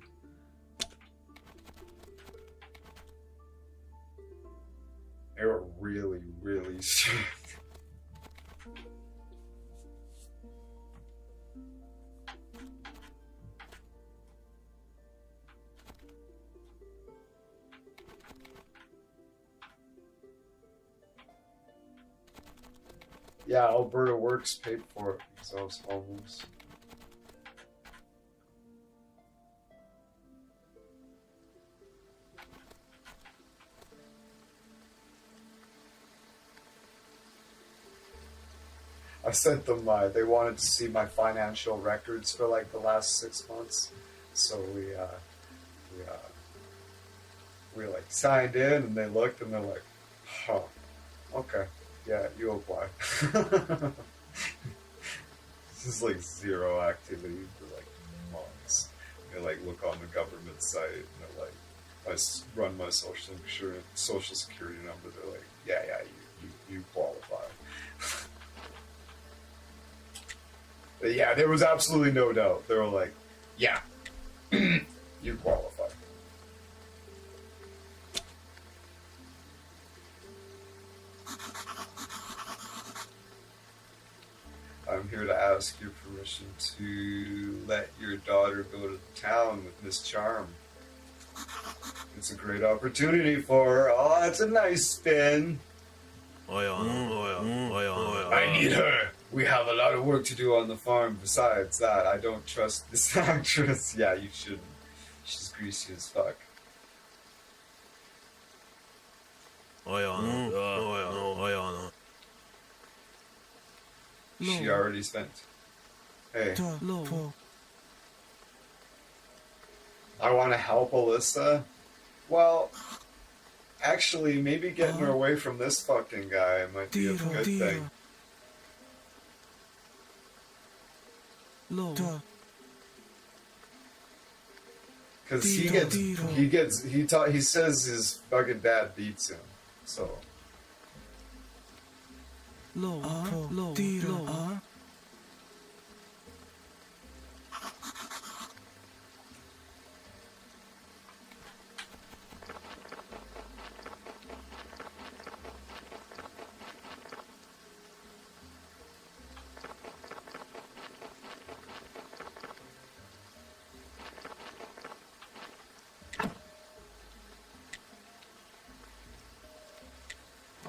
They were really, really strict. Yeah, Alberta Works paid for it because I was homeless. I sent them they wanted to see my financial records for like the last 6 months. So we like signed in and they looked and they're like, huh, okay, yeah, you apply. This is like zero activity for like months. They like look on the government site and they're like, run my social security number. They're like, yeah, you qualify. But yeah, there was absolutely no doubt. They were like, yeah, you qualify. I'm here to ask your permission to let your daughter go to town with Miss Charm. It's a great opportunity for her. Oh, that's a nice spin. I need her. We have a lot of work to do on the farm. Besides that, I don't trust this actress. Yeah, you shouldn't. She's greasy as fuck. She already spent. Hey. I want to help Alyssa. Well, actually, maybe getting her away from this fucking guy might be a good thing. Because he says his fucking dad beats him. So.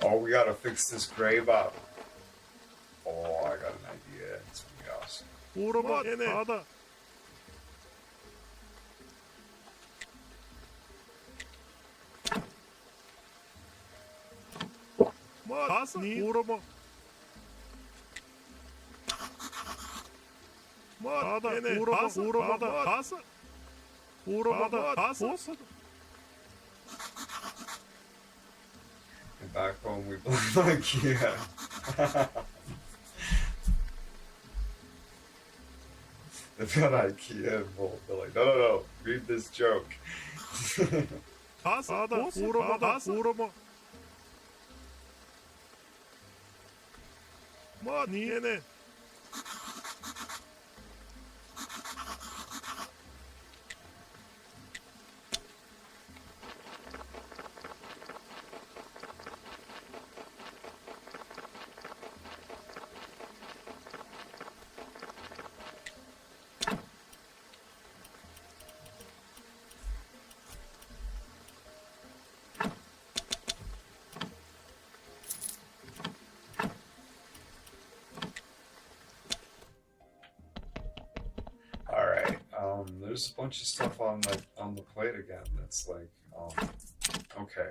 Oh, we gotta fix this grave up. Oh, I got an idea. It's gonna be awesome. And back home we blame IKEA. They've got IKEA involved. They're like, no, read this joke. There's a bunch of stuff on the plate again. That's like, okay.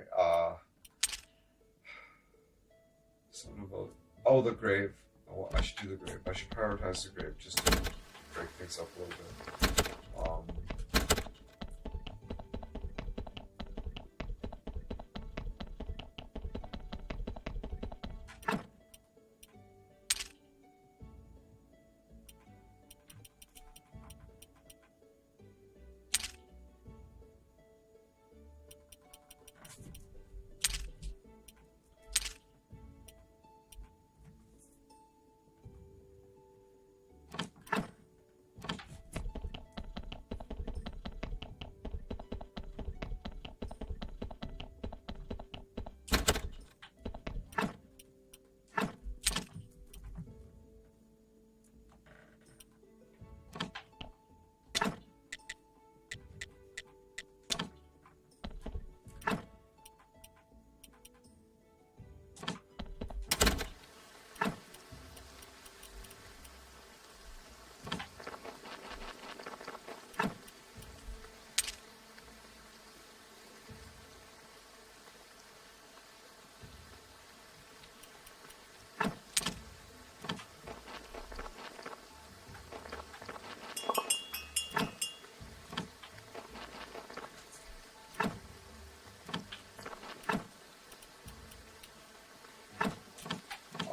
Something about the grave. Oh, I should do the grave. I should prioritize the grave just to break things up a little bit.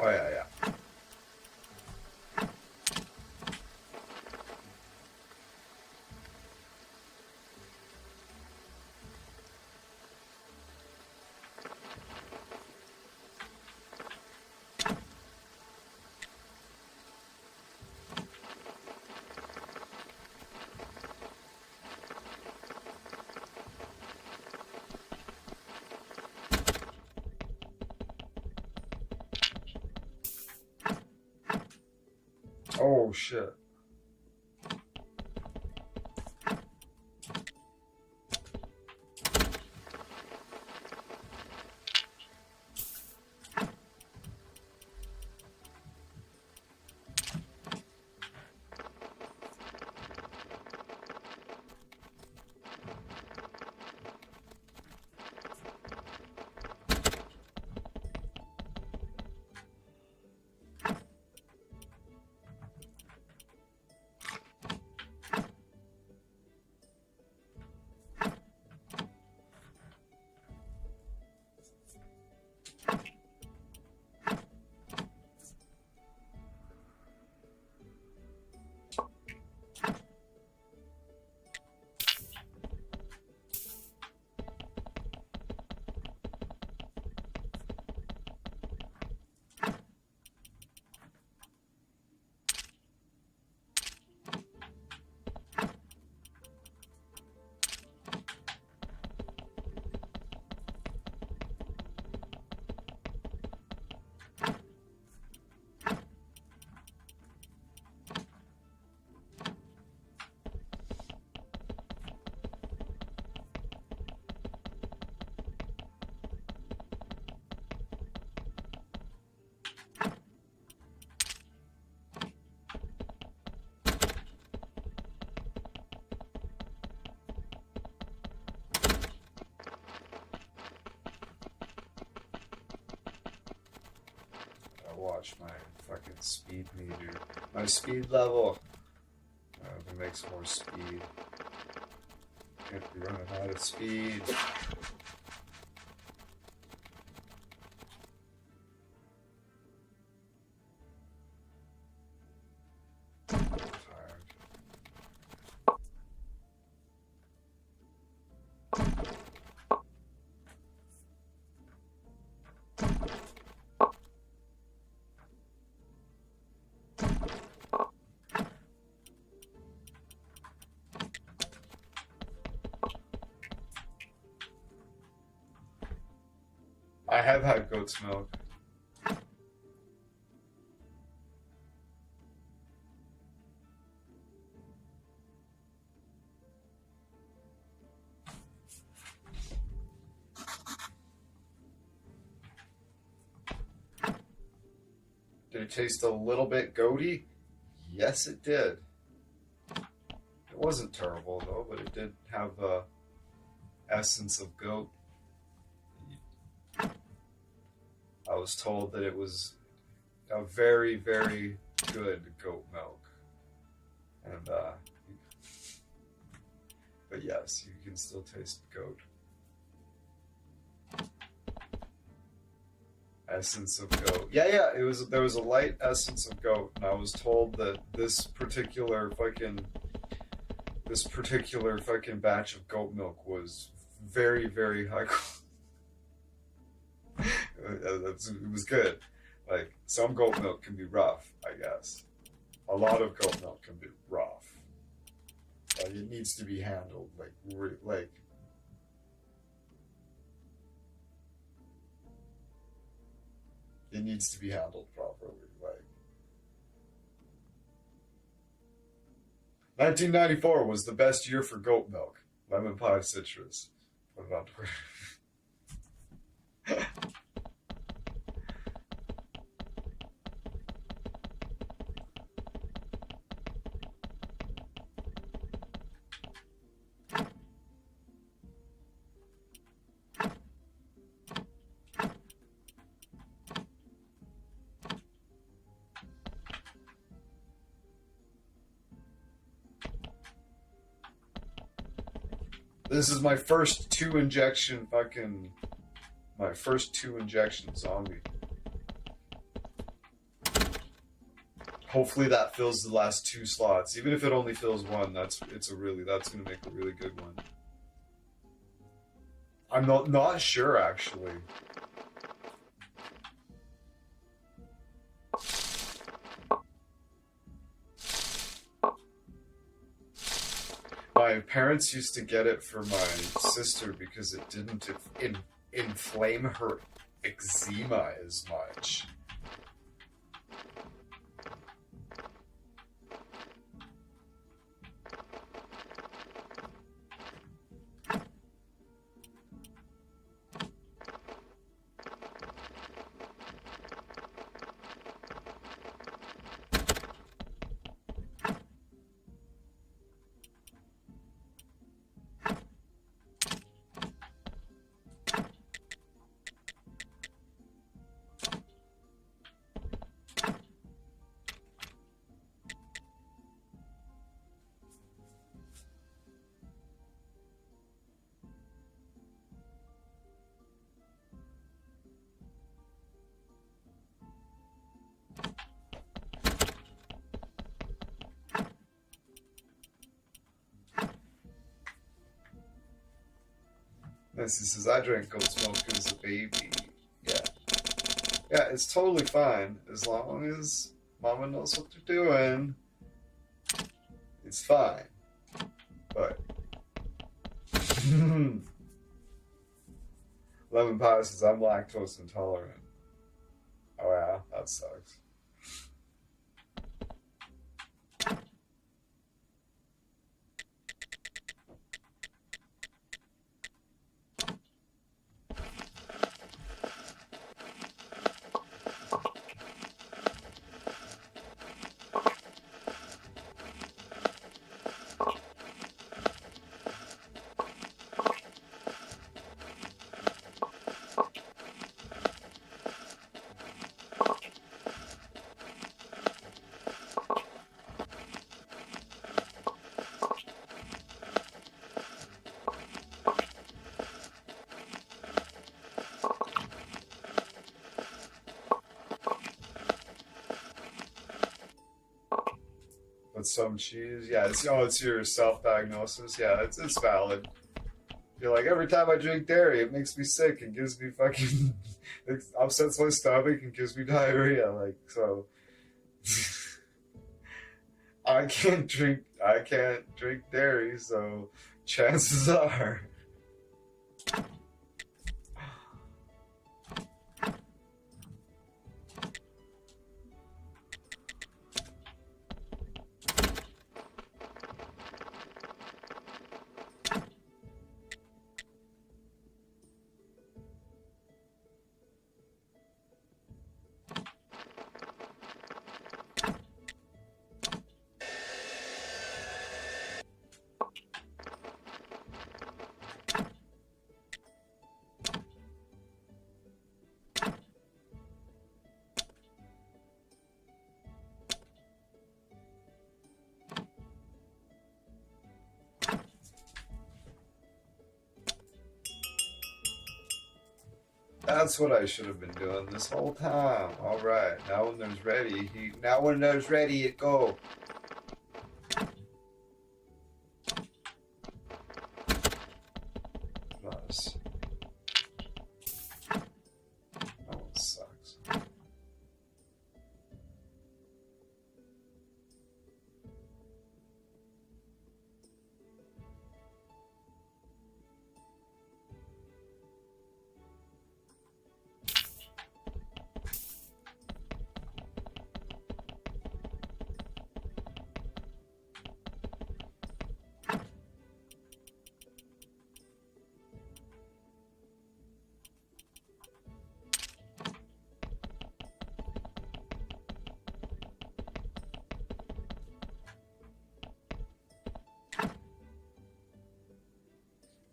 Oh, yeah, yeah. Oh, shit. Watch my fucking speed meter. My speed level. It makes more speed. Can't be running out of speed. I have had goat's milk. Did it taste a little bit goaty? Yes, it did. It wasn't terrible though, but it did have the essence of goat. I was told that it was a very, very good goat milk. And, but yes, you can still taste goat. Essence of goat. Yeah, there was a light essence of goat, and I was told that this particular fucking batch of goat milk was very, very high quality. It was good. Like, some goat milk can be rough, I guess. A lot of goat milk can be rough. Like, it needs to be handled, like it needs to be handled properly. Like, 1994 was the best year for goat milk. Lemon pie citrus. Put it on Twitter. This is my first two injection zombie. hopefully that fills the last 2 slots. Even if it only fills 1, that's gonna make a really good one. I'm not sure actually. My parents used to get it for my sister because it didn't inflame her eczema as much. Nancy says, I drank goat's milk as a baby. Yeah. Yeah, it's totally fine. As long as Mama knows what they're doing, it's fine. But... Lemon Pie says, I'm lactose intolerant. Oh yeah, that sucks. Some cheese, yeah. It's your self-diagnosis. Yeah, it's valid. You're like, every time I drink dairy, it makes me sick and gives me fucking it upsets my stomach and gives me diarrhea. Like, so I can't drink dairy. So chances are. That's what I should have been doing this whole time. All right, now when there's ready, it go. Nice. That one sucks.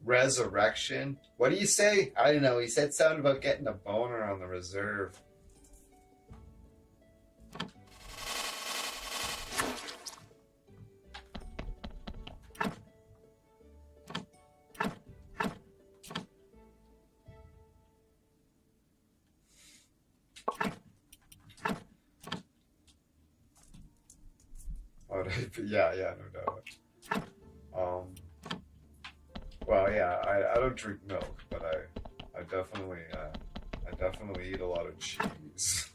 Resurrection? What do you say? I don't know. He said something about getting a boner on the reserve. But yeah, no doubt. Well, yeah, I don't drink milk, but I definitely eat a lot of cheese.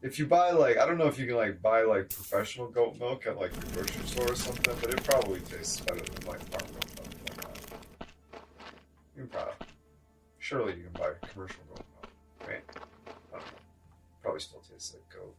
If you buy like, I don't know if you can like buy like professional goat milk at like the grocery store or something, but it probably tastes better than like farm goat milk like that. You can surely you can buy commercial goat milk, right? I don't know. Probably still tastes like goat.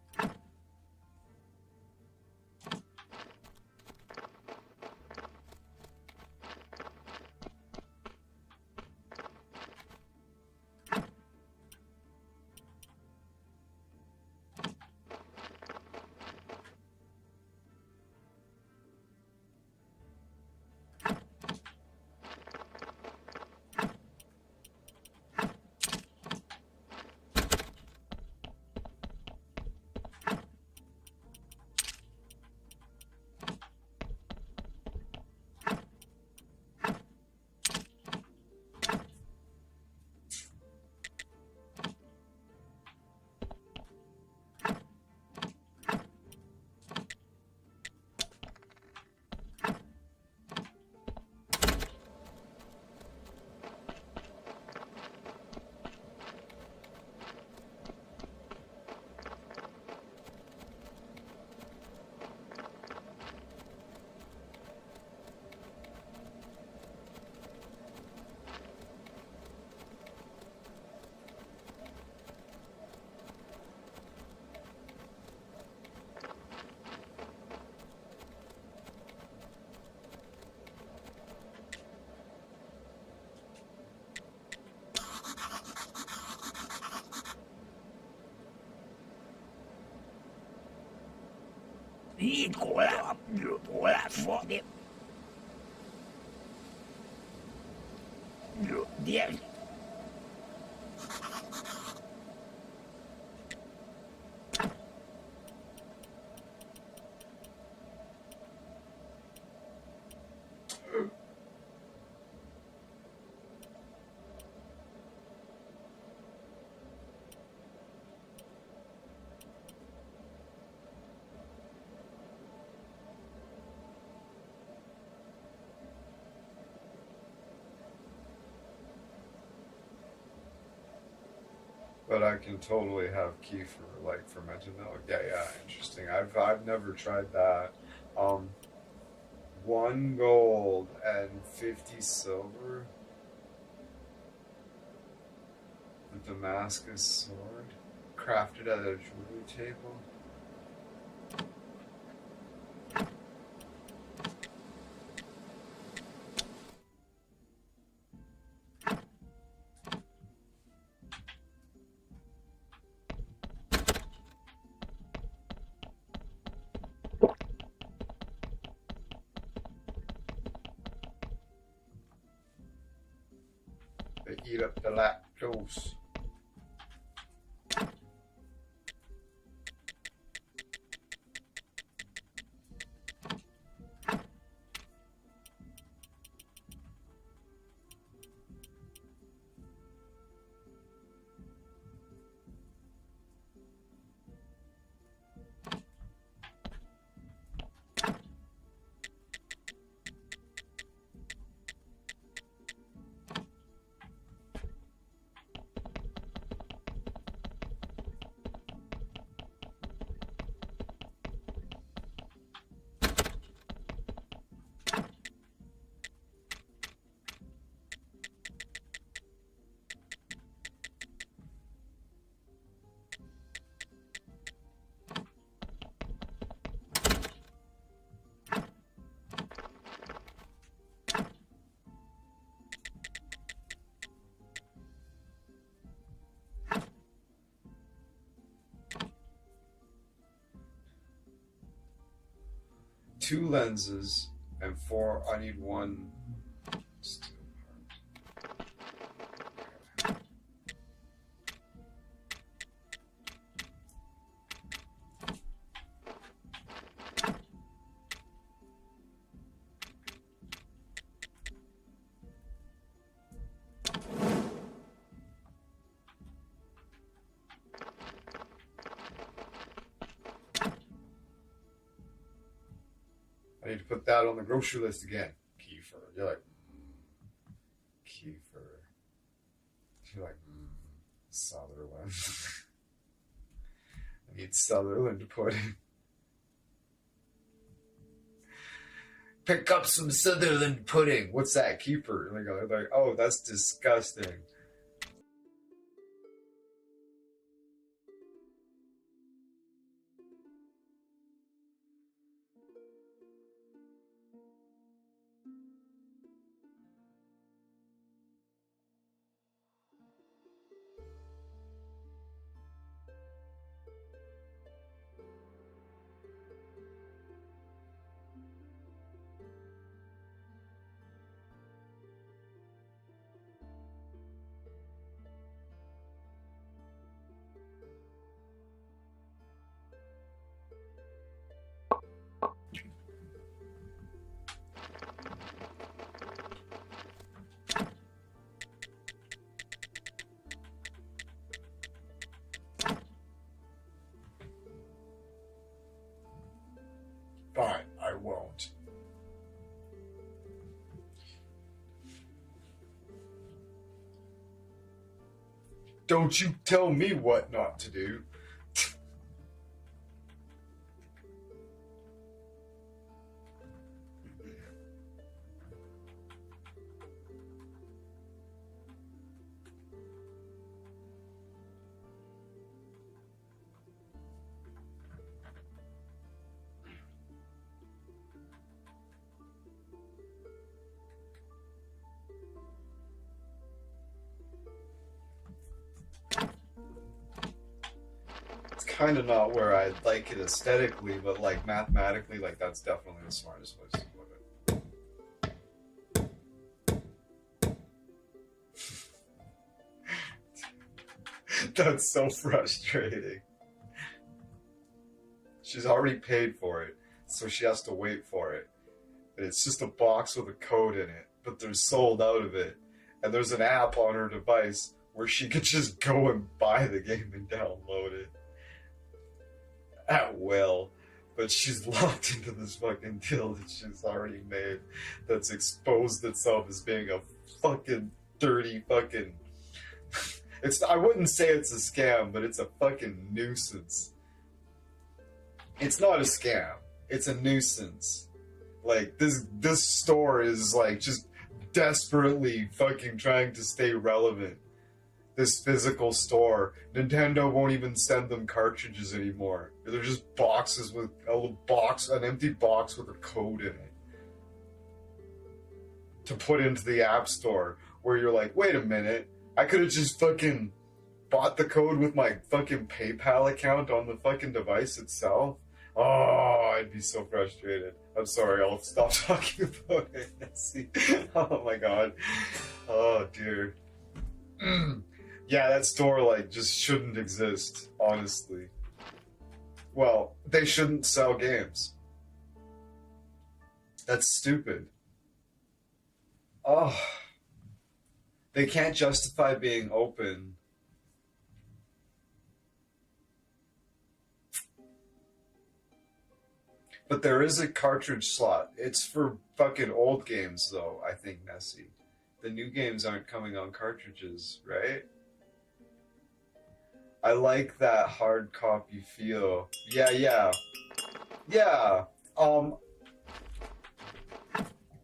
But I can totally have kefir, like fermented milk. Yeah, interesting. I've never tried that. 1 gold and 50 silver. The Damascus sword, crafted at a jewelry table. They eat up the lactose. Two lenses and 4. I need 1 steel part. need to put that on the grocery list again. Kefir. You're like, Kefir. You're like, Sutherland. I need Sutherland pudding. Pick up some Sutherland pudding. What's that? Kefir. And they're like, oh, that's disgusting. Fine, I won't. Don't you tell me what not to do. Kind of not where I like it aesthetically, but like mathematically, like that's definitely the smartest place to put it. That's so frustrating. She's already paid for it, so she has to wait for it. And it's just a box with a code in it, but they're sold out of it. And there's an app on her device where she could just go and buy the game and download it. At will, but she's locked into this fucking deal that she's already made that's exposed itself as being a fucking dirty fucking I wouldn't say it's a scam, but it's a fucking nuisance. It's not a scam, it's a nuisance. Like this store is like just desperately fucking trying to stay relevant. This physical store. Nintendo won't even send them cartridges anymore. They're just boxes with an empty box with a code in it to put into the App Store, where you're like, wait a minute, I could have just fucking bought the code with my fucking PayPal account on the fucking device itself. Oh, I'd be so frustrated. I'm sorry, I'll stop talking about it. Oh my god. Oh dear. Yeah, that store, like, just shouldn't exist, honestly. Well, they shouldn't sell games. That's stupid. Oh. They can't justify being open. But there is a cartridge slot. It's for fucking old games, though, I think, Nessie. The new games aren't coming on cartridges, right? I like that hard copy feel. Yeah.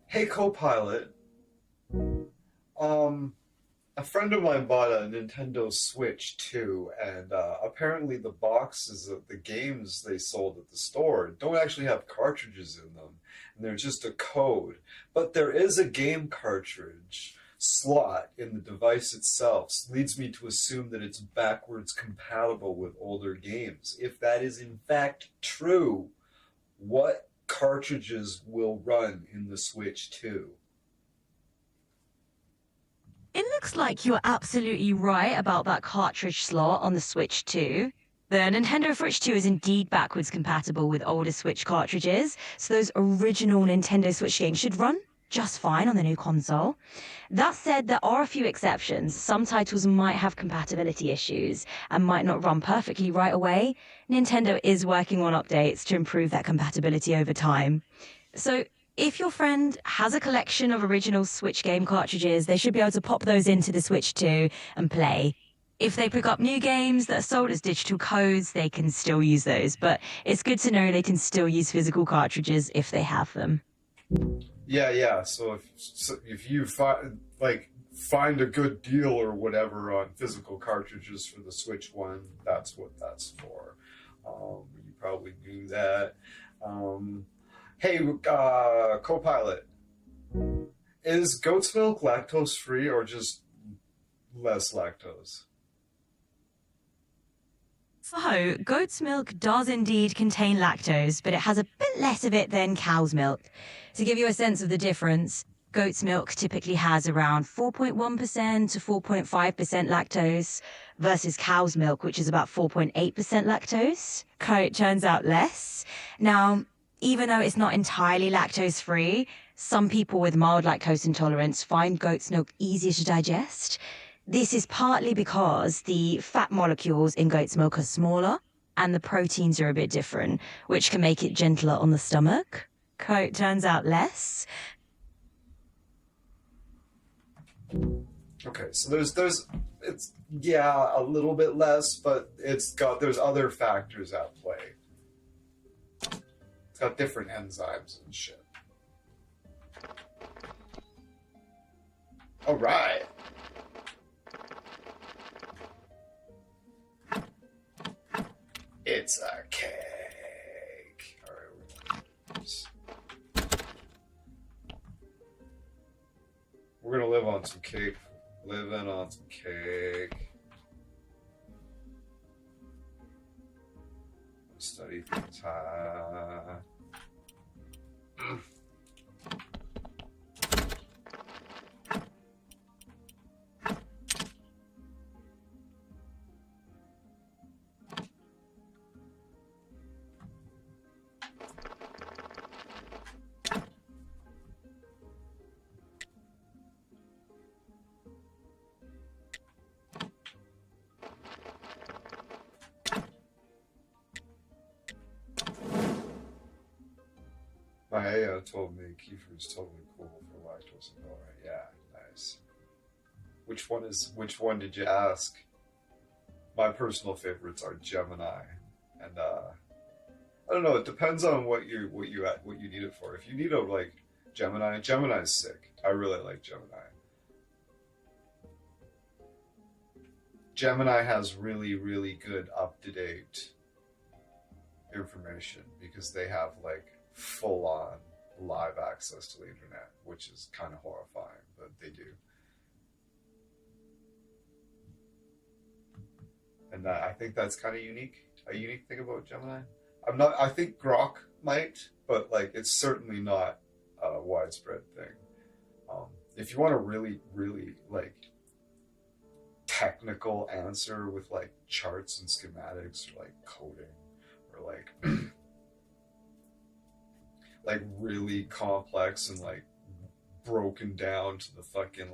Hey, co-pilot. A friend of mine bought a Nintendo Switch 2, and apparently the boxes of the games they sold at the store don't actually have cartridges in them, and they're just a code. But there is a game cartridge slot in the device itself, leads me to assume that it's backwards compatible with older games. If that is in fact true, what cartridges will run in the Switch 2? It looks like you're absolutely right about that cartridge slot on the Switch 2. The Nintendo Switch 2 is indeed backwards compatible with older Switch cartridges, so those original Nintendo Switch games should run just fine on the new console. That said, there are a few exceptions. Some titles might have compatibility issues and might not run perfectly right away. Nintendo is working on updates to improve that compatibility over time. So if your friend has a collection of original Switch game cartridges, they should be able to pop those into the Switch 2 and play. If they pick up new games that are sold as digital codes, they can still use those. But it's good to know they can still use physical cartridges if they have them. Yeah. So if you find a good deal or whatever on physical cartridges for the Switch One, that's what that's for. You probably knew that. Hey, co-pilot, is goat's milk lactose free or just less lactose? So, goat's milk does indeed contain lactose, but it has a bit less of it than cow's milk. To give you a sense of the difference, goat's milk typically has around 4.1% to 4.5% lactose versus cow's milk, which is about 4.8% lactose. Goat turns out less. Now, even though it's not entirely lactose-free, some people with mild lactose intolerance find goat's milk easier to digest. This is partly because the fat molecules in goat's milk are smaller and the proteins are a bit different, which can make it gentler on the stomach. Goat turns out less. Okay, so there's it's a little bit less, but there's other factors at play. It's got different enzymes and shit. All right. It's a cake. All right, we're gonna live on some cake. Living on some cake. Study for time. My AO told me kefir is totally cool for lactose intolerant. Yeah, nice. Which one did you ask? My personal favorites are Gemini, and I don't know. It depends on what you need it for. If you need a Gemini, Gemini's sick. I really like Gemini. Gemini has really, really good up-to-date information because they have full-on live access to the internet, which is kind of horrifying, but they do. And I think that's kind of unique. A unique thing about Gemini. I think Grok might, but it's certainly not a widespread thing. If you want a really, really technical answer with charts and schematics or coding or really complex and broken down to the fucking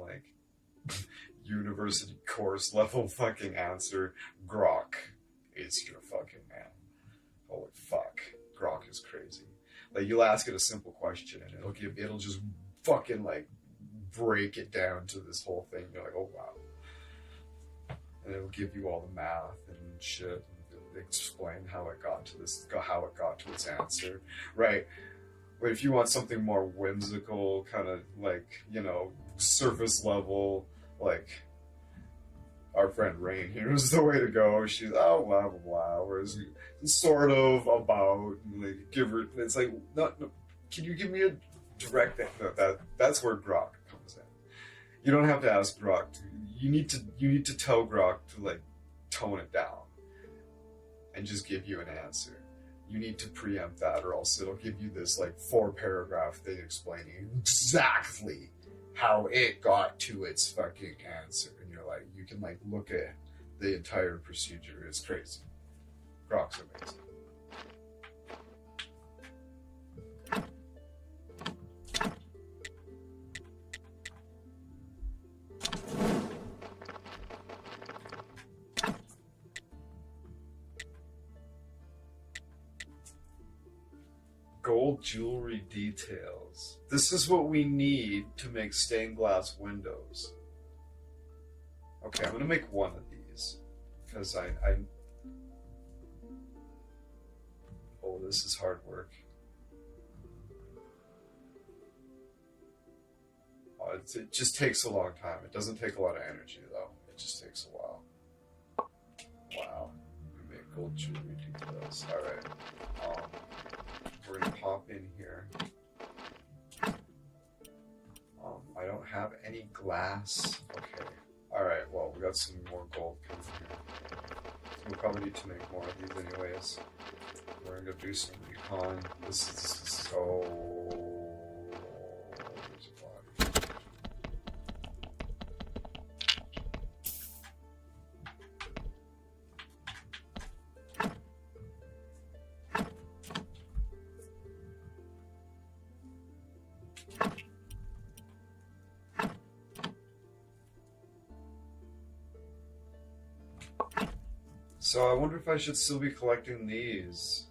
university course level fucking answer, Grok is your fucking man. Holy fuck, Grok is crazy. You'll ask it a simple question and it'll just fucking break it down to this whole thing. You're like, oh wow. And it'll give you all the math and shit and explain how it got to its answer, right? But if you want something more whimsical, kind of surface level, our friend Rain here is the way to go. She's blah blah blah. Whereas sort of about give her. It's no. Can you give me a direct? No, that's where Grok comes in. You don't have to ask Grok. You need to tell Grok to tone it down and just give you an answer. You need to preempt that, or else it'll give you this 4-paragraph thing explaining exactly how it got to its fucking answer. And you're you can look at the entire procedure. It's crazy. Grok's amazing. gold jewelry details. This is what we need to make stained glass windows. Okay, I'm gonna make one of these because I oh, this is hard work. Oh, it just takes a long time. It doesn't take a lot of energy though. It just takes a while. Wow, we make gold jewelry details. All right, we're gonna pop in here. I don't have any glass. Okay. Alright, well, we got some more gold coming here. So we'll probably need to make more of these anyways. We're gonna go do some recon. This is so... There's a body. So I wonder if I should still be collecting these.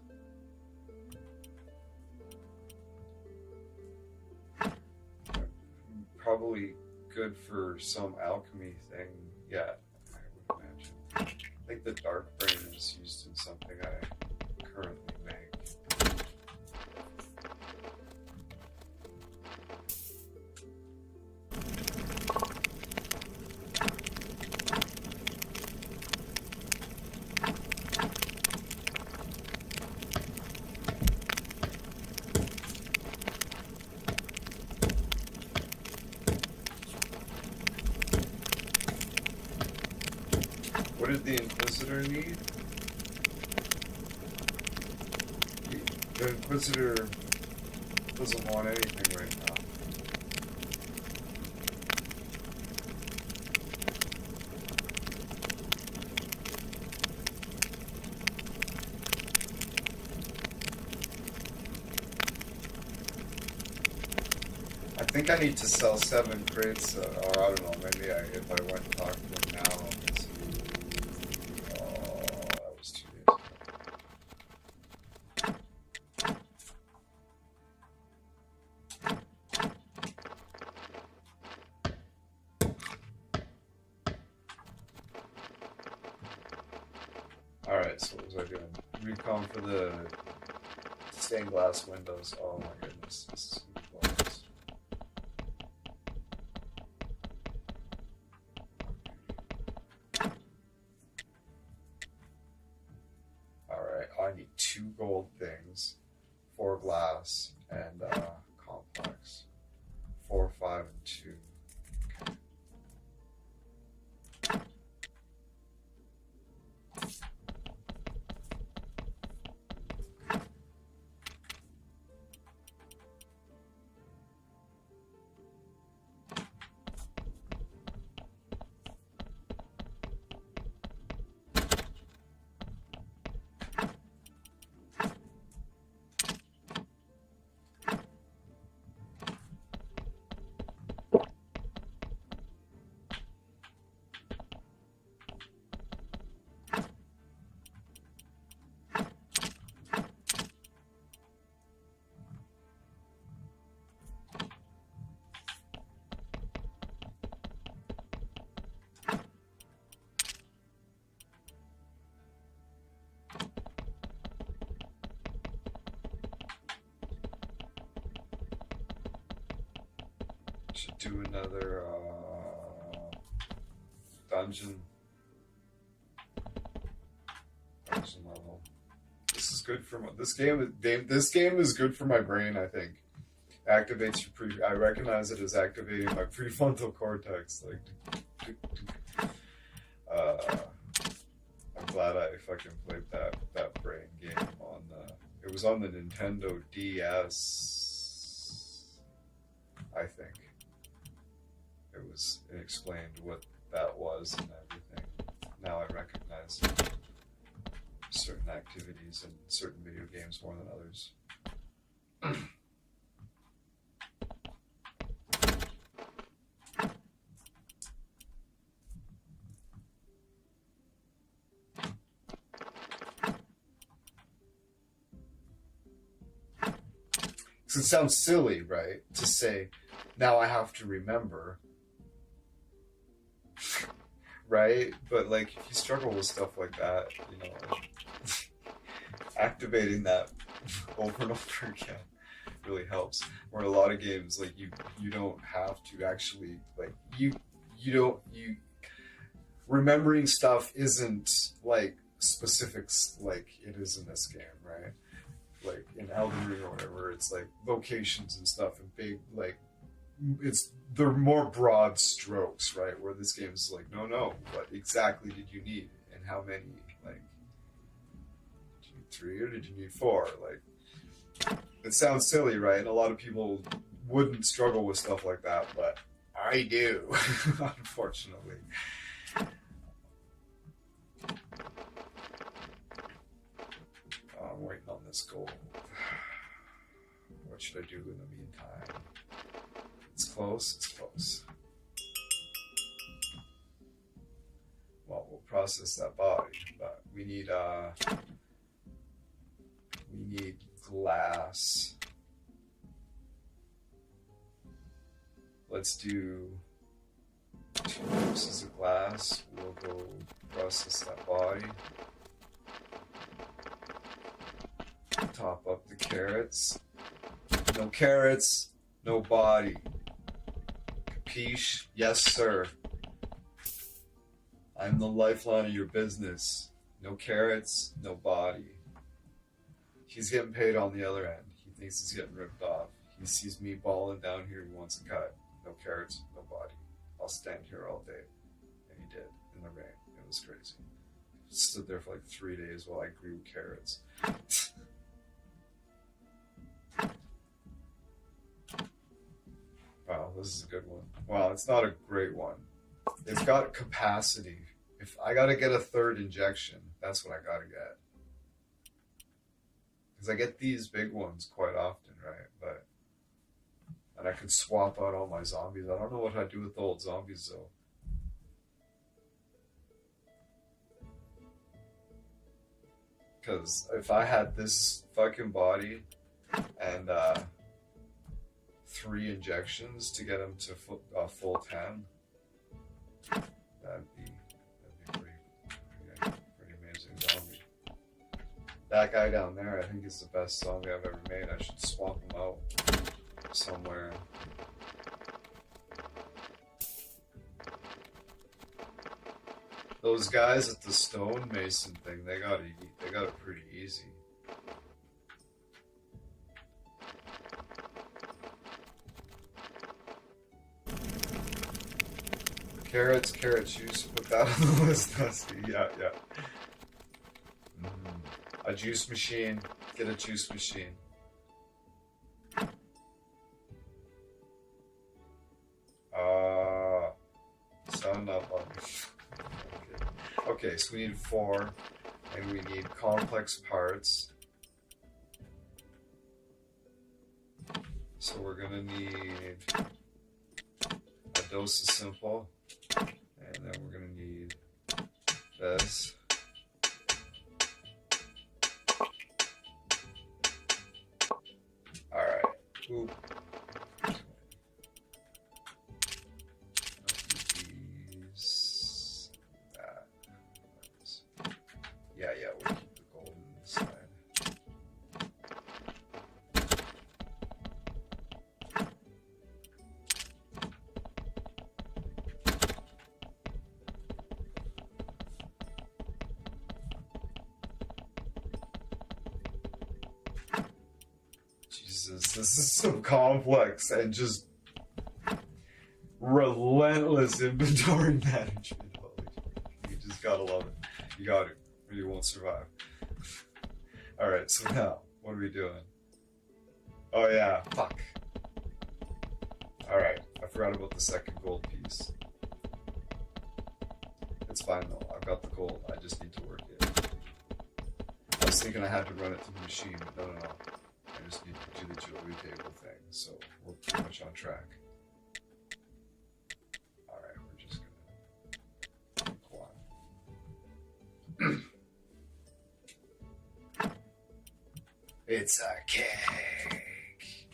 Probably good for some alchemy thing yet, I would imagine. I think the dark brain is used in something I currently make. What did the Inquisitor need? The Inquisitor doesn't want anything right now. I think I need to sell 7 crates, or I don't know, maybe if I went and talked to him now. That was 2 days ago. Alright, so what was I doing? Recon for the stained glass windows. Oh my goodness, this is glorious. Alright, I need 2 gold things, 4 glass, and complex. 4, 5, and 2. Okay. Should do another dungeon level. This is good for my, this game is good for my brain. I think activates your I recognize it as activating my prefrontal cortex. Like, I'm glad I fucking played that brain game on the. It was on the Nintendo DS, I think. It explained what that was and everything. Now I recognize certain activities in certain video games more than others. Because it sounds silly, right? To say, now I have to remember. Right? But like, if you struggle with stuff like that, you know, activating that over and over again really helps. Where a lot of games, like you don't have to actually, like, you remembering stuff isn't like specifics like it is in this game, right? Like in Elden Ring or whatever, it's like locations and stuff and big, like, they're more broad strokes, right? Where this game is like, no, what exactly did you need and how many? Like, did you need 3 or did you need 4? Like, it sounds silly, right? And a lot of people wouldn't struggle with stuff like that, but I do, unfortunately. I'm waiting on this gold. What should I do in the meantime? It's close, it's close. Well, we'll process that body, but we need glass. Let's do 2 pieces of glass. We'll go process that body. Top up the carrots. No carrots, no body. Capiche? Yes, sir. I'm the lifeline of your business. No carrots, no body. He's getting paid on the other end. He thinks he's getting ripped off. He sees me balling down here. He wants a cut. No carrots, no body. I'll stand here all day. And he did, in the rain. It was crazy. Stood there for like 3 days while I grew carrots. Wow, this is a good one. Wow, it's not a great one. It's got capacity. If I gotta get a 3rd injection, that's what I gotta get. Because I get these big ones quite often, right? And I could swap out all my zombies. I don't know what I'd do with the old zombies, though. Because if I had this fucking body and 3 injections to get him to full 10, that'd be pretty amazing zombie. That guy down there, I think, is the best zombie I've ever made. I should swap him out somewhere. Those guys at the stonemason thing, they got it pretty easy. Carrots, juice, put that on the list, Dusty. Yeah. A juice machine, get a juice machine. Sound up on me. Okay, so we need 4, and we need complex parts. So we're gonna need a dose of simple. And then we're going to need this. Alright. Oop. These. That. Yeah, we'll keep the gold inside. Jesus, this is so complex and just relentless inventory management. You just gotta love it. You got it, or you won't survive. Alright, so now, what are we doing? Oh yeah, fuck. Alright, I forgot about the 2nd gold piece. It's fine though, I've got the gold, I just need to work it. I was thinking I had to run it through the machine, but no. I just need to do the jewelry table thing, so we're pretty much on track. Alright, we're just gonna pick one. It's a cake!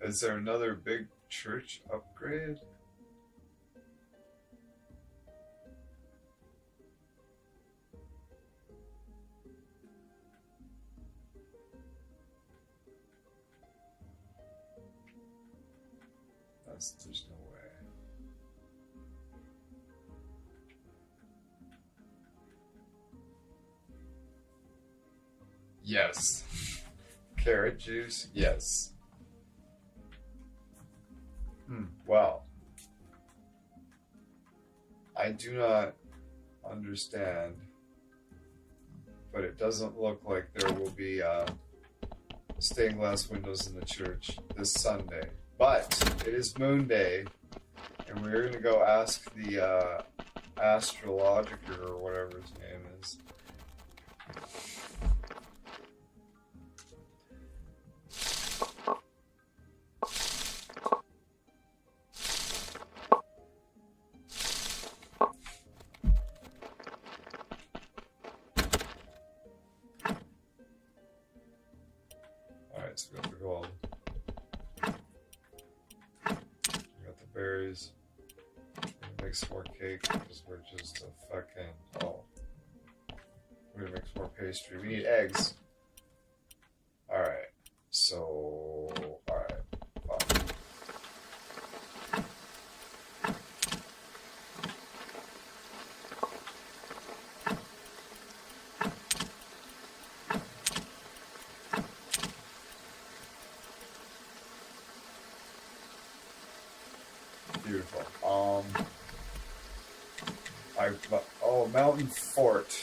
Is there another big church upgrade? There's no way. Yes. Carrot juice? Yes. Well, I do not understand, but it doesn't look like there will be stained glass windows in the church this Sunday. But it is Moon Day, and we're going to go ask the astrologer or whatever his name is. Alright, so we got the gold. Berries. Make some more cake because we're just a fucking. Oh. We're gonna make some more pastry. We need eggs. Alright. So. Alright. Fine. Beautiful. Mountain Fort.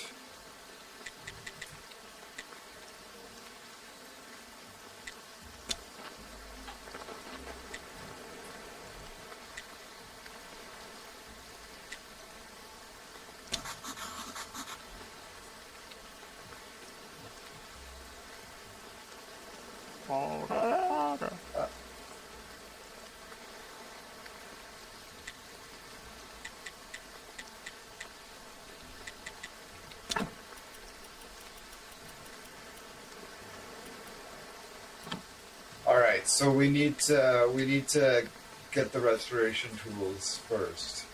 Alright, so we need to get the restoration tools first.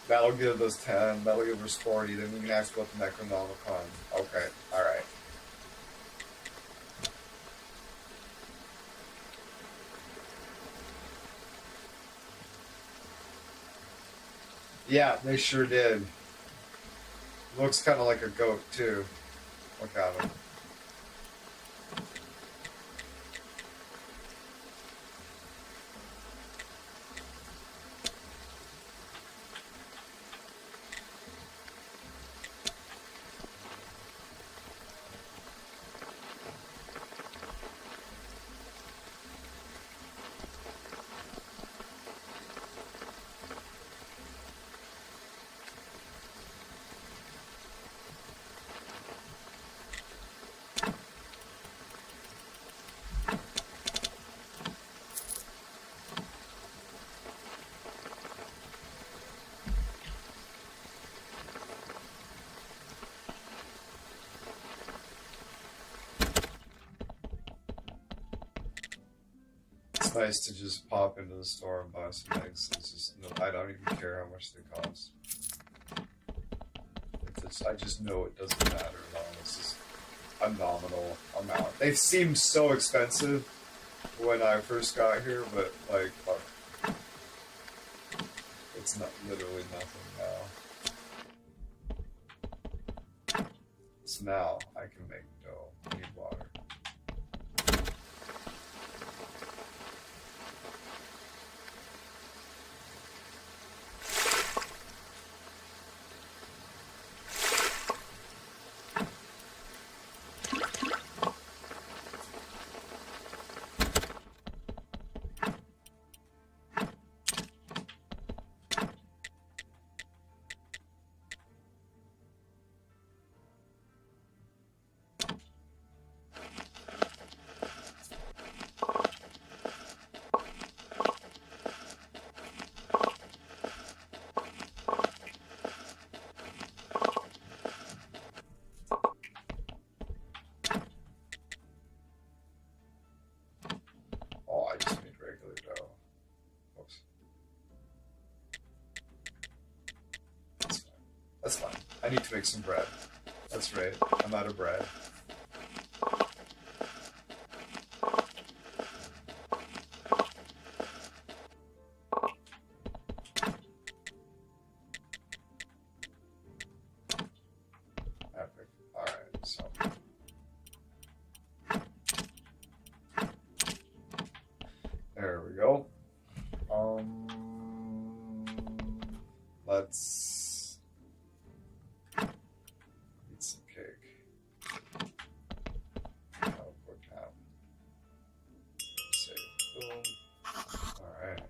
That'll give us 10, that'll give us 40, then we can ask about the Necronomicon. Okay, alright. Yeah, they sure did. Looks kind of like a goat, too. Look at him. It's nice to just pop into the store and buy some eggs. It's just, I don't even care how much they cost. I just know it doesn't matter at all. It's just a nominal amount. They seemed so expensive when I first got here, but like, fuck. It's not literally nothing now. So now I can make dough. I need water. I need to make some bread. That's right. I'm out of bread. Epic. Alright, so. There we go. Let's eat some cake. Oh, quick nap. Save. Boom. Alright.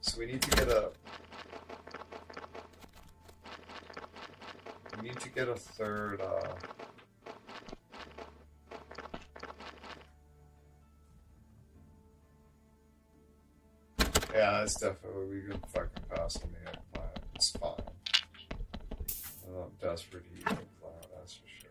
So we need to get a... We need to get a third, yeah, that's definitely, we can fucking pass on the eggplant. It's fine. I'm not desperate to eat eggplant, that's for sure.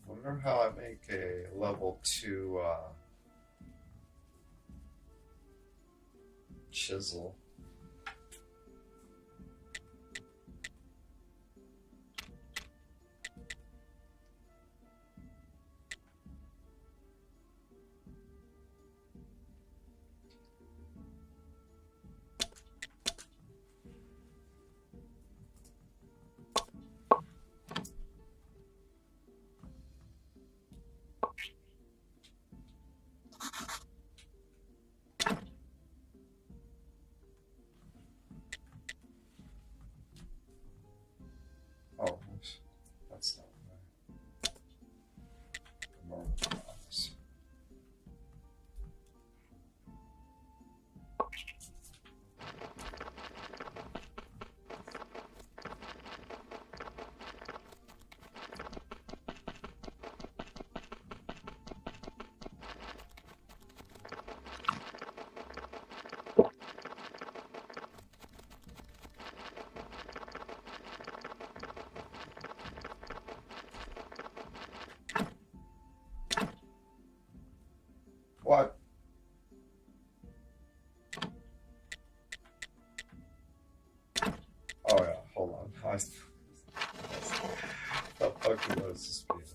Wonder how I make a level 2 chisel. Oh, oops. That's not right. The normal box. What? Oh yeah, hold on. The fuck was this speed?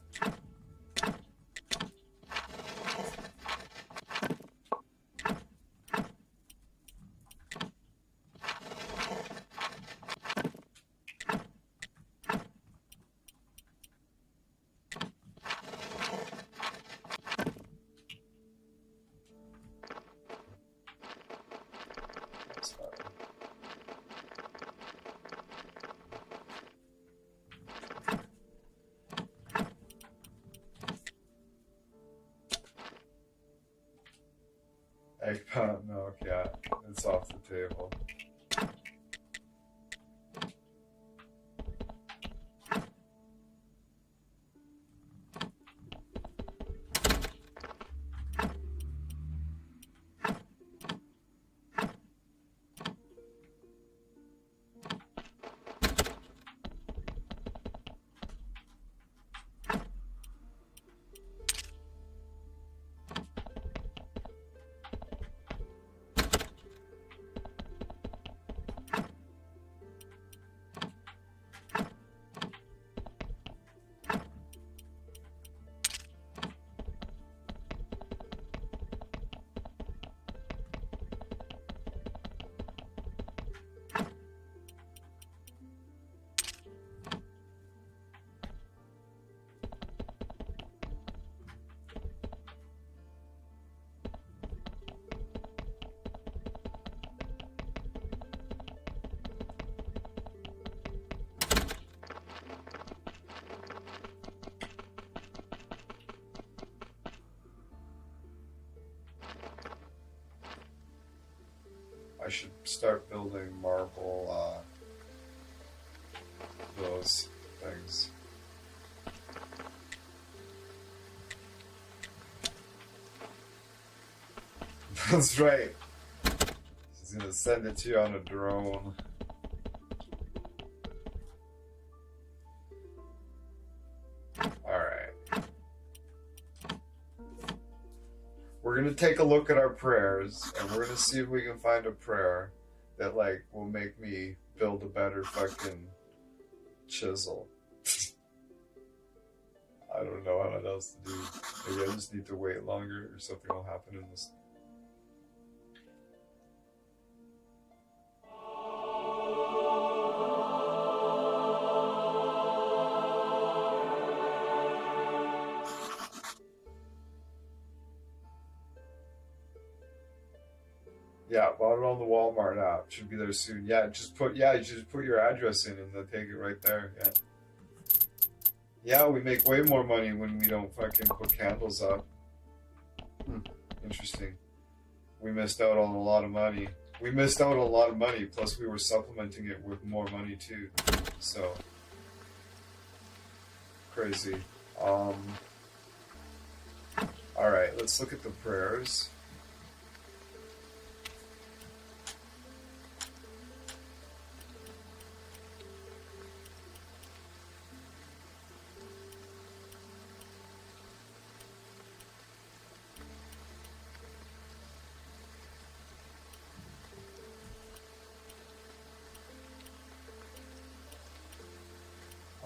That's better. Eggplant milk, yeah, it's off the table. I should start building marble, those things. That's right. He's gonna send it to you on a drone. Alright. We're gonna take a look at our prayers, and we're gonna see if we can find a prayer that, like, will make me build a better fucking chisel. I don't know what else to do. Maybe I just need to wait longer, or something will happen in this. Yeah, bought it on the Walmart app. Should be there soon. Yeah, you just put your address in and they'll take it right there. Yeah. Yeah, we make way more money when we don't fucking put candles up. Interesting. We missed out on a lot of money. Plus we were supplementing it with more money too. So crazy. Alright, let's look at the prayers.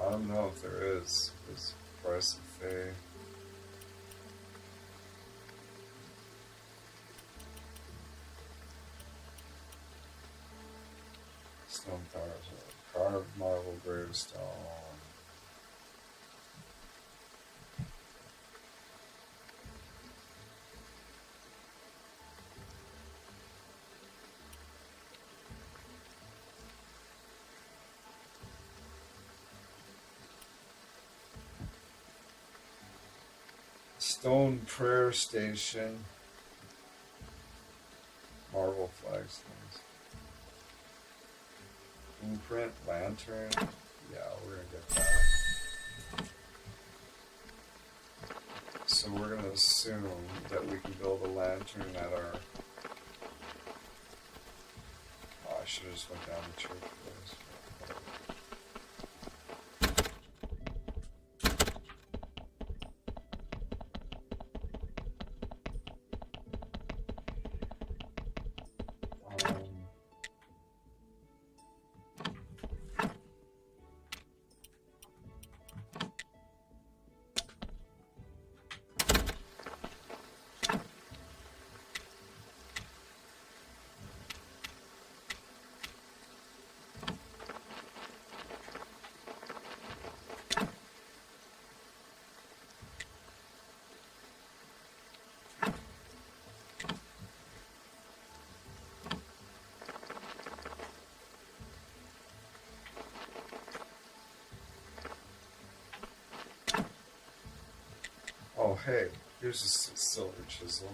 I don't know if there is. There's price of Fae. Stone carved marble gravestone. Stone prayer station. Marble flagstones. Blueprint, lantern. Yeah, we're gonna get that. So we're gonna assume that we can build a lantern at our... Oh, I should have just went down the church for this. Oh, hey, here's a silver chisel.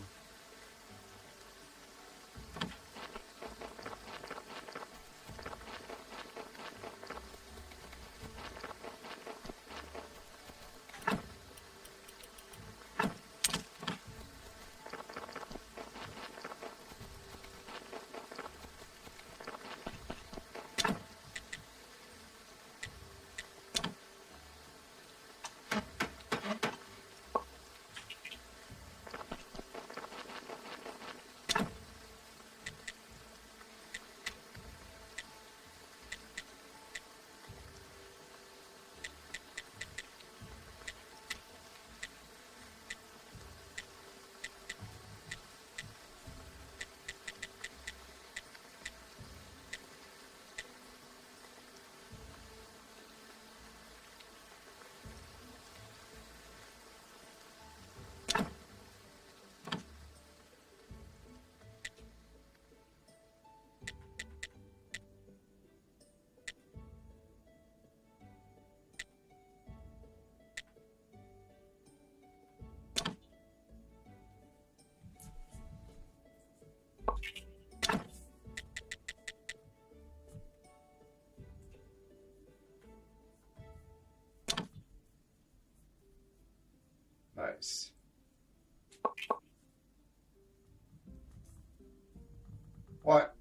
What?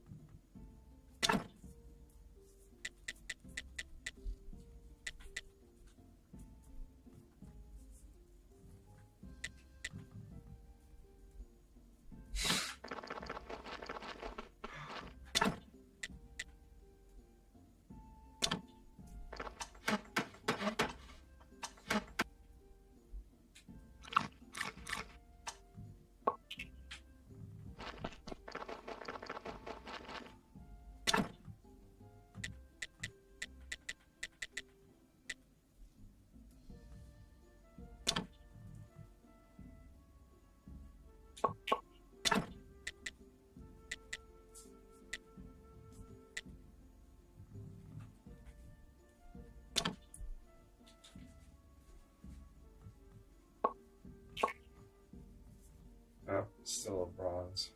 No, still a bronze.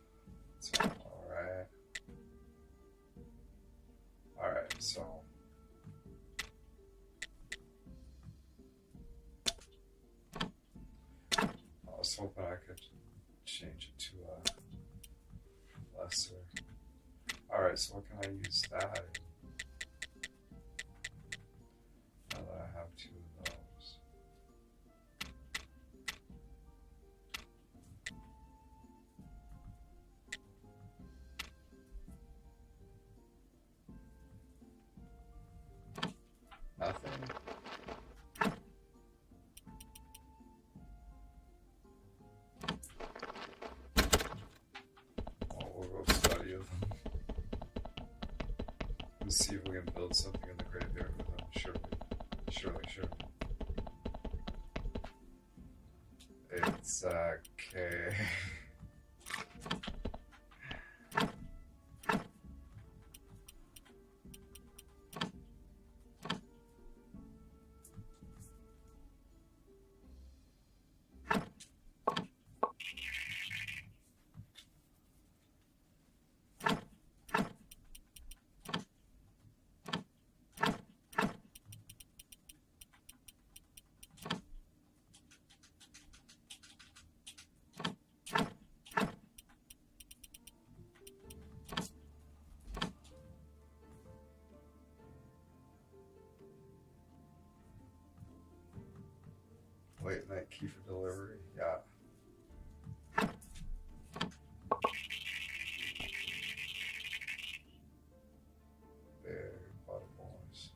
So, alright. Alright, so. I was hoping I could change it to a lesser. Alright, so what can I use that in? Now that I have two of those. Nothing. Well, we'll go study them. Let's see if we can build something in the graveyard with them. Surely. It's okay. Late night key for delivery. Yeah. Big butter boys.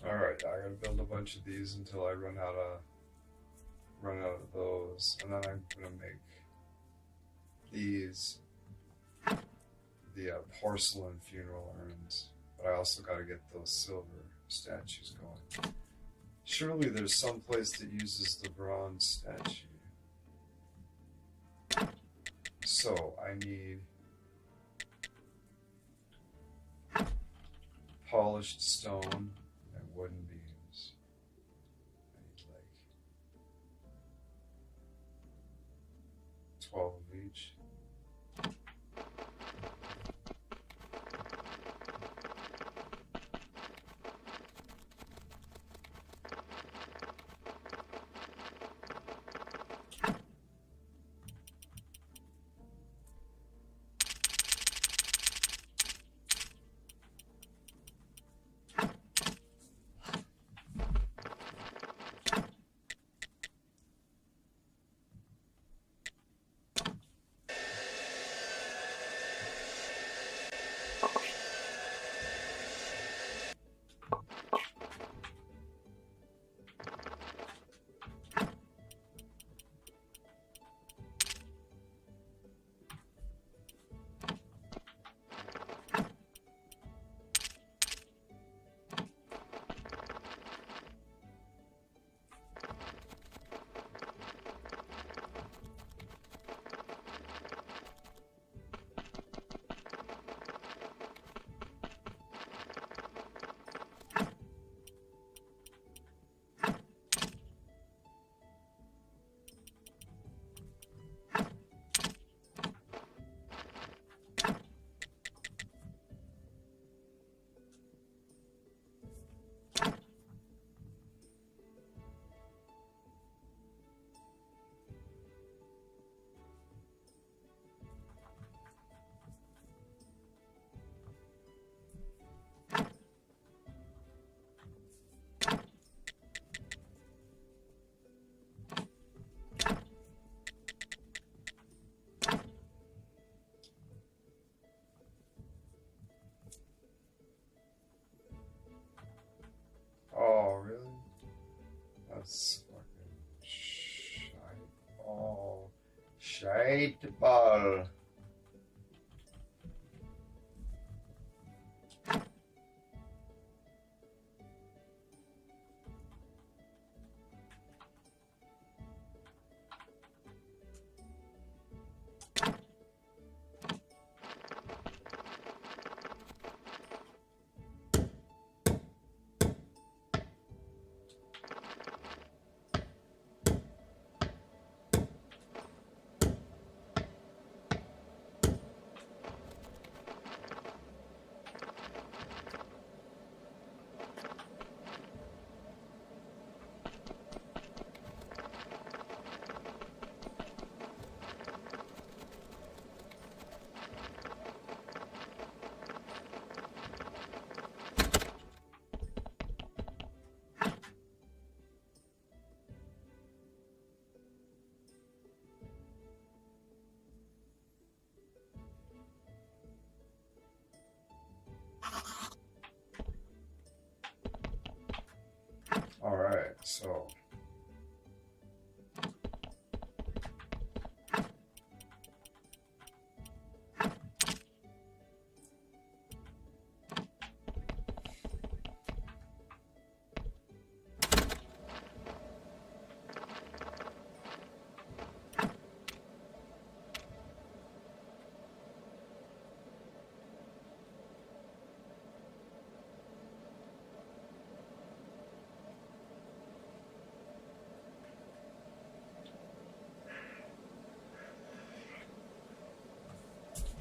Alright, I gotta build a bunch of these until I run out of those, and then I'm gonna make these the porcelain funeral urns. But I also gotta get those silver statues going. Surely there's some place that uses the bronze statue. So I need polished stone and wooden beams. I need like 12 of each. That's fucking shite ball. Shite ball. All right, so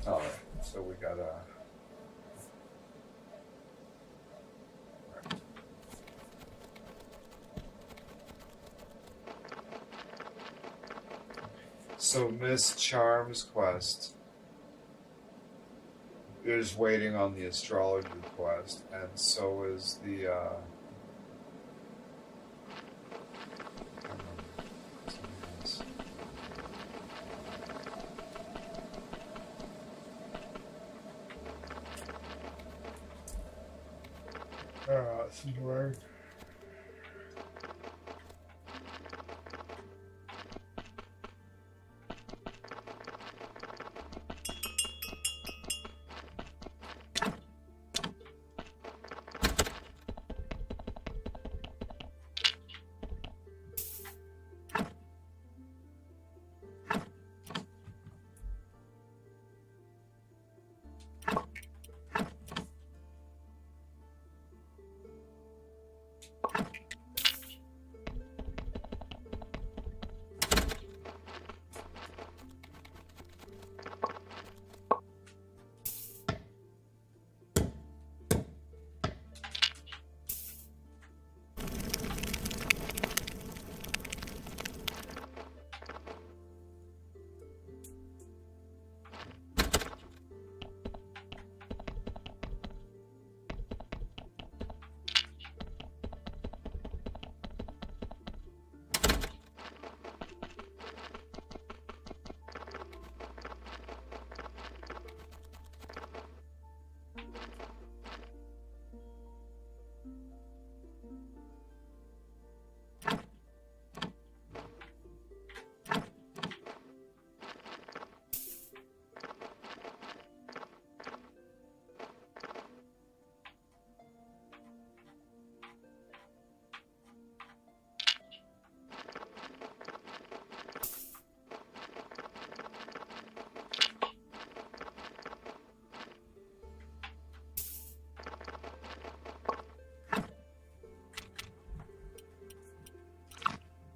all right, so we got so Miss Charm's quest is waiting on the astrology quest, and so is the that's annoying.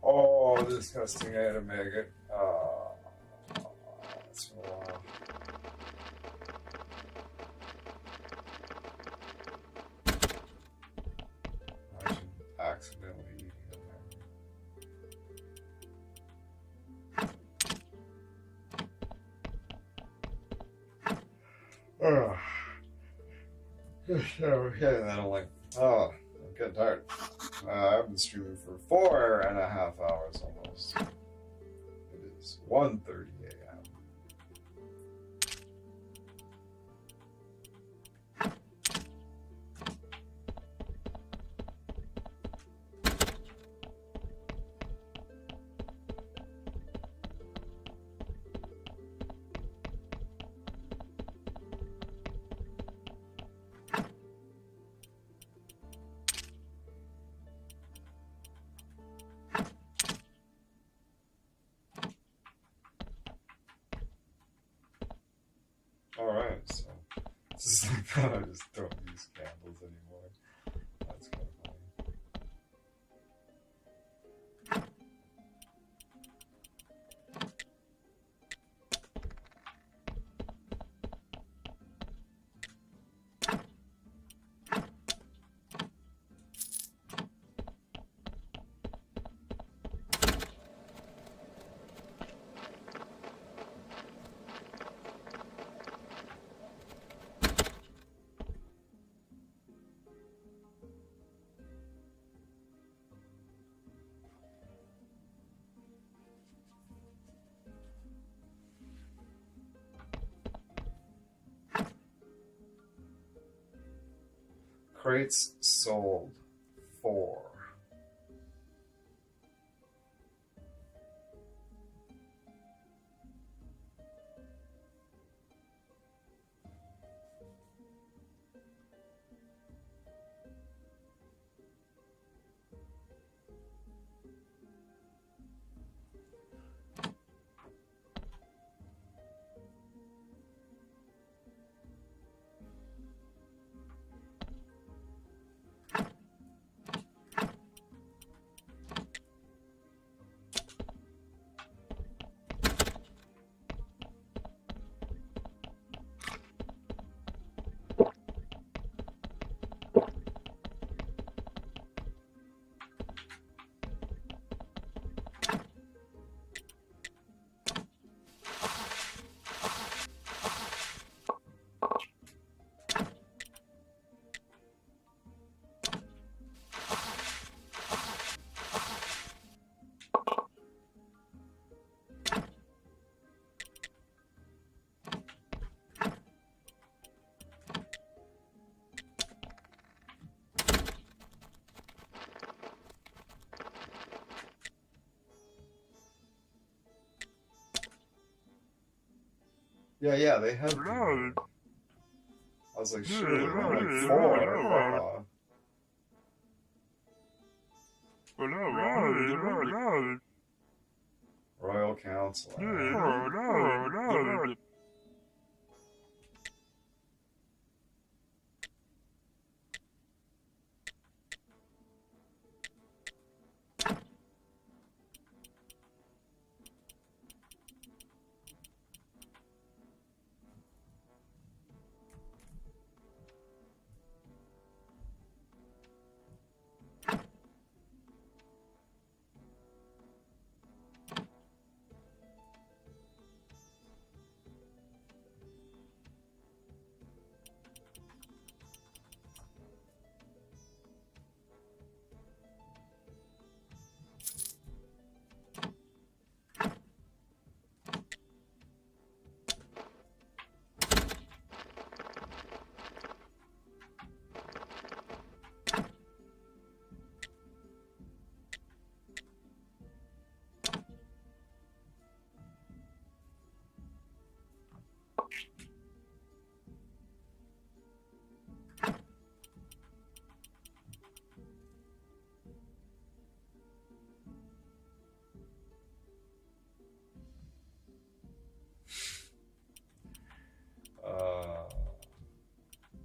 Oh, disgusting animaggot. It's been a while. Imagine accidentally eating a maggot. Okay, and then I'm like, oh, I'm getting tired. I've been streaming for 4.5 hours almost. It is 1:30 a.m. I just don't use candles anymore. That's kind of funny. Crates sold 4. Yeah, they had. I was like, shit, they're only 4. Royal Council.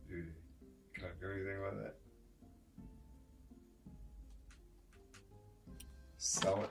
Dude, can I do anything with it? Sell it.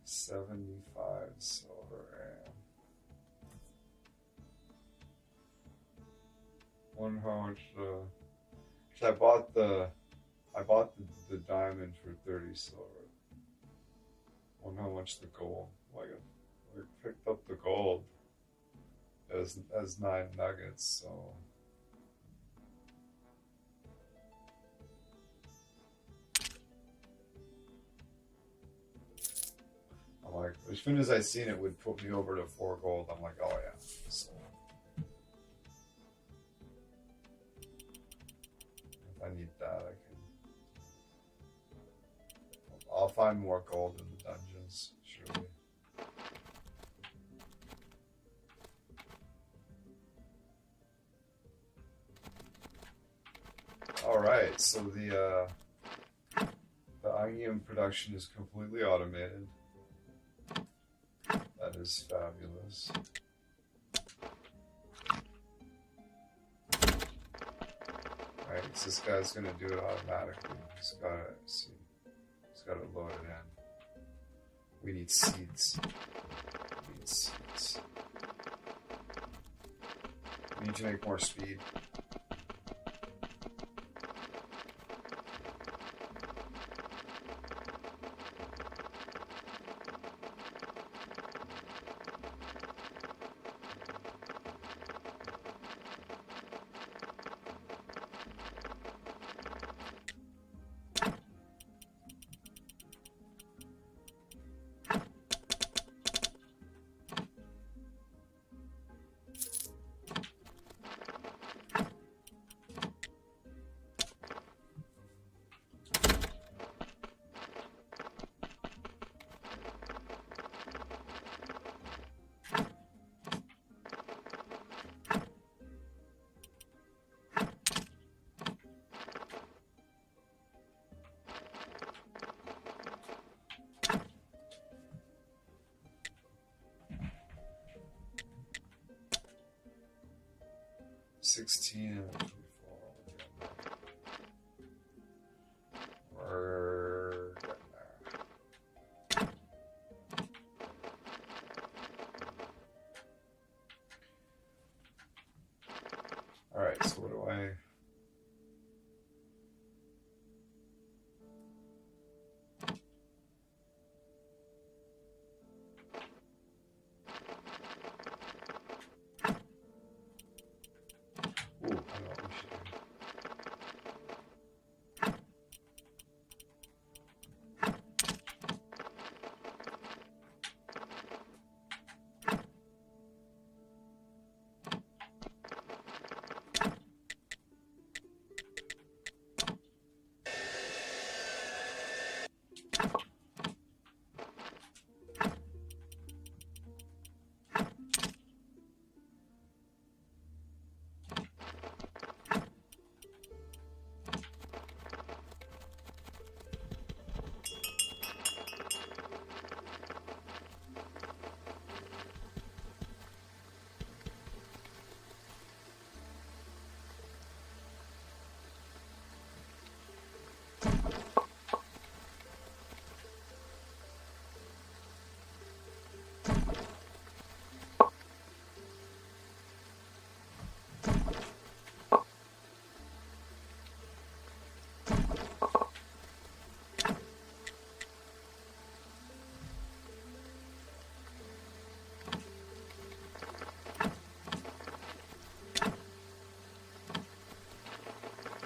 $75 silver and wonder how much cause I bought the diamond for 30 silver. Wonder how much the gold. Like, I picked up the gold as 9 nuggets, so. I'm like, as soon as I seen it would put me over to 4 gold, I'm like, oh yeah. So, if I need that, I can. I'll find more gold in the dungeons, surely. Alright, so the onion production is completely automated. That is fabulous. Alright, so this guy's gonna do it automatically. He's gotta load it in. We need seeds. We need seeds. We need to make more speed. $16 and $24. We're getting there. Alright, so what do I... Ooh, I know what we should do.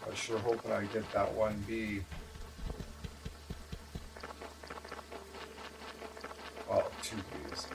I'm sure hoping I get that 1B. Well, 2Bs.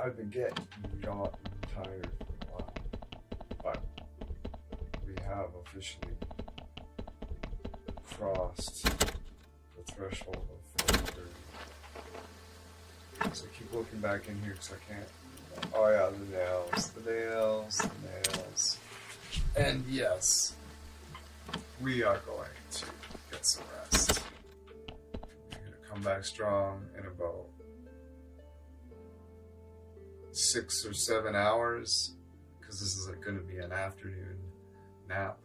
I've been getting tired for a while, but we have officially crossed the threshold of 4:30. So keep looking back in here because I can't. Oh yeah, the nails. And yes, we are going to get some rest. We're going to come back strong in about 6 or 7 hours, because this is going to be an afternoon nap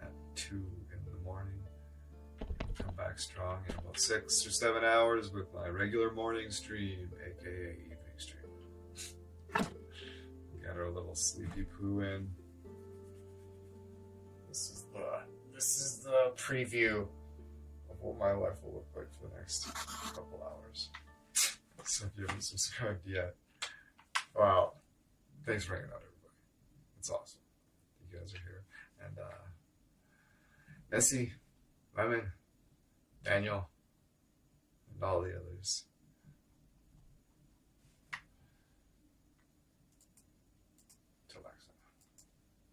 at 2 in the morning. Come back strong in about 6 or 7 hours with my regular morning stream, aka evening stream. Got our little sleepy poo in. This is the preview of what my life will look like for the next couple hours. So if you haven't subscribed yet, wow, thanks for hanging out, everybody. It's awesome. You guys are here. And Nessie, Lemon, Daniel, and all the others.